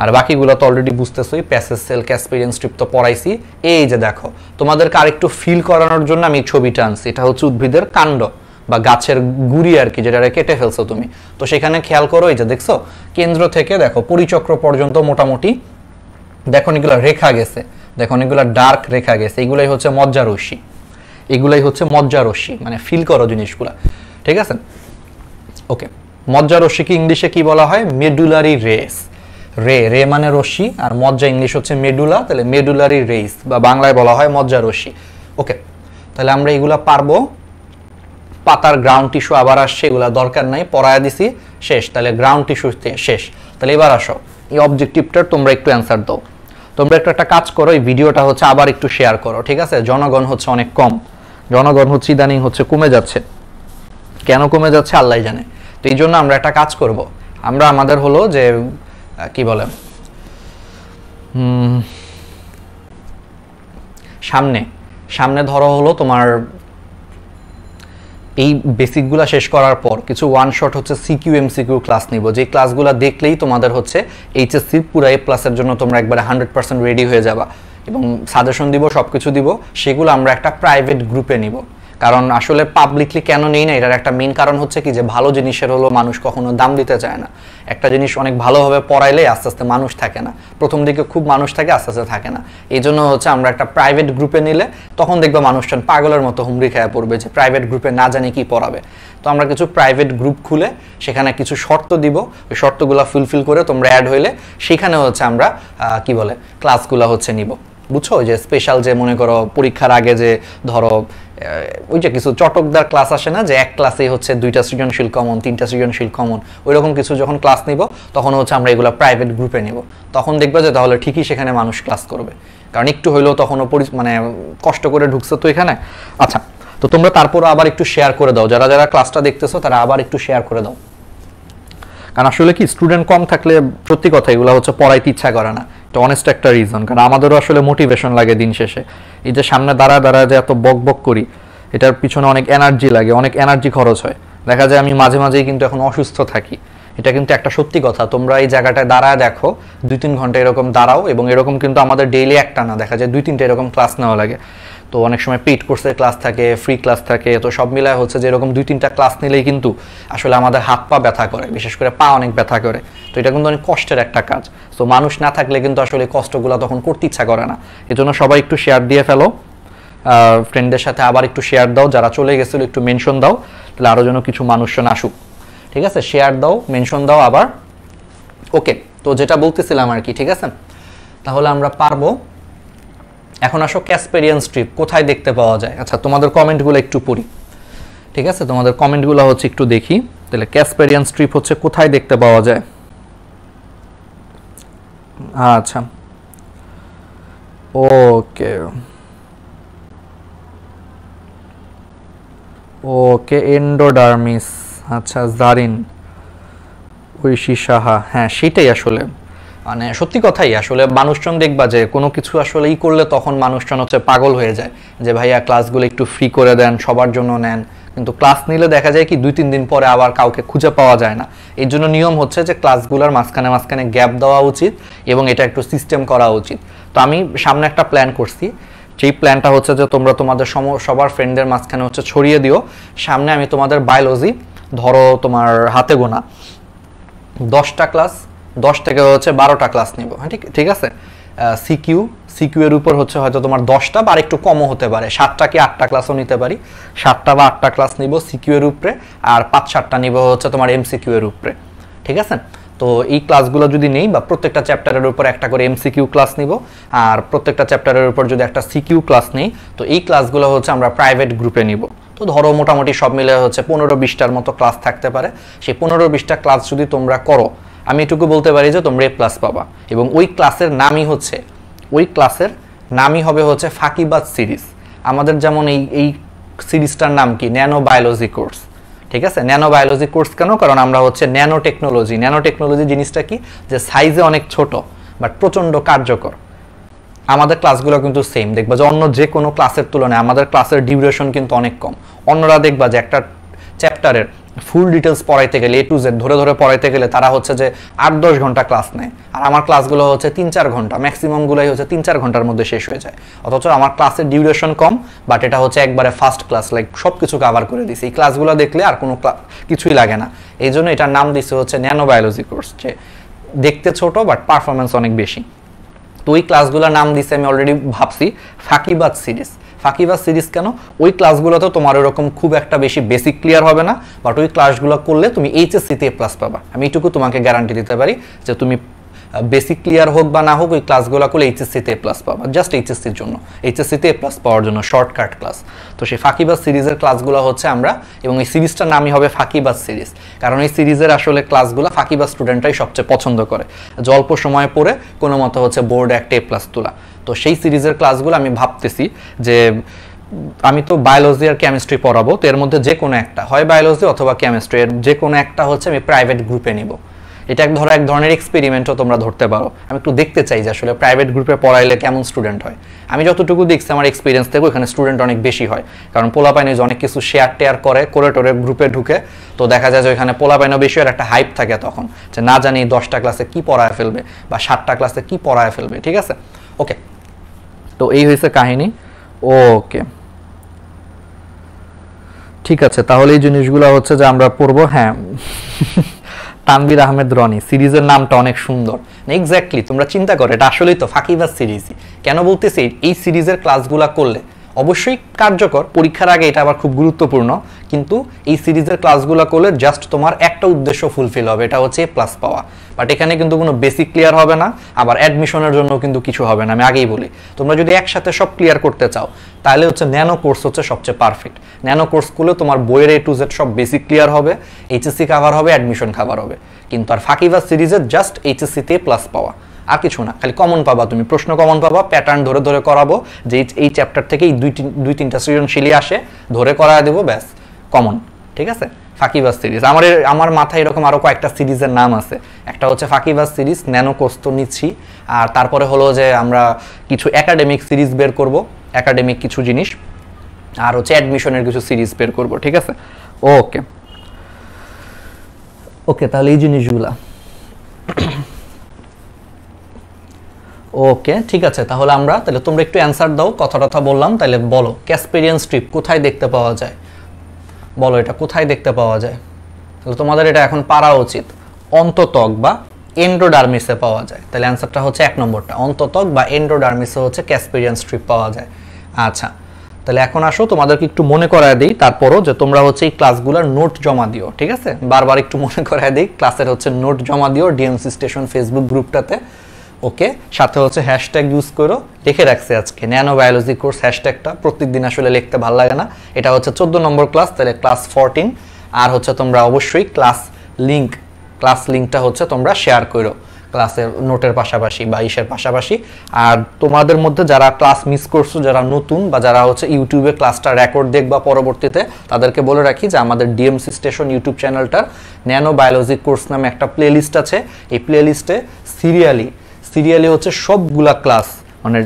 আর বাকিগুলো তো অলরেডি বুঝতেছই, প্যাসেজ সেল, ক্যাসপেরিয়ান স্ট্রিপ তো পড়াইছি। এই যে দেখো তোমাদেরকে আরেকটু ফিল করানোর জন্য আমি ছবিটা আনছি। এটা হচ্ছে উদ্ভিদের কাণ্ড বা গাছের গুড়ি আর কি, যেটা কেটে ফেলছো তুমি। তো সেখানে খেয়াল করো, এই যে দেখছো কেন্দ্র থেকে দেখো পরিচক্র পর্যন্ত মোটামুটি দেখো এগুলো রেখা গেছে, দেখো অনেকগুলো ডার্ক রেখা গেছে, এগুলাই হচ্ছে মজ্জারশ্মি, এগুলাই হচ্ছে মজ্জারশ্মি, মানে ফিল করো জিনিসগুলা, ঠিক আছে? ওকে, মজ্জারশ্মিকে ইংলিশে কি বলা হয়? Medullary race. রে রে মানে রশ্মি, আর মজ্জা ইংলিশ হচ্ছে মেডুলা, তাহলে মেডুলারি রেস বা বাংলায় বলা হয় মজ্জারশ্মি। ওকে, তাহলে আমরা এগুলা পারবো। পাতার গ্রাউন্ড টিস্যু আবার আসছে, এগুলা দরকার নাই, পড়ায় দিছি, শেষ। তাহলে গ্রাউন্ড টিস্যু শেষ। তাহলে এবার আসো এই অবজেক্টিভটার তোমরা একটু অ্যান্সার দাও। তোমরা একটা কাজ করো, এই ভিডিওটা হচ্ছে আবার একটু শেয়ার করো, ঠিক আছে? জনগণ হচ্ছে অনেক কম, জনগণ হচ্ছে ইদানিং হচ্ছে কমে যাচ্ছে, কেন কমে যাচ্ছে আল্লাহ জানে। তো এই জন্য আমরা একটা কাজ করব, আমরা আমাদের হলো যে কি বলে সামনে সামনে ধরো হলো তোমার এই বেসিকগুলো শেষ করার পর কিছু ওয়ান শট হচ্ছে সিকিউ এমসিকিউ ক্লাস নিব, যে ক্লাসগুলো দেখলেই তোমাদের হচ্ছে এইচএসসি পুরো A+ এর জন্য তোমরা একবারে 100% রেডি হয়ে যাবা, এবং সাজেশন দিব, সব কিছু দিব। সেগুলো আমরা একটা প্রাইভেট গ্রুপে নিব, কারণ আসলে পাবলিকলি কেন নেই না, এটার একটা মেইন কারণ হচ্ছে কি যে ভালো জিনিসের হলো মানুষ কখনো দাম দিতে চায় না। একটা জিনিস অনেক ভালোভাবে পড়াইলে আস্তে আস্তে মানুষ থাকে না, প্রথম দিকে খুব মানুষ থাকে, আস্তে আস্তে থাকে না। এই জন্য হচ্ছে আমরা একটা প্রাইভেট গ্রুপে নিলে তখন দেখবো মানুষজন পাগলের মতো হুমড়ি খেয়ে পড়বে যে প্রাইভেট গ্রুপে না জানি কি পড়াবে। তো আমরা কিছু প্রাইভেট গ্রুপ খুলে সেখানে কিছু শর্ত দিব, ওই শর্তগুলো ফুলফিল করে তোমরা অ্যাড হইলে সেখানে হচ্ছে আমরা কি বলে ক্লাসগুলো হচ্ছে নিব, বুঝছো? যে স্পেশাল যে মনে করো পরীক্ষার আগে যে ধরো ওই যে কিছু চটকদার ক্লাস আসে না, যে এক ক্লাসেই হচ্ছে 2টা সৃজনশীল কমন, 3টা সৃজনশীল কমন, ওইরকম কিছু যখন ক্লাস নিব তখন হচ্ছে আমরা এগুলো প্রাইভেট গ্রুপে নিব। তখন দেখবে যে তাহলে ঠিকই সেখানে মানুষ ক্লাস করবে, কারণ একটু হইলেও তখনও মানে কষ্ট করে ঢুকছে তো এখানে। আচ্ছা, তো তোমরা তারপরও আবার একটু শেয়ার করে দাও, যারা যারা ক্লাসটা দেখতেছো তারা আবার একটু শেয়ার করে দাও, কারণ আসলে কি স্টুডেন্ট কম থাকলে সত্যি কথা এগুলো হচ্ছে পড়াইতে ইচ্ছা করে না, এটা অনেস্ট একটা রিজন। কারণ আমাদেরও আসলে মোটিভেশন লাগে দিন শেষে, এই যে সামনে দাঁড়ায় যে এত বক বক করি, এটার পিছনে অনেক এনার্জি লাগে, অনেক এনার্জি খরচ হয়। দেখা যায় আমি মাঝে মাঝেই কিন্তু এখন অসুস্থ থাকি, এটা কিন্তু একটা সত্যি কথা। তোমরা এই জায়গাটায় দাঁড়ায় দেখো, 2-3 ঘন্টা এরকম দাঁড়াও, এবং এরকম কিন্তু আমাদের ডেইলি একটা না, দেখা যায় 2-3টা এরকম ক্লাস নেওয়া লাগে। তো অনেক সময় পেইড কোর্সের ক্লাস থাকে, ফ্রি ক্লাস থাকে, তো সব মিলায় হচ্ছে যে এরকম 2-3টা ক্লাস নিলেই কিন্তু আসলে আমাদের হাত পা ব্যথা করে, বিশেষ করে পা অনেক ব্যথা করে। তো এটা কিন্তু অনেক কষ্টের একটা কাজ। তো মানুষ না থাকলে কিন্তু আসলে কষ্টগুলো তখন করতে ইচ্ছা করে না। এজন্য সবাই একটু শেয়ার দিয়ে ফেলো, ফ্রেন্ডদের সাথে আবার একটু শেয়ার দাও, যারা চলে গেছিলো একটু মেনশন দাও, তাহলে আরও যেন কিছু মানুষজন আসুক, ঠিক আছে? শেয়ার দাও, মেনশন দাও আবার। ওকে, তো যেটা বলতেছিলাম আর কি, ঠিক আছে? তাহলে আমরা পারবো। এখন আসো ক্যাসপেরিয়ান স্ট্রিপ কোথায় দেখতে পাওয়া যায়। আচ্ছা, তোমাদের কমেন্টগুলো একটু পড়ি, ঠিক আছে? তোমাদের কমেন্টগুলো হচ্ছে একটু দেখি। তাহলে ক্যাসপেরিয়ান স্ট্রিপ হচ্ছে কোথায় দেখতে পাওয়া যায়? আচ্ছা, ওকে ওকে, এন্ডোডার্মিস। আচ্ছা, জারিন ঐশী সাহা, হ্যাঁ সেটাই আসলে মানে সত্যি কথাই। আসলে মানুষজন দেখবা যে কোনো কিছু আসলে করলে তখন মানুষজন হচ্ছে পাগল হয়ে যায় যে ভাইয়া ক্লাসগুলো একটু ফ্রি করে দেন, সবার জন্য নেন। কিন্তু ক্লাস নিলে দেখা যায় কি 2-3 দিন পরে আবার কাউকে খুঁজে পাওয়া যায় না। এই জন্য নিয়ম হচ্ছে যে ক্লাসগুলোর মাঝখানে মাঝখানে গ্যাপ দেওয়া উচিত, এবং এটা একটু সিস্টেম করা উচিত। তো আমি সামনে একটা প্ল্যান করছি, যেই প্ল্যানটা হচ্ছে যে তোমরা তোমাদের সবার ফ্রেন্ডদের মাঝখানে হচ্ছে ছড়িয়ে দিও। সামনে আমি তোমাদের বায়োলজি ধরো তোমার হাতে গোনা 10টা ক্লাস, 10 থেকে হচ্ছে 12টা ক্লাস নিব, হ্যাঁ ঠিক আছে? সিকিউ এর উপর হচ্ছে হয়তো তোমার 10টা বা একটু কমও হতে পারে, 7টা কি 8টা ক্লাসও নিতে পারি, 7টা বা 8টা ক্লাস নিব সিকিউ এর উপরে, আর 5-7টা নিব হচ্ছে তোমার এমসিকিউ এর উপরে, ঠিক আছে? তো এই ক্লাসগুলো যদি নেই, বা প্রত্যেকটা চ্যাপ্টারের উপর একটা করে এমসিকিউ ক্লাস নিব, আর প্রত্যেকটা চ্যাপ্টারের উপর যদি একটা সিকিউ ক্লাস নেই, তো এই ক্লাসগুলো হচ্ছে আমরা প্রাইভেট গ্রুপে নিব। তো ধরো মোটামুটি সব মিলে হচ্ছে 15-20টার মতো ক্লাস থাকতে পারে। সেই 15-20টা ক্লাস যদি তোমরা করো, আমি এটুকু বলতে পারি যে তোমরা A+ পাবা। এবং ওই ক্লাসের নামই হবে হচ্ছে ফাঁকিবাজ সিরিজ। আমাদের যেমন এই সিরিজটার নাম কি, ন্যানো বায়োলজি কোর্স, ঠিক আছে? ন্যানো বায়োলজি কোর্স কেন? কারণ আমরা হচ্ছে ন্যানো টেকনোলজি জিনিসটা কি, যে সাইজে অনেক ছোট বাট প্রচণ্ড কার্যকর। আমাদের ক্লাসগুলো কিন্তু সেম, দেখবা যে অন্য যে কোনো ক্লাসের তুলনায় আমাদের ক্লাসের ডিউরেশন কিন্তু অনেক কম। অন্যরা দেখবা যে একটা চ্যাপ্টারের ফুল ডিটেলস পড়াইতে গেলে, A to Z ধরে ধরে পড়াইতে গেলে তারা হচ্ছে যে 8-10 ঘন্টা ক্লাস নেয়, আর আমার ক্লাসগুলো হচ্ছে 3-4 ঘন্টা, ম্যাক্সিমামগুলোই হচ্ছে 3-4 ঘন্টার মধ্যে শেষ হয়ে যায়। অথচ আমার ক্লাসের ডিউরেশন কম, বাট এটা হচ্ছে একবারে ফার্স্ট ক্লাস, লাইক সব কিছু কভার করে দিছি। এই ক্লাসগুলো দেখলে আর কোনো কিছুই লাগে না। এই জন্য এটার নাম দিচ্ছে হচ্ছে ন্যানো বায়োলজি কোর্স, যে দেখতে ছোট বাট পারফরমেন্স অনেক বেশি। তো ওই ক্লাসগুলোর নাম দিছে আমি অলরেডি ভাবছি ফাঁকিবাজ সিরিজ। ফাঁকিবাজ সিরিজ কেন? ওই ক্লাসগুলোতে তোমার এরকম খুব একটা বেশি বেসিক ক্লিয়ার হবে না, বাট ওই ক্লাসগুলো করলে তুমি এইচএসসিতে প্লাস পাবা। আমি এইটুকু তোমাকে গ্যারান্টি দিতে পারি যে তুমি বেসিক ক্লিয়ার হোক বা না হোক ওই ক্লাসগুলো করলে এইচএসসিতে প্লাস পাবা, জাস্ট এইচএসসির জন্য, এইচএসসিতে প্লাস পাওয়ার জন্য শর্টকাট ক্লাস। তো সেই ফাঁকিবাজ সিরিজের ক্লাসগুলো হচ্ছে আমরা, এবং এই সিরিজটার নামই হবে ফাঁকিবাজ সিরিজ, কারণ এই সিরিজের আসলে ক্লাসগুলো ফাঁকিবাজ স্টুডেন্টরাই সবচেয়ে পছন্দ করে, যে অল্প সময় পড়ে কোনো মতো হচ্ছে বোর্ডে একটা প্লাস তোলা। তো সেই সিরিজের ক্লাসগুলো আমি ভাবতেছি যে আমি তো বায়োলজি আর কেমিস্ট্রি পড়াবো, তো এর মধ্যে যে কোনো একটা, হয় বায়োলজি অথবা কেমিস্ট্রি, এর যে কোনো একটা হচ্ছে আমি প্রাইভেট গ্রুপে নিব। এটা এক ধরনের এক্সপেরিমেন্টও তোমরা ধরতে পারো। আমি একটু দেখতে চাই যে আসলে প্রাইভেট গ্রুপে পড়াইলে কেমন স্টুডেন্ট হয়। আমি যতটুকু দেখছি আমার এক্সপিরিয়েন্স থেকে ওখানে স্টুডেন্ট অনেক বেশি হয়, কারণ পোলাপাইনে যে অনেক কিছু শেয়ার টেয়ার করে টোরে গ্রুপে ঢুকে, তো দেখা যায় যে ওইখানে পোলাপাইনও বেশি আর একটা হাইপ থাকে তখন, যে না জানি 10টা ক্লাসে কি পড়ায় ফেলবে বা 7টা ক্লাসে কি পড়ায় ফেলবে। ঠিক আছে, ওকে, তো এই হয়েছে কাহিনী। ওকে, ঠিক আছে, তাহলে এই জিনিসগুলো হচ্ছে যে আমরা পড়বো। হ্যাঁ, তানভীর আহমেদ রনি, সিরিজের নামটা অনেক সুন্দর। এক্স্যাক্টলি, তোমরা চিন্তা করো, এটা আসলেই তো ফাঁকিবাজ সিরিজই। কেন বলতেছি? এই সিরিজের ক্লাসগুলো করলে অবশ্যই কার্যকর, পরীক্ষার আগে এটা আবার খুব গুরুত্বপূর্ণ, কিন্তু এই সিরিজের ক্লাসগুলো করলে জাস্ট তোমার একটা উদ্দেশ্য ফুলফিল হবে, এটা হচ্ছে প্লাস পাওয়া। বাট এখানে কিন্তু কোনো বেসিক ক্লিয়ার হবে না, আবার অ্যাডমিশনের জন্য কিন্তু কিছু হবে না। আমি আগেই বলি, তোমরা যদি একসাথে সব ক্লিয়ার করতে চাও তাহলে হচ্ছে ন্যানো কোর্স হচ্ছে সবচেয়ে পারফেক্ট। ন্যানো কোর্স করলে তোমার বইয়ের A to Z সব বেসিক ক্লিয়ার হবে, এইচএসসি কাভার হবে, অ্যাডমিশন কাভার হবে। কিন্তু আর ফাঁকিবাজ সিরিজের জাস্ট এইচএসসিতে প্লাস পাওয়া, আর কিছু না, খালি কমন পাবা, তুমি প্রশ্ন কমন পাবা, প্যাটার্ন ধরে ধরে করাবো, যে এই চ্যাপ্টার থেকে এই দুই তিনটা সৃজনশীলই আসে, ধরে করায় দেবো, ব্যাস কমন। ঠিক আছে, ফাঁকিবাজ সিরিজ। আমার মাথায় এরকম আরো কয়েকটা সিরিজের নাম আছে। একটা হচ্ছে ফাঁকিবাজ সিরিজ, ন্যানো কোর্স তো নিচ্ছি, আর তারপরে হলো যে আমরা কিছু একাডেমিক সিরিজ বের করব, একাডেমিক কিছু জিনিস, আর হচ্ছে অ্যাডমিশনের কিছু সিরিজ বের করব। ঠিক আছে, ওকে ওকে, তাহলে এই জিনিসগুলা ওকে, ঠিক আছে। তাহলে তোমরা একটু অ্যান্সার দাও, কথা বললাম, তাহলে বলো ক্যাসপেরিয়ান স্ট্রিপ কোথায় দেখতে পাওয়া যায়? বলো এটা কোথায় দেখতে পাওয়া যায়? তাহলে তোমাদের এটা এখন পারা উচিত, অন্ততক বা এন্ডোডার্মিসে পাওয়া যায়। তাহলে অ্যান্সারটা হচ্ছে 1 নম্বরটা, অন্ততক বা এন্ডোডার্মিসে হচ্ছে ক্যাসপেরিয়ান স্ট্রিপ পাওয়া যায়। আচ্ছা, তাহলে এখন আসো তোমাদেরকে একটু মনে করায় দিই তারপরও, যে তোমরা হচ্ছে এই ক্লাসগুলোর নোট জমা দিও। ঠিক আছে, বারবার একটু মনে করায় দিই, ক্লাসের হচ্ছে নোট জমা দিও ডিএমসি স্টেশন ফেসবুক গ্রুপটাতে। ওকে, সাথে হচ্ছে হ্যাশট্যাগ ইউজ করো, লিখে রাখছে আজকে ন্যানো বায়োলজি কোর্স হ্যাশট্যাগটা, প্রত্যেকদিন আসলে লিখতে ভালো লাগে না। এটা হচ্ছে 14 নম্বর ক্লাস, তাহলে ক্লাস 14। আর হচ্ছে তোমরা অবশ্যই ক্লাস লিঙ্কটা হচ্ছে তোমরা শেয়ার করো ক্লাসের নোটের পাশাপাশি বা ইসের পাশাপাশি। আর তোমাদের মধ্যে যারা ক্লাস মিস করছো, যারা নতুন বা যারা হচ্ছে ইউটিউবে ক্লাসটা রেকর্ড দেখবা পরবর্তীতে, তাদেরকে বলে রাখি যে আমাদের ডিএমসি স্টেশন ইউটিউব চ্যানেলটার ন্যানো বায়োলজি কোর্স নামে একটা প্লেলিস্ট আছে। এই প্লেলিস্টে সিরিয়ালি হচ্ছে সবগুলা ক্লাস মানে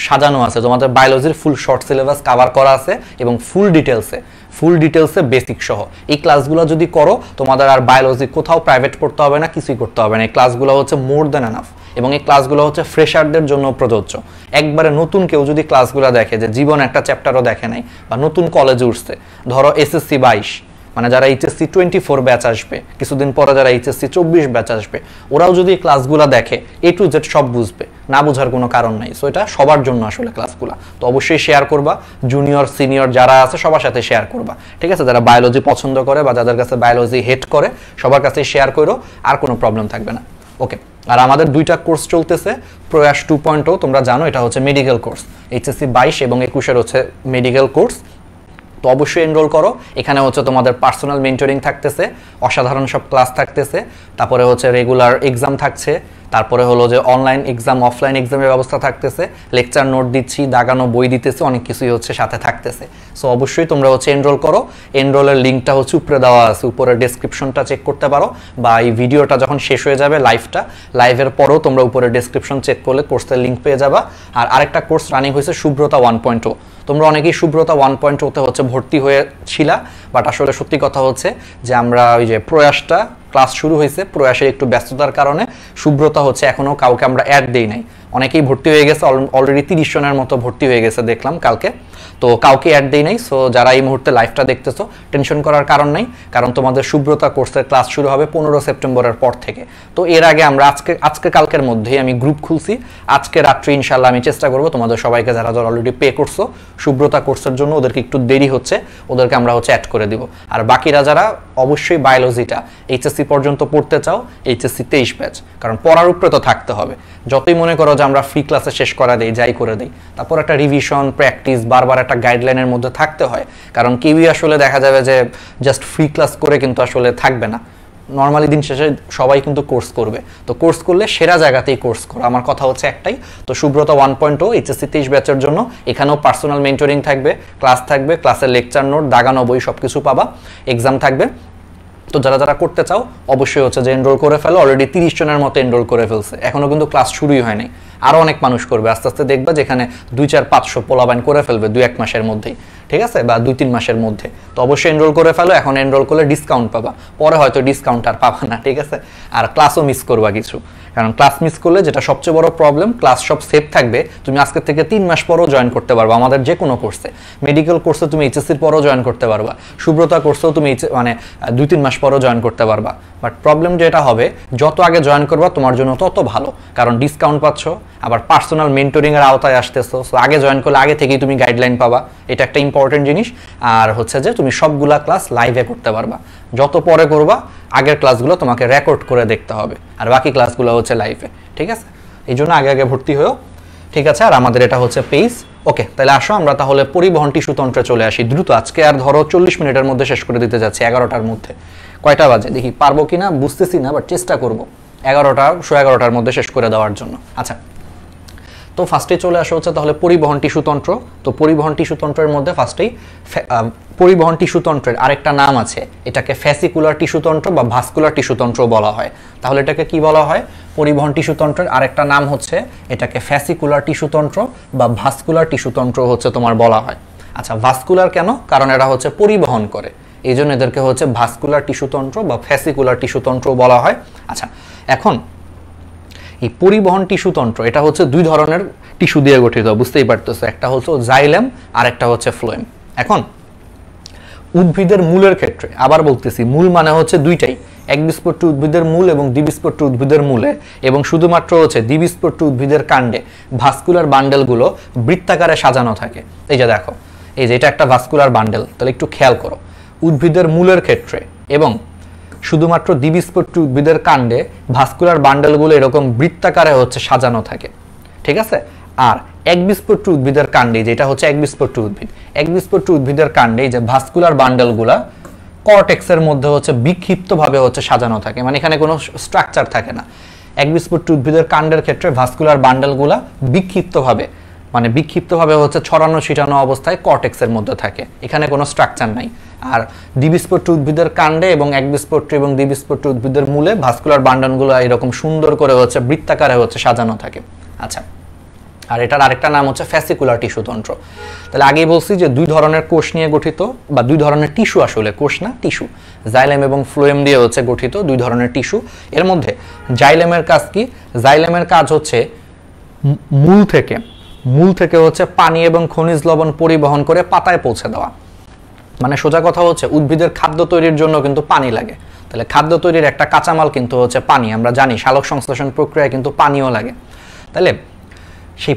সাজানো আছে, তোমাদের বায়োলজির ফুল শর্ট সিলেবাস কভার করা আছে, এবং ফুল ডিটেলসে বেসিক সহ। এই ক্লাসগুলো যদি করো, তোমাদের আর বায়োলজি কোথাও প্রাইভেট পড়তে হবে না, কিছুই করতে হবে না। এই ক্লাসগুলো হচ্ছে মোর দ্যান এনাফ, এবং এই ক্লাসগুলো হচ্ছে ফ্রেশারদের জন্য প্রযোজ্য। একবারে নতুন কেউ যদি ক্লাসগুলো দেখে, যে জীবন একটা চ্যাপ্টারও দেখে নাই, বা নতুন কলেজে উঠছে, ধরো এসএসসি 22, মানে যারা এইচএসসি 24 ব্যাচ আসবে, কিছুদিন পরে যারা এইচএসসি 24 ব্যাচ আসবে, ওরাও যদি ক্লাসগুলো দেখে, A to Z সব বুঝবে, না বোঝার কোনো কারণ নাই। সো এটা সবার জন্য আসলে ক্লাসগুলো। তো অবশ্যই শেয়ার করবা, জুনিয়র সিনিয়র যারা আছে সবার সাথে শেয়ার করবা। ঠিক আছে, যারা বায়োলজি পছন্দ করে বা যাদের কাছে বায়োলজি হেট করে, সবার কাছে শেয়ার করো, আর কোনো প্রবলেম থাকবে না। ওকে, আর আমাদের 2টা কোর্স চলতেছে, প্রয়াস 2.0, তোমরা জানো এটা হচ্ছে মেডিকেল কোর্স, এইচএসসি 22 এবং 21 হচ্ছে মেডিকেল কোর্স। তো অবশ্যই এনরোল করো। এখানে হচ্ছে তোমাদের পার্সোনাল মেন্টরিং থাকতেছে, অসাধারণ সব ক্লাস থাকতেছে, তারপরে হচ্ছে রেগুলার এক্সাম থাকছে, তারপরে হলো যে অনলাইন এক্সাম, অফলাইন এক্সামের ব্যবস্থা থাকতেছে, লেকচার নোট দিচ্ছি, দাগানো বই দিতেছে, অনেক কিছুই হচ্ছে সাথে থাকতেছে। সো অবশ্যই তোমরা হচ্ছে এনরোল করো। এনরোলের লিঙ্কটা হচ্ছে উপরে দেওয়া আছে, উপরে ডেসক্রিপশনটা চেক করতে পারো, বা এই ভিডিওটা যখন শেষ হয়ে যাবে লাইভের পরেও তোমরা উপরে ডেসক্রিপশন চেক করলে কোর্সের লিঙ্ক পেয়ে যাবা। আর আরেকটা কোর্স রানিং হয়েছে শুভ্রতা 1.0। তোমরা অনেকেই শুভ্রতা 1.0 তে হচ্ছে ভর্তি হয়েছিলা, বাট আসলে সত্যি কথা হচ্ছে যে আমরা ওই যে প্রয়াসটা ক্লাস শুরু হয়েছে, প্রয়াসের একটু ব্যস্ততার কারণে শুভ্রতা হচ্ছে এখনও কাউকে আমরা অ্যাড দেই নাই। অনেকেই ভর্তি হয়ে গেছে, অলরেডি 30 জনের মতো ভর্তি হয়ে গেছে দেখলাম কালকে, তো কাউকে অ্যাড দেই নাই। সো যারা এই মুহূর্তে লাইভটা দেখতেছো টেনশন করার কারণ নাই, কারণ তোমাদের শুভ্রতা কোর্সের ক্লাস শুরু হবে 15 সেপ্টেম্বরের পর থেকে। তো এর আগে আমরা আজকে কালকের মধ্যেই আমি গ্রুপ খুলছি, আজকে রাত্রে ইনশাল্লাহ আমি চেষ্টা করবো তোমাদের সবাইকে যারা যারা অলরেডি পে করছো শুভ্রতা কোর্সের জন্য, ওদেরকে একটু দেরি হচ্ছে, ওদেরকে আমরা হচ্ছে অ্যাড করে দিব। আর বাকিরা যারা অবশ্যই বায়োলজিটা এইচএসসি পর্যন্ত পড়তে চাও, এইচএসসি 23 ব্যাচ, কারণ পড়ার উপরে তো থাকতে হবে। যতই মনে করো যে আমরা ফ্রি ক্লাসে শেষ করা দেই, যাই করে দেই, তারপর একটা রিভিশন প্র্যাকটিস বারবার একটা গাইডলাইনের মধ্যে থাকতে হয়। কারণ কেউই আসলে দেখা যাবে যে জাস্ট ফ্রি ক্লাস করে কিন্তু আসলে থাকবে না, নর্মালি দিন শেষে সবাই কিন্তু কোর্স করবে। তো কোর্স করলে সেরা জায়গাতেই কোর্স করো, আমার কথা হচ্ছে একটাই। তো শুভ্রতা 1.0 এইচএসসি 23 ব্যাচের জন্য এখানেও পার্সোনাল মেন্টরিং থাকবে, ক্লাস থাকবে, ক্লাসের লেকচার নোট, দাগানো বই সব কিছু পাবা, এক্সাম থাকবে। তো যারা যারা করতে চাও অবশ্যই হচ্ছে যে এনরোল করে ফেলো। অলরেডি 30 জনের মতো এনরোল করে ফেলছে, এখনও কিন্তু ক্লাস শুরুই হয়নি। আরও অনেক মানুষ করবে, আস্তে আস্তে দেখবা যেখানে 2-4-500 পোলাবাইন করে ফেলবে 2-1 মাসের মধ্যেই, ঠিক আছে, বা 2-3 মাসের মধ্যে। তো অবশ্যই এনরোল করে ফেলো, এখন এনরোল করলে ডিসকাউন্ট পাবা, পরে হয়তো ডিসকাউন্ট আর পাবা না, ঠিক আছে। আর ক্লাসও মিস করবা কিছু, কারণ ক্লাস মিস করলে যেটা সবচেয়ে বড় প্রবলেম, ক্লাস সব সেভ থাকবে, তুমি আজকে থেকে 3 মাস পরও জয়েন করতে পারবা আমাদের যে কোনো কোর্সে। মেডিকেল কোর্সে তুমি এইচএসসির পরও জয়েন করতে পারবা, শুভ্রতা কোর্সেও তুমি মানে 2-3 মাস পরও জয়েন করতে পারবা। বাট প্রবলেম যেটা হবে, যত আগে জয়েন করবা তোমার জন্য তত ভালো, কারণ ডিসকাউন্ট পাচ্ছ, আবার পার্সোনাল মেন্টরিং এর আওতায় আসতেছো। সো আগে জয়েন করলে আগে থেকেই তুমি গাইডলাইন পাবা, এটা একটা ইম্পর্টেন্ট জিনিস। আর হচ্ছে যে তুমি সবগুলা ক্লাস লাইভে করতে পারবা, যত পরে করবা আগের ক্লাসগুলো তোমাকে রেকর্ড করে দেখতে হবে, আর বাকি ক্লাসগুলো হচ্ছে লাইভে, ঠিক আছে। এই জন্য আগে আগে ভর্তি হয়েও, ঠিক আছে। আর আমাদের এটা হচ্ছে পেজ। ওকে, তাহলে আসো আমরা তাহলে পরিবহন টিস্যুতন্ত্রে চলে আসি দ্রুত। আজকে আর ধরো 40 মিনিটের মধ্যে শেষ করে দিতে যাচ্ছি, 11টার মধ্যে। কয়টা বাজে দেখি, পারবো কিনা বুঝতেছি না, বাট চেষ্টা করবো 11টার মধ্যে শেষ করে দেওয়ার জন্য। আচ্ছা, তো ফার্স্টে চলে আসা হচ্ছে তাহলে পরিবহন টিস্যুতন্ত্র। তো পরিবহন টিস্যুতন্ত্রের মধ্যে ফার্স্টেই পরিবহন টিস্যুতন্ত্রের আরেকটা নাম আছে, এটাকে ফ্যাসিকুলার টিস্যুতন্ত্র বা ভাস্কুলার টিস্যুতন্ত্র বলা হয়। তাহলে এটাকে কি বলা হয়? পরিবহন টিস্যুতন্ত্রের আরেকটা নাম হচ্ছে এটাকে ফ্যাসিকুলার টিস্যুতন্ত্র বা ভাস্কুলার টিস্যুতন্ত্র হচ্ছে তোমার বলা হয়। আচ্ছা, ভাস্কুলার কেন? কারণ এরা হচ্ছে পরিবহন করে, এই জন্য এদেরকে হচ্ছে ভাস্কুলার টিস্যুতন্ত্র বা ফ্যাসিকুলার টিস্যুতন্ত্র বলা হয়। আচ্ছা, এখন এই পরিবহন টিস্যুতন্ত্র এটা হচ্ছে দুই ধরনের টিস্যু দিয়ে গঠিত, বুঝতেই পারতেছো, একটা হচ্ছে জাইলেম আর একটা হচ্ছে ফ্লোয়েম। এখন উদ্ভিদের মূলের ক্ষেত্রে আবার বলতেছি, মূল মানে হচ্ছে দুইটাই, একবীজপত্রী উদ্ভিদের মূল এবং দ্বিবীজপত্রী উদ্ভিদের মূলে, এবং শুধুমাত্র হচ্ছে দ্বিবীজপত্রী উদ্ভিদের কাণ্ডে ভাস্কুলার বান্ডেলগুলো বৃত্তাকারে সাজানো থাকে। এই যে দেখো, এই যে এটা একটা ভাস্কুলার বান্ডেল, তাহলে একটু খেয়াল করো, উদ্ভিদের মূলের ক্ষেত্রে এবং শুধুমাত্র দ্বিবীজপত্রী উদ্ভিদের কাণ্ডে ভাস্কুলার বান্ডেলগুলো এরকম বৃত্তাকারে হচ্ছে সাজানো থাকে, ঠিক আছে। আর একবীজপত্রী উদ্ভিদের কাণ্ডে, যেটা হচ্ছে একবীজপত্রী উদ্ভিদ, একবীজপত্রী উদ্ভিদের কাণ্ডে যে ভাস্কুলার বান্ডেলগুলা কর্টেক্সের মধ্যে হচ্ছে বিক্ষিপ্তভাবে হচ্ছে সাজানো থাকে, মানে এখানে কোনো স্ট্রাকচার থাকে না। একবীজপত্রী উদ্ভিদের কাণ্ডের ক্ষেত্রে ভাস্কুলার বান্ডেলগুলা বিক্ষিপ্তভাবে হচ্ছে ছড়ানো ছিটানো অবস্থায় কর্টেক্সের মধ্যে থাকে, এখানে কোনো স্ট্রাকচার নাই। আর দ্বিবীজপত্রী উদ্ভিদের কাণ্ডে এবং একবীজপত্রী এবং দ্বিবীজপত্রী উদ্ভিদের মূলে ভাস্কুলার বান্ডেলগুলো এরকম সুন্দর করে হচ্ছে বৃত্তাকারে হচ্ছে সাজানো থাকে। আচ্ছা, আর এটার আরেকটা নাম হচ্ছে ফ্যাসিকুলার টিস্যুতন্ত্র। তাহলে আগেই বলছি যে দুই ধরনের কোষ নিয়ে গঠিত, বা দুই ধরনের টিস্যু, আসলে কোষ না টিস্যু, জাইলেম এবং ফ্লোয়েম দিয়ে হচ্ছে গঠিত দুই ধরনের টিস্যু। এর মধ্যে জাইলেমের কাজ কি? জাইলেমের কাজ হচ্ছে মূল থেকে হচ্ছে পানি এবং খনিজ লবণ পরিবহন করে পাতায় পৌঁছে দেওয়া। মানে সোজা কথা হচ্ছে উদ্ভিদের খাদ্য তৈরির জন্য কিন্তু পানি লাগে, তাহলে খাদ্য তৈরির একটা কাঁচামাল কিন্তু হচ্ছে পানি, আমরা জানি সালোক সংশ্লেষণ প্রক্রিয়ায় কিন্তু পানিও লাগে। তাহলে সেই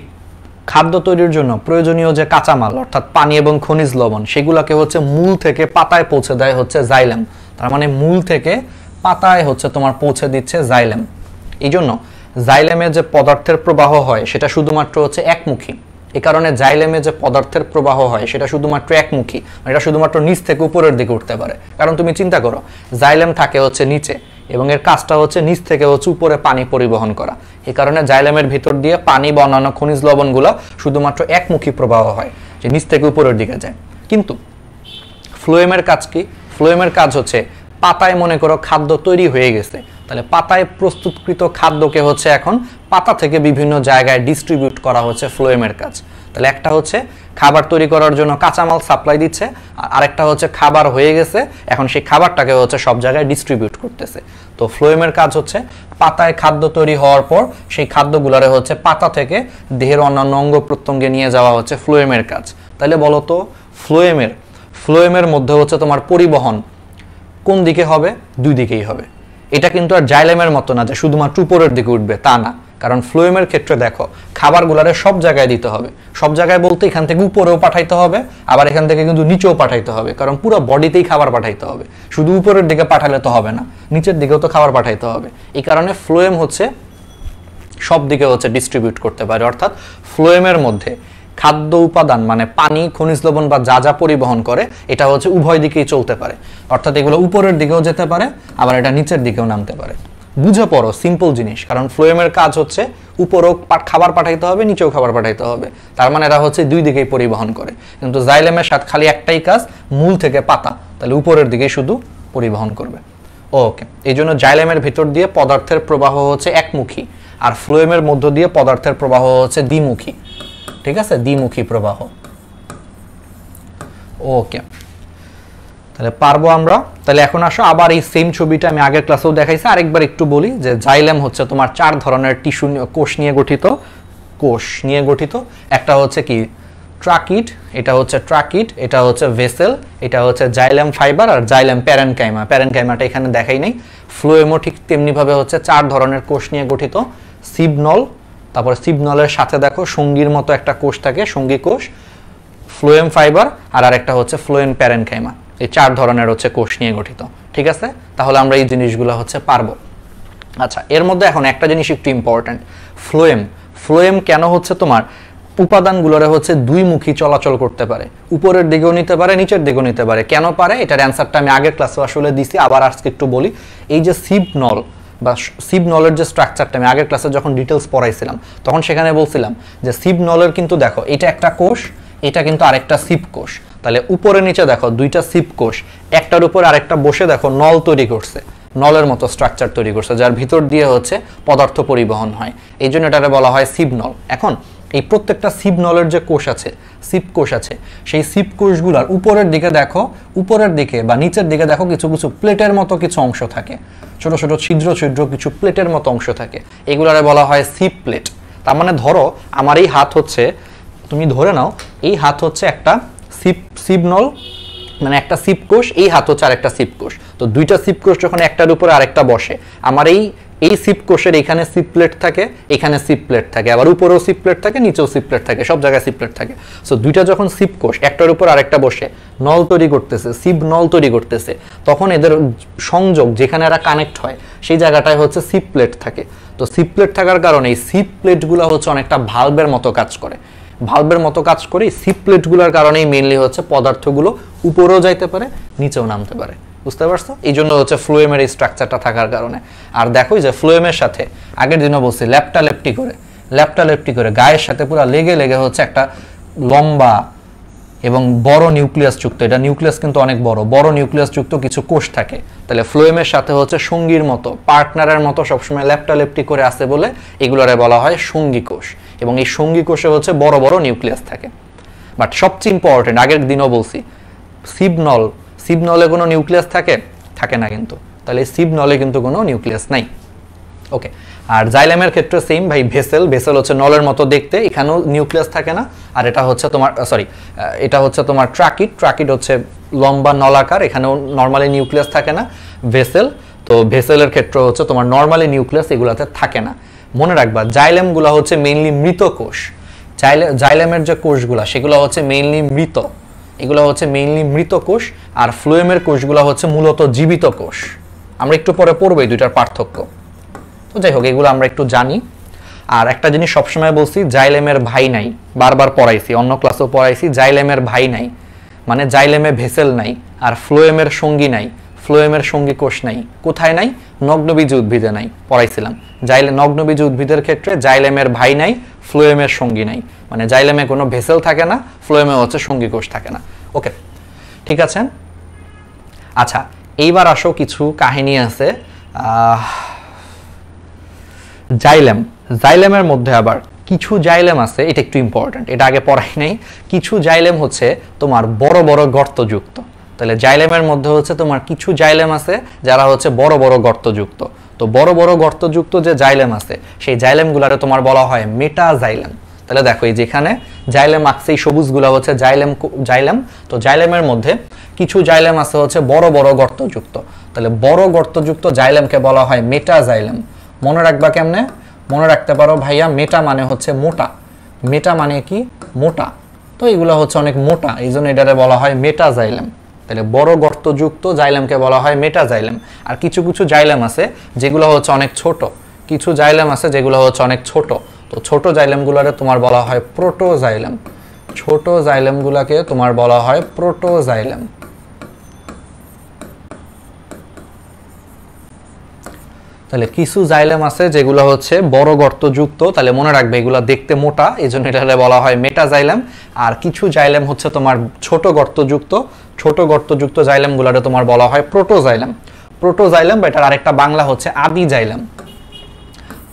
খাদ্য তৈরির জন্য প্রয়োজনীয় যে কাঁচামাল অর্থাৎ পানি এবং খনিজ লবণ, সেগুলোকে হচ্ছে মূল থেকে পাতায় পৌঁছে দেয় হচ্ছে জাইলেম। তার মানে মূল থেকে পাতায় হচ্ছে তোমার পৌঁছে দিচ্ছে জাইলেম। এই জন্য জাইলেমে যে পদার্থের প্রবাহ হয় সেটা শুধুমাত্র হচ্ছে একমুখী। এই কারণে জাইলেমে যে পদার্থের প্রবাহ হয় সেটা শুধুমাত্র একমুখী, এটা শুধুমাত্র নিচ থেকে উপরের দিকে উঠতে পারে। কারণ তুমি চিন্তা করো, জাইলেম থাকে হচ্ছে নিচে এবং এর কাজটা হচ্ছে নিচ থেকে হচ্ছে উপরে পানি পরিবহন করা। এই কারণে জাইলেমের ভিতর দিয়ে পানি বা অন্যান্য খনিজ লবণগুলো শুধুমাত্র একমুখী প্রবাহ হয়, যে নিচ থেকে উপরের দিকে যায়। কিন্তু ফ্লোয়েমের কাজ কি? ফ্লোয়েমের কাজ হচ্ছে পাতায় মনে করো খাদ্য তৈরি হয়ে গেছে, তাহলে পাতায় প্রস্তুতকৃত খাদ্যকে হচ্ছে এখন পাতা থেকে বিভিন্ন জায়গায় ডিস্ট্রিবিউট করা হচ্ছে ফ্লোয়েমের কাজ। তাহলে একটা হচ্ছে খাবার তৈরি করার জন্য কাঁচামাল সাপ্লাই দিচ্ছে, আর আরেকটা হচ্ছে খাবার হয়ে গেছে, এখন সেই খাবারটাকে হচ্ছে সব জায়গায় ডিস্ট্রিবিউট করতেছে। তো ফ্লোয়েমের কাজ হচ্ছে পাতায় খাদ্য তৈরি হওয়ার পর সেই খাদ্যগুলোরে হচ্ছে পাতা থেকে দেহের অন্যান্য অঙ্গ প্রত্যঙ্গে নিয়ে যাওয়া হচ্ছে ফ্লোয়েমের কাজ। তাহলে বলো তো ফ্লোয়েমের মধ্যে হচ্ছে তোমার পরিবহন কোন দিকে হবে? দুই দিকেই হবে। এটা কিন্তু আর জাইলেমের মতো না যে শুধুমাত্র উপরের দিকে উঠবে, তা না। কারণ ফ্লোয়েমের ক্ষেত্রে দেখো খাবারগুলারে সব জায়গায় দিতে হবে। সব জায়গায় বলতে এখান থেকে উপরেও পাঠাইতে হবে, আবার এখান থেকে কিন্তু নিচেও পাঠাইতে হবে, কারণ পুরো বডিতেই খাবার পাঠাইতে হবে। শুধু উপরের দিকে পাঠালে তো হবে না, নিচের দিকেও তো খাবার পাঠাইতে হবে। এই কারণে ফ্লোয়েম হচ্ছে সব দিকে হচ্ছে ডিস্ট্রিবিউট করতে পারে। অর্থাৎ ফ্লোয়েমের মধ্যে খাদ্য উপাদান মানে পানি, খনিজ লবণ বা যা যা পরিবহন করে এটা হচ্ছে উভয় দিকেই চলতে পারে। অর্থাৎ এগুলো উপরের দিকেও যেতে পারে, আবার এটা নিচের দিকেও নামতে পারে। বুঝে পড়ো, সিম্পল জিনিস। কারণ ফ্লোয়েমের কাজ হচ্ছে উপরেও খাবার পাঠাইতে হবে, নিচেও খাবার পাঠাইতে হবে, তার মানে এরা হচ্ছে দুই দিকেই পরিবহন করে। কিন্তু জাইলেমের সাথে খালি একটাই কাজ, মূল থেকে পাতা, তাহলে উপরের দিকেই শুধু পরিবহন করবে। ওকে, এই জন্য জাইলেমের ভিতর দিয়ে পদার্থের প্রবাহ হচ্ছে একমুখী, আর ফ্লোয়েমের মধ্য দিয়ে পদার্থের প্রবাহ হচ্ছে দ্বিমুখী। ঠিক আছে, দ্বিমুখী প্রবাহ। ওকে, তাহলে পারবো আমরা। তাহলে এখন আসো আবার এই সেম ছবিটা আমি আগের ক্লাসেও দেখাইছি, আরেকবার একটু বলি যে জাইলেম হচ্ছে তোমার 4 ধরনের টিস্যু কোষ নিয়ে গঠিত। একটা হচ্ছে কি ট্রাকিড, এটা হচ্ছে ট্রাকিড, এটা হচ্ছে ভেসেল, এটা হচ্ছে জাইলেম ফাইবার আর জাইলেম প্যারেনকাইমা। প্যারেনকাইমাটা এখানে দেখাই নাই। ফ্লোয়েমও ঠিক তেমনি ভাবে হচ্ছে 4 ধরনের কোষ নিয়ে গঠিত। সিবনল, তারপর সিবনলের সাথে দেখো সঙ্গীর মতো একটা কোষ থাকে, সঙ্গী কোষ, ফ্লোয়েম ফাইবার আর আরেকটা হচ্ছে ফ্লোয়েম প্যারেনকাইমা। এই 4 ধরনের হচ্ছে কোষ নিয়ে গঠিত। ঠিক আছে, তাহলে আমরা এই জিনিসগুলো হচ্ছে পারবো। আচ্ছা, এর মধ্যে এখন একটা জিনিস একটু ইম্পর্টেন্ট, ফ্লোয়েম কেন হচ্ছে তোমার উপাদানগুলোরে হচ্ছে দুইমুখী চলাচল করতে পারে, উপরের দিকেও নিতে পারে, নিচের দিকেও নিতে পারে। কেন পারে এটার অ্যান্সারটা আমি আগের ক্লাসে আসলে দিছি, আবার আজকে একটু বলি। এই যে সিবনল বা সিবনলের যে স্ট্রাকচারটা আমি আগের ক্লাসে যখন ডিটেলস পড়াইছিলাম তখন সেখানে বলছিলাম যে সিবনলের কিন্তু দেখো এটা একটা কোষ, এটা কিন্তু আরেকটা সিব কোষ। তাহলে উপরে নিচে দেখো দুইটা সিব কোষ, একটার উপর আরেকটা বসে দেখো নল তৈরি করছে, নলের মতো স্ট্রাকচার তৈরি করছে, যার ভিতর দিয়ে হচ্ছে পদার্থ পরিবহন হয়। এই জন্য এটাকে বলা হয় সিবনল। এখন এই প্রত্যেকটা সিবনলের যে কোষ আছে, সিব কোষ আছে, সেই সিব কোষগুলোর উপরের দিকে দেখো, উপরের দিকে বা নিচের দিকে দেখো কিছু কিছু প্লেটের মতো কিছু অংশ থাকে, ছোট ছোট ছিদ্র ছিদ্র কিছু প্লেটের মতো অংশ থাকে, এগুলারে বলা হয় সিব প্লেট। তার মানে ধরো আমার এই হাত হচ্ছে, তুমি ধরে নাও এই হাত হচ্ছে একটা সিবনল, মানে একটা সিব কোষ, এই হাত হচ্ছে আরেকটা সিব কোষ। তো দুইটা সিব কোষ যখন একটার উপরে আরেকটা বসে, আমার এই সিব কোষের এখানে সিব প্লেট থাকে, এখানে সিব প্লেট থাকে, আবার উপরেও সিব প্লেট থাকে, নিচেও সিব প্লেট থাকে, সব জায়গায় সিব প্লেট থাকে। সো দুইটা যখন সিব কোষ একটার উপর আরেকটা বসে নল তৈরি করতেছে, সিব নল তৈরি করতেছে, তখন এদের সংযোগ যেখানে এরা কানেক্ট হয় সেই জায়গাটায় হচ্ছে সিব প্লেট থাকে। তো সিব প্লেট থাকার কারণে এই সিব প্লেটগুলো হচ্ছে অনেকটা ভালভের মতো কাজ করে। সিব প্লেটগুলোর কারণেই মেইনলি হচ্ছে পদার্থগুলো উপরেও যাইতে পারে, নিচেও নামতে পারে। বুঝতে পারছো? এই জন্য হচ্ছে ফ্লোয়েমের এই স্ট্রাকচারটা থাকার কারণে। আর দেখো যে ফ্লোয়েমের সাথে আগের দিনও বলছি ল্যাপটালেপটি করে গায়ের সাথে পুরো লেগে লেগে হচ্ছে একটা লম্বা এবং বড় নিউক্লিয়াস যুক্ত, এটা নিউক্লিয়াস কিন্তু অনেক বড় নিউক্লিয়াস যুক্ত কিছু কোষ থাকে। তাহলে ফ্লোয়েমের সাথে হচ্ছে সঙ্গীর মতো, পার্টনারের মতো সবসময় লেপটালেপটি করে আসে বলে এগুলোরে বলা হয় সঙ্গী কোষ। এবং এই সঙ্গী কোষে হচ্ছে বড় বড় নিউক্লিয়াস থাকে। বাট সবচেয়ে ইম্পর্টেন্ট, আগের দিনও বলছি, সিবনলে কোনো নিউক্লিয়াস থাকে না কিন্তু। তাহলে সিবনলে কিন্তু কোনো নিউক্লিয়াস নাই। ওকে, আর জাইলেমের ক্ষেত্রে সেম ভাই, ভেসেল হচ্ছে নলের মতো দেখতে, এখানেও নিউক্লিয়াস থাকে না। আর এটা হচ্ছে তোমার ট্রাকিড হচ্ছে লম্বা নলাকার, এখানেও নর্মালি নিউক্লিয়াস থাকে না। তো ভেসেলের ক্ষেত্রে হচ্ছে তোমার নর্মালি নিউক্লিয়াস এগুলাতে থাকে না। মনে রাখবা জাইলেমগুলো হচ্ছে মেইনলি মৃত কোষ, জাইলেমের যে কোষগুলো সেগুলো হচ্ছে মেইনলি মৃত, এগুলো হচ্ছে মেইনলি মৃত কোষ। আর ফ্লোয়েমের কোষগুলো হচ্ছে মূলত জীবিত কোষ। আমরা একটু পরে পড়বো এই দুইটার পার্থক্য। তো যাই হোক, এগুলো আমরা একটু জানি। আর একটা জিনিস সবসময় বলছি, জাইলেমের ভাই নাই, বারবার পড়াইছি, অন্য ক্লাসেও পড়াইছি, জাইলেমের ভাই নাই মানে জাইলেমে ভেসেল নাই, আর ফ্লোয়েমের সঙ্গী নাই, ফ্লোয়েমের সঙ্গী কোষ নাই। কোথায় নাই? নগ্নবীজি উদ্ভিদে নাই, পড়াইছিলাম। নগ্নবীজি উদ্ভিদের ক্ষেত্রে জাইলেমের ভাই নাই, ফ্লোয়েমের সঙ্গী নাই, মানে জাইলেমে কোনো ভেসেল থাকে না, ফ্লোয়েমে হচ্ছে সঙ্গী কোষ থাকে না। ওকে, ঠিক আছে। আচ্ছা, এইবার আসো কিছু কাহিনী আছে জাইলেমের মধ্যে। আবার কিছু জাইলেম আছে, এটা একটু ইম্পর্টেন্ট, এটা আগে পড়াই নাই। কিছু জাইলেম হচ্ছে তোমার বড় বড় গর্তযুক্ত। তাহলে জাইলেমের মধ্যে হচ্ছে তোমার কিছু জাইলেম আছে যারা হচ্ছে বড় বড় গর্তযুক্ত। তো বড় বড় গর্তযুক্ত যে জাইলেম আছে সেই জাইলেমগুলোরে তোমার বলা হয় মেটাজাইলেম। তাহলে দেখো এই যেখানে জাইলেম আঁকছে, এই সবুজগুলো হচ্ছে জাইলেম। তো জাইলেমের মধ্যে কিছু জাইলেম আছে হচ্ছে বড় বড় গর্তযুক্ত। তাহলে বড় গর্তযুক্ত জাইলেমকে বলা হয় মেটাজাইলেম। মনে রাখবা কেমনে? মনে রাখতে পারো ভাইয়া, মেটা মানে হচ্ছে মোটা। মেটা মানে কি? মোটা। তো এগুলো হচ্ছে অনেক মোটা, এই জন্য এটারে বলা হয় মেটাজাইলেম। তাহলে বড় গর্তযুক্ত জাইলেমকে বলা হয় মেটাজাইলেম। আর কিছু কিছু জাইলেম আছে যেগুলো হচ্ছে অনেক ছোট। কিছু জাইলেম আছে যেগুলো হচ্ছে অনেক ছোট। তো ছোট জাইলেমগুলোরে তোমার বলা হয় প্রোটোজাইলেম। ছোট জাইলেমগুলোকে তোমার বলা হয় প্রোটোজাইলেম। তাহলে কিছু জাইলেম আছে যেগুলো হচ্ছে বড় গর্তযুক্ত, তাহলে মনে রাখবে এগুলো দেখতে মোটা, এই জন্য এটাকে বলা হয় মেটাজাইলেম। আর কিছু জাইলেম হচ্ছে তোমার ছোট গর্তযুক্ত। ছোট গর্তযুক্ত জাইলেমগুলোরে তোমার বলা হয় প্রোটোজাইলেম। প্রোটোজাইলেম বা এটার আরেকটা বাংলা হচ্ছে আদি জাইলেম।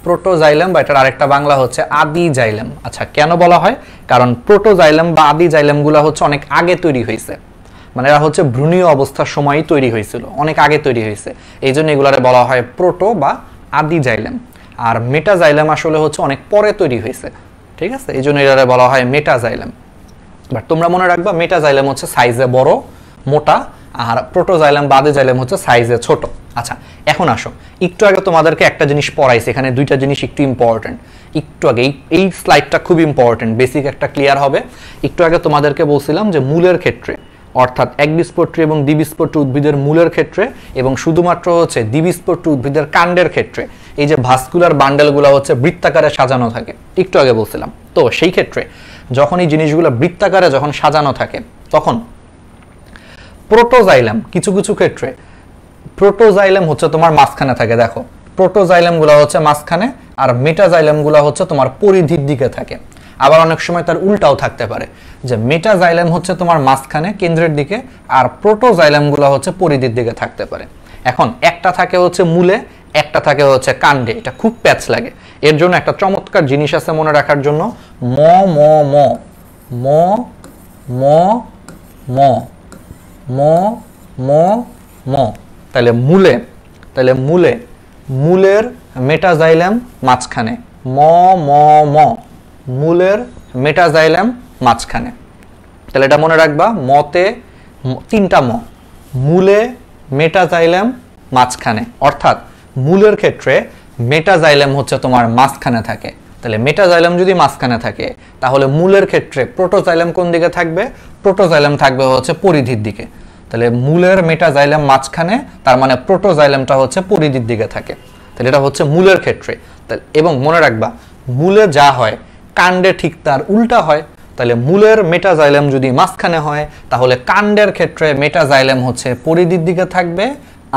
প্রোটোজাইলেম বা এটার আরেকটা বাংলা হচ্ছে আদি জাইলেম। আচ্ছা, কেন বলা হয়? কারণ প্রোটোজাইলেম বা আদি জাইলেমগুলো হচ্ছে অনেক আগে তৈরি হয়েছে, মানে এরা হচ্ছে ভ্রূণীয় অবস্থার সময়ই তৈরি হয়েছিল, অনেক আগে তৈরি হয়েছে, এই জন্য এগুলারে বলা হয় প্রোটো বা আদি জাইলেম। আর মেটাজাইলেম আসলে হচ্ছে অনেক পরে তৈরি হয়েছে, ঠিক আছে, এই জন্য এটারে বলা হয় মেটাজাইলেম। বাট তোমরা মনে রাখবা মেটাজাইলেম হচ্ছে সাইজে বড় মোটা, আর প্রোটোজাইলেম বা আদি জাইলেম হচ্ছে সাইজে ছোট। আচ্ছা, এখন আসো, একটু আগে তোমাদেরকে একটা জিনিস পড়াইছে, এখানে দুইটা জিনিস একটু ইম্পর্টেন্ট। একটু আগে এই স্লাইডটা খুব ইম্পর্টেন্ট, বেসিক একটা ক্লিয়ার হবে। একটু আগে তোমাদেরকে বলছিলাম যে মূলের ক্ষেত্রে, অর্থাৎ একবীজপত্রী এবং দ্বিবীজপত্রী উদ্ভিদের মূলের ক্ষেত্রে এবং শুধুমাত্র হচ্ছে দ্বিবীজপত্রী উদ্ভিদের কাণ্ডের ক্ষেত্রে এই যে ভাস্কুলার বান্ডেলগুলো হচ্ছে বৃত্তাকারে সাজানো থাকে, একটু আগে বলছিলাম। তো সেই ক্ষেত্রে যখন এই জিনিসগুলো বৃত্তাকারে যখন সাজানো থাকে তখন প্রোটোজাইলেম কিছু কিছু ক্ষেত্রে প্রোটোজাইলেম হচ্ছে তোমার মাঝখানে থাকে। দেখো, প্রোটোজাইলেমগুলো হচ্ছে মাঝখানে আর মেটাজাইলেমগুলো হচ্ছে তোমার পরিধির দিকে থাকে। আবার অনেক সময় তার উল্টাও থাকতে পারে, যে মেটাজাইলেম হচ্ছে তোমার মাঝখানে কেন্দ্রের দিকে আর প্রোটোজাইলেমগুলো হচ্ছে পরিধির দিকে থাকতে পারে। এখন একটা থাকে হচ্ছে মূলে, একটা থাকে হচ্ছে কাণ্ডে, এটা খুব প্যাচ লাগে। এর জন্য একটা চমৎকার জিনিস আছে মনে রাখার জন্য, ম ম ম ম ম ম ম ম ম তাহলে মূলে মূলের মেটাজাইলেম মাঝখানে, ম ম ম মূলের মেটাজাইলেম মাঝখানে। তাহলে এটা মনে রাখবা, মতে তিনটা ম, মূলে মেটাজাইলেম মাঝখানে, অর্থাৎ মূলের ক্ষেত্রে মেটাজাইলেম হচ্ছে তোমার মাঝখানে থাকে। তাহলে মেটাজাইলেম যদি মাঝখানে থাকে তাহলে মূলের ক্ষেত্রে প্রোটোজাইলেম কোন দিকে থাকবে? প্রোটোজাইলেম থাকবে হচ্ছে পরিধির দিকে। তাহলে মূলের মেটাজাইলেম মাঝখানে, তার মানে প্রোটোজাইলেমটা হচ্ছে পরিধির দিকে থাকে। তাহলে এটা হচ্ছে মূলের ক্ষেত্রে। এবং মনে রাখবা, মূলে যা হয় কাণ্ডে ঠিক তার উল্টা হয়। তাহলে মূলের মেটাজাইলেম যদি মাঝখানে হয় তাহলে কাণ্ডের ক্ষেত্রে মেটাজাইলেম হচ্ছে পরিধির দিকে থাকবে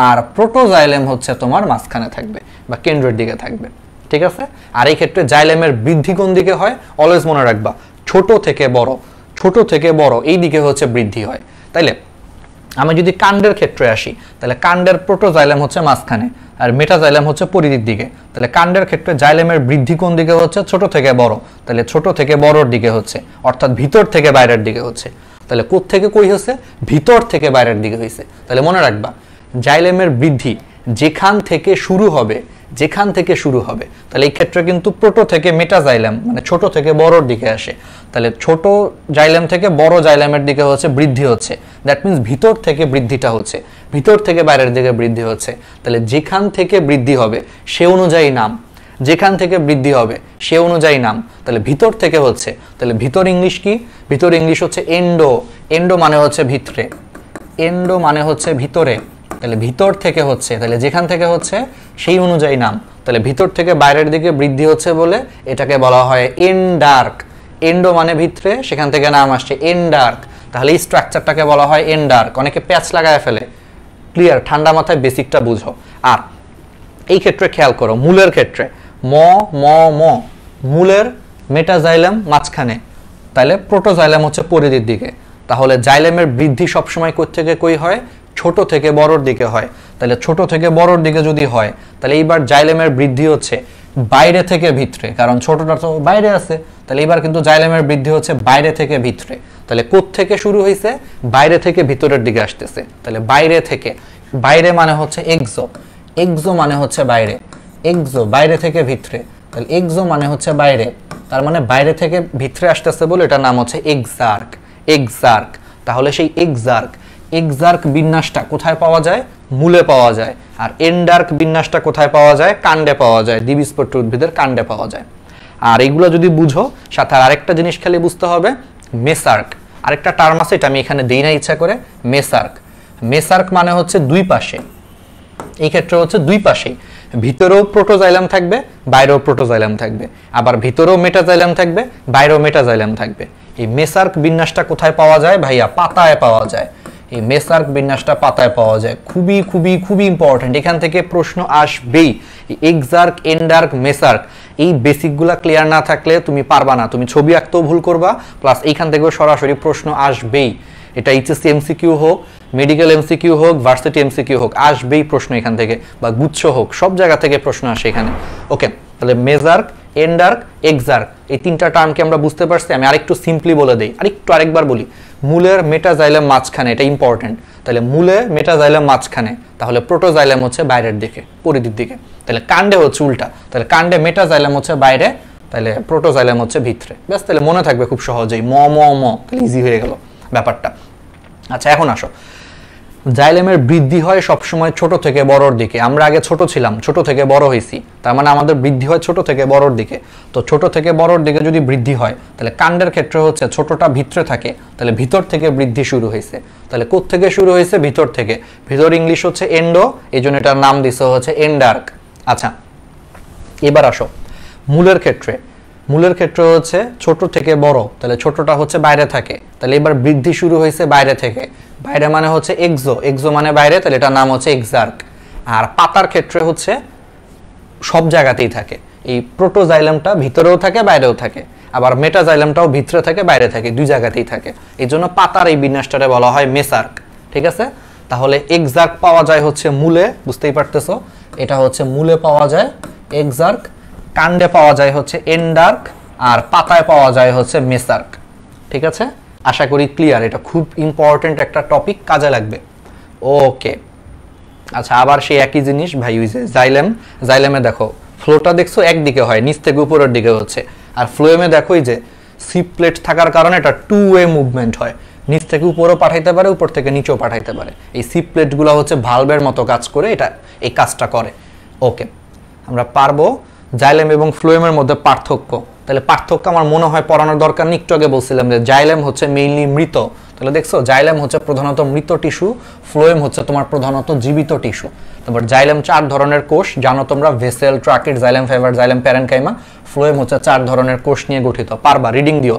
আর প্রোটোজাইলেম হচ্ছে তোমার মাঝখানে থাকবে বা কেন্দ্রের দিকে থাকবে, ঠিক আছে। আর এই ক্ষেত্রে জাইলেমের বৃদ্ধি কোন দিকে হয়? অলওয়েজ মনে রাখবা, ছোট থেকে বড় এই দিকে হচ্ছে বৃদ্ধি হয়। তাইলে আমি যদি কাণ্ডের ক্ষেত্রে আসি, তাহলে কাণ্ডের প্রোটোজাইলেম হচ্ছে মাঝখানে আর মেটাজাইলেম হচ্ছে পরিধির দিকে। তাহলে কাণ্ডের ক্ষেত্রে জাইলেমের বৃদ্ধি কোন দিকে হচ্ছে? ছোট থেকে বড়। তাহলে ছোট থেকে বড়র দিকে হচ্ছে, অর্থাৎ ভিতর থেকে বাইরের দিকে হচ্ছে। তাহলে কোথ থেকে কই হচ্ছে? ভিতর থেকে বাইরের দিকে হয়েছে। তাহলে মনে রাখবা, জাইলেমের বৃদ্ধি যেখান থেকে শুরু হবে তাহলে এই ক্ষেত্রে কিন্তু প্রোটো থেকে মেটাজাইলেম মানে ছোট থেকে বড়র দিকে আসে। তাহলে ছোট জাইলেম থেকে বড় জাইলেমের দিকে হচ্ছে বৃদ্ধি হচ্ছে, দ্যাট মিন্স ভিতর থেকে বৃদ্ধিটা হচ্ছে, ভিতর থেকে বাইরের দিকে বৃদ্ধি হচ্ছে। তাহলে যেখান থেকে বৃদ্ধি হবে সে অনুযায়ী নাম, যেখান থেকে বৃদ্ধি হবে সে অনুযায়ী নাম। তাহলে ভিতর থেকে হচ্ছে, তাহলে ভিতর ইংলিশ কি? ভিতর ইংলিশ হচ্ছে এন্ডো। এন্ডো মানে হচ্ছে ভিতরে, এন্ডো মানে হচ্ছে ভিতরে। তাহলে ভিতর থেকে হচ্ছে, তাহলে যেখান থেকে হচ্ছে সেই অনুযায়ী নাম। তাহলে ভিতর থেকে বাইরের দিকে বৃদ্ধি হচ্ছে বলে এটাকে বলা হয় এন্ডার্ক। এন্ডো মানে ভিতরে, সেখান থেকে নাম আসছে এন্ডার্ক। তাহলে এই স্ট্রাকচারটাকে বলা হয় এন্ডার্ক। অনেকে প্যাচ লাগায় ফেলে, ক্লিয়ার, ঠান্ডা মাথায় বেসিকটা বুঝো। আর এই ক্ষেত্রে খেয়াল করো, মূলের ক্ষেত্রে ম ম ম মূলের মেটাজাইলেম মাঝখানে, তাহলে প্রোটোজাইলেম হচ্ছে পরিধির দিকে। তাহলে জাইলেমের বৃদ্ধি সবসময় কোত্থেকে কই হয়? ছোট থেকে বড়র দিকে হয়। তাহলে ছোট থেকে বড়র দিকে যদি হয় তাহলে এইবার জাইলেমের বৃদ্ধি হচ্ছে বাইরে থেকে ভিতরে, কারণ ছোটটা তো বাইরে আছে, তাহলে এবার কিন্তু জাইলেমের বৃদ্ধি হচ্ছে বাইরে থেকে ভিতরে। তাহলে কোথ থেকে শুরু হয়েছে? বাইরে থেকে ভিতরের দিকে আসতেছে। তাহলে বাইরে থেকে, বাইরে মানে হচ্ছে এক্সো, এক্সো মানে হচ্ছে বাইরে, এক্সো বাইরে থেকে ভিতরে, তাহলে এক্সো মানে হচ্ছে বাইরে, তার মানে বাইরে থেকে ভিতরে আসতেছে বলে এটার নাম হচ্ছে এক্সার্ক, এক্সার্ক। তাহলে সেই এক্সার্ক, এক্সার্ক বিন্যাসটা কোথায় পাওয়া যায়? মূলে পাওয়া যায়। আর এন্ডার্ক বিন্যাসটা কোথায় পাওয়া যায়? কাণ্ডে পাওয়া যায়, দ্বিবীজপত্রী উদ্ভিদের কাণ্ডে পাওয়া যায়। আর এগুলো যদি বুঝো, সাথে আরেকটা জিনিস খালি বুঝতে হবে, মেসার্ক, আরেকটা টার্ম আছে, এটা আমি এখানে দেই না ইচ্ছা করে, মেসার্ক। মেসার্ক মানে হচ্ছে দুই পাশে, এই ক্ষেত্রে হচ্ছে দুই পাশেই, ভিতরেও প্রোটোজাইলাম থাকবে, বাইরেও প্রোটোজাইলাম থাকবে, আবার ভিতরেও মেটাজাইলাম থাকবে, বাইরেও মেটাজাইলাম থাকবে। এই মেসার্ক বিন্যাসটা কোথায় পাওয়া যায় ভাইয়া? পাতায় পাওয়া যায়। এই মেসার্ক বিন্যাসটা পাতায় পাওয়া যায়। খুবই খুবই খুবই ইম্পর্টেন্ট, এখান থেকে প্রশ্ন আসবেই। এক্সার্ক, এন্ডার্ক, মেসার্ক, এই বেসিকগুলা ক্লিয়ার না থাকলে তুমি পারবা না, তুমি ছবি আঁকতেও ভুল করবা, প্লাস এইখান থেকেও সরাসরি প্রশ্ন আসবেই। এটা এইচএসসি এমসিকিউ হোক, মেডিকেল এমসিকিউ হোক, ভার্সিটি এমসিকিউ হোক, আসবেই প্রশ্ন এখান থেকে, বা গুচ্ছ হোক, সব জায়গা থেকে প্রশ্ন আসে এখানে। ওকে, তাহলে মেসার্ক, এন্ডার্ক, এক্সার্ক, এই তিনটা টার্মকে আমরা বুঝতে পারছি। আমি আরেকটু সিম্পলি বলে দেই, আরেকবার বলি, মূলের মেটাজাইলাম মাঝখানে, এটা ইম্পর্টেন্ট। তাহলে মূলে মেটাজাইলাম মাঝখানে, তাহলে প্রোটোজাইলাম হচ্ছে বাইরের দিকে, পরিধির দিকে। তাহলে কাণ্ডে হচ্ছে উল্টা, তাহলে কাণ্ডে মেটাজাইলাম হচ্ছে বাইরে, তাহলে প্রোটোজাইলাম হচ্ছে ভিতরে। ব্যাস, তাহলে মনে থাকবে খুব সহজেই, ম ম ম, তাহলে ইজি হয়ে গেল ব্যাপারটা। আচ্ছা, এখন আসো, জাইলেমের বৃদ্ধি হয় সবসময় ছোট থেকে বড়র দিকে। আমরা আগে ছোট ছিলাম, ছোট থেকে বড় হয়েছি, তার মানে আমাদের বৃদ্ধি হয় ছোট থেকে বড়র দিকে। তো ছোট থেকে বড়র দিকে যদি বৃদ্ধি হয়, তাহলে কাণ্ডের ক্ষেত্রে হচ্ছে ছোটটা ভিতরে থাকে, তাহলে ভিতর থেকে বৃদ্ধি শুরু হয়েছে। তাহলে কোথা থেকে শুরু হয়েছে? ভিতর থেকে। ভিতর ইংলিশ হচ্ছে এন্ডো, এই জন্য এটার নাম দিছে হচ্ছে এন্ডার্ক। আচ্ছা, এবার আসো মূলের ক্ষেত্রে। মূলের ক্ষেত্রে হচ্ছে ছোট থেকে বড়, তাহলে ছোটটা হচ্ছে বাইরে থাকে, তাহলে এবার বৃদ্ধি শুরু হয়েছে বাইরে থেকে। বাইরে মানে হচ্ছে এক্সো, এক্সো মানে বাইরে, তাহলে এটার নাম হচ্ছে এক্সার্ক। আর পাতার ক্ষেত্রে হচ্ছে সব জায়গাতেই থাকে, এই প্রোটোজাইলামটা ভিতরেও থাকে, বাইরেও থাকে, আবার মেটাজাইলামটাও ভিতরে থাকে, বাইরে থাকে, দুই জায়গাতেই থাকে। এই জন্য পাতার এই বিন্যাসটারে বলা হয় মেসার্ক। ঠিক আছে, তাহলে এক্সার্ক পাওয়া যায় হচ্ছে মূলে, বুঝতেই পারতেছো, এটা হচ্ছে মূলে পাওয়া যায় এক্সার্ক, কাণ্ডে পাওয়া যায় হচ্ছে এন্ডার্ক, আর পাতায় পাওয়া যায় হচ্ছে মেসার্ক। ঠিক আছে, আশা করি ক্লিয়ার। এটা খুব ইম্পর্টেন্ট একটা টপিক, কাজে লাগবে। ওকে, আচ্ছা, আবার সেই একই জিনিস ভাই, ওই যে জাইলেম, জাইলেমে দেখো ফ্লোটা দেখছো একদিকে হয়, নিচ থেকে উপরের দিকে হচ্ছে, আর ফ্লোয়েমে দেখো এই যে সিপ প্লেট থাকার কারণে এটা টু ওয়ে মুভমেন্ট হয়, নিচ থেকে উপরেও পাঠাইতে পারে, উপর থেকে নিচেও পাঠাইতে পারে। এই সিপ প্লেটগুলো হচ্ছে ভালভের মতো কাজ করে, এটা এই কাজটা করে। ওকে, আমরা পারবো জাইলেম এবং ফ্লোয়েমের মধ্যে পার্থক্য। তাহলে পার্থক্য আমার মনে হয় পড়ানোর দরকার নেই, একটু আগে বলছিলাম যে জাইলেম হচ্ছে মেইনলি মৃত। তাহলে দেখছো জাইলেম হচ্ছে প্রধানত মৃত টিস্যু, ফ্লোয়েম হচ্ছে তোমার প্রধানত জীবিত টিস্যু। তারপর জাইলেম 4 ধরনের কোষ জানো তোমরা, vessel, tracheid, xylem fibre, xylem parenchyma. Phloem হচ্ছে 4 ধরনের কোষ নিয়ে গঠিত, পারবা, রিডিং দিও।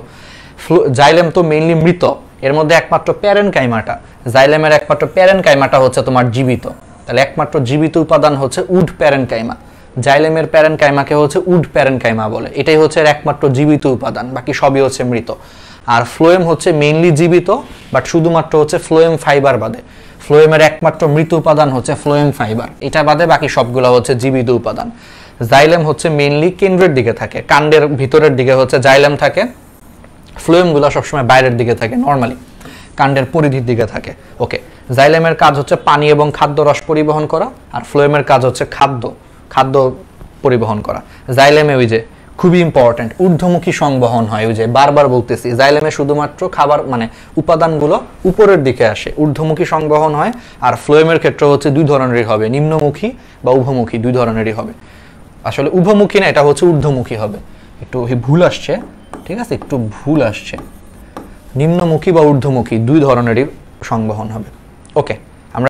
জাইলেম তো মেইনলি মৃত, এর মধ্যে একমাত্র প্যারেনকাইমাটা, জাইলেমের একমাত্র প্যারেনকাইমাটা হচ্ছে তোমার জীবিত। তাহলে একমাত্র জীবিত উপাদান হচ্ছে উড প্যারেনকাইমা। জাইলেমের প্যারেনকাইমাকে হচ্ছে উড প্যারেনকাইমা বলে, এটাই হচ্ছে একমাত্র জীবিত উপাদান, বাকি সবই হচ্ছে মৃত। আর ফ্লোয়েম হচ্ছে মেইনলি জীবিত, বাট শুধুমাত্র হচ্ছে ফ্লোয়েম ফাইবার বাদে। ফ্লোয়েমের একমাত্র মৃত উপাদান হচ্ছে ফ্লোয়েম ফাইবার, এটা বাদে বাকি সবগুলো হচ্ছে জীবিত উপাদান। জাইলেম হচ্ছে মেইনলি কেন্দ্রের দিকে থাকে, কাণ্ডের ভিতরের দিকে হচ্ছে জাইলেম থাকে, ফ্লোয়েমগুলো সবসময় বাইরের দিকে থাকে, নর্মালি কাণ্ডের পরিধির দিকে থাকে। ওকে, জাইলেমের কাজ হচ্ছে পানি এবং খাদ্য রস পরিবহন করা, আর ফ্লোয়েমের কাজ হচ্ছে খাদ্য পরিবহন করা। জাইলেমে ওই যে খুবই ইম্পর্টেন্ট ঊর্ধ্বমুখী সংবহন হয়, ওই যে বারবার বলতেছি, জাইলেমে শুধুমাত্র খাবার মানে উপাদানগুলো উপরের দিকে আসে, ঊর্ধ্বমুখী সংবহন হয়। আর ফ্লোয়েমের ক্ষেত্রে হচ্ছে দুই ধরনেরই হবে, নিম্নমুখী বা উভমুখী, দুই ধরনেরই হবে। আসলে উভমুখী না, এটা হচ্ছে ঊর্ধ্বমুখী হবে, একটু ভুল আসছে, ঠিক আছে, একটু ভুল আসছে, নিম্নমুখী বা ঊর্ধ্বমুখী দুই ধরনেরই সংবহন হবে। ওকে।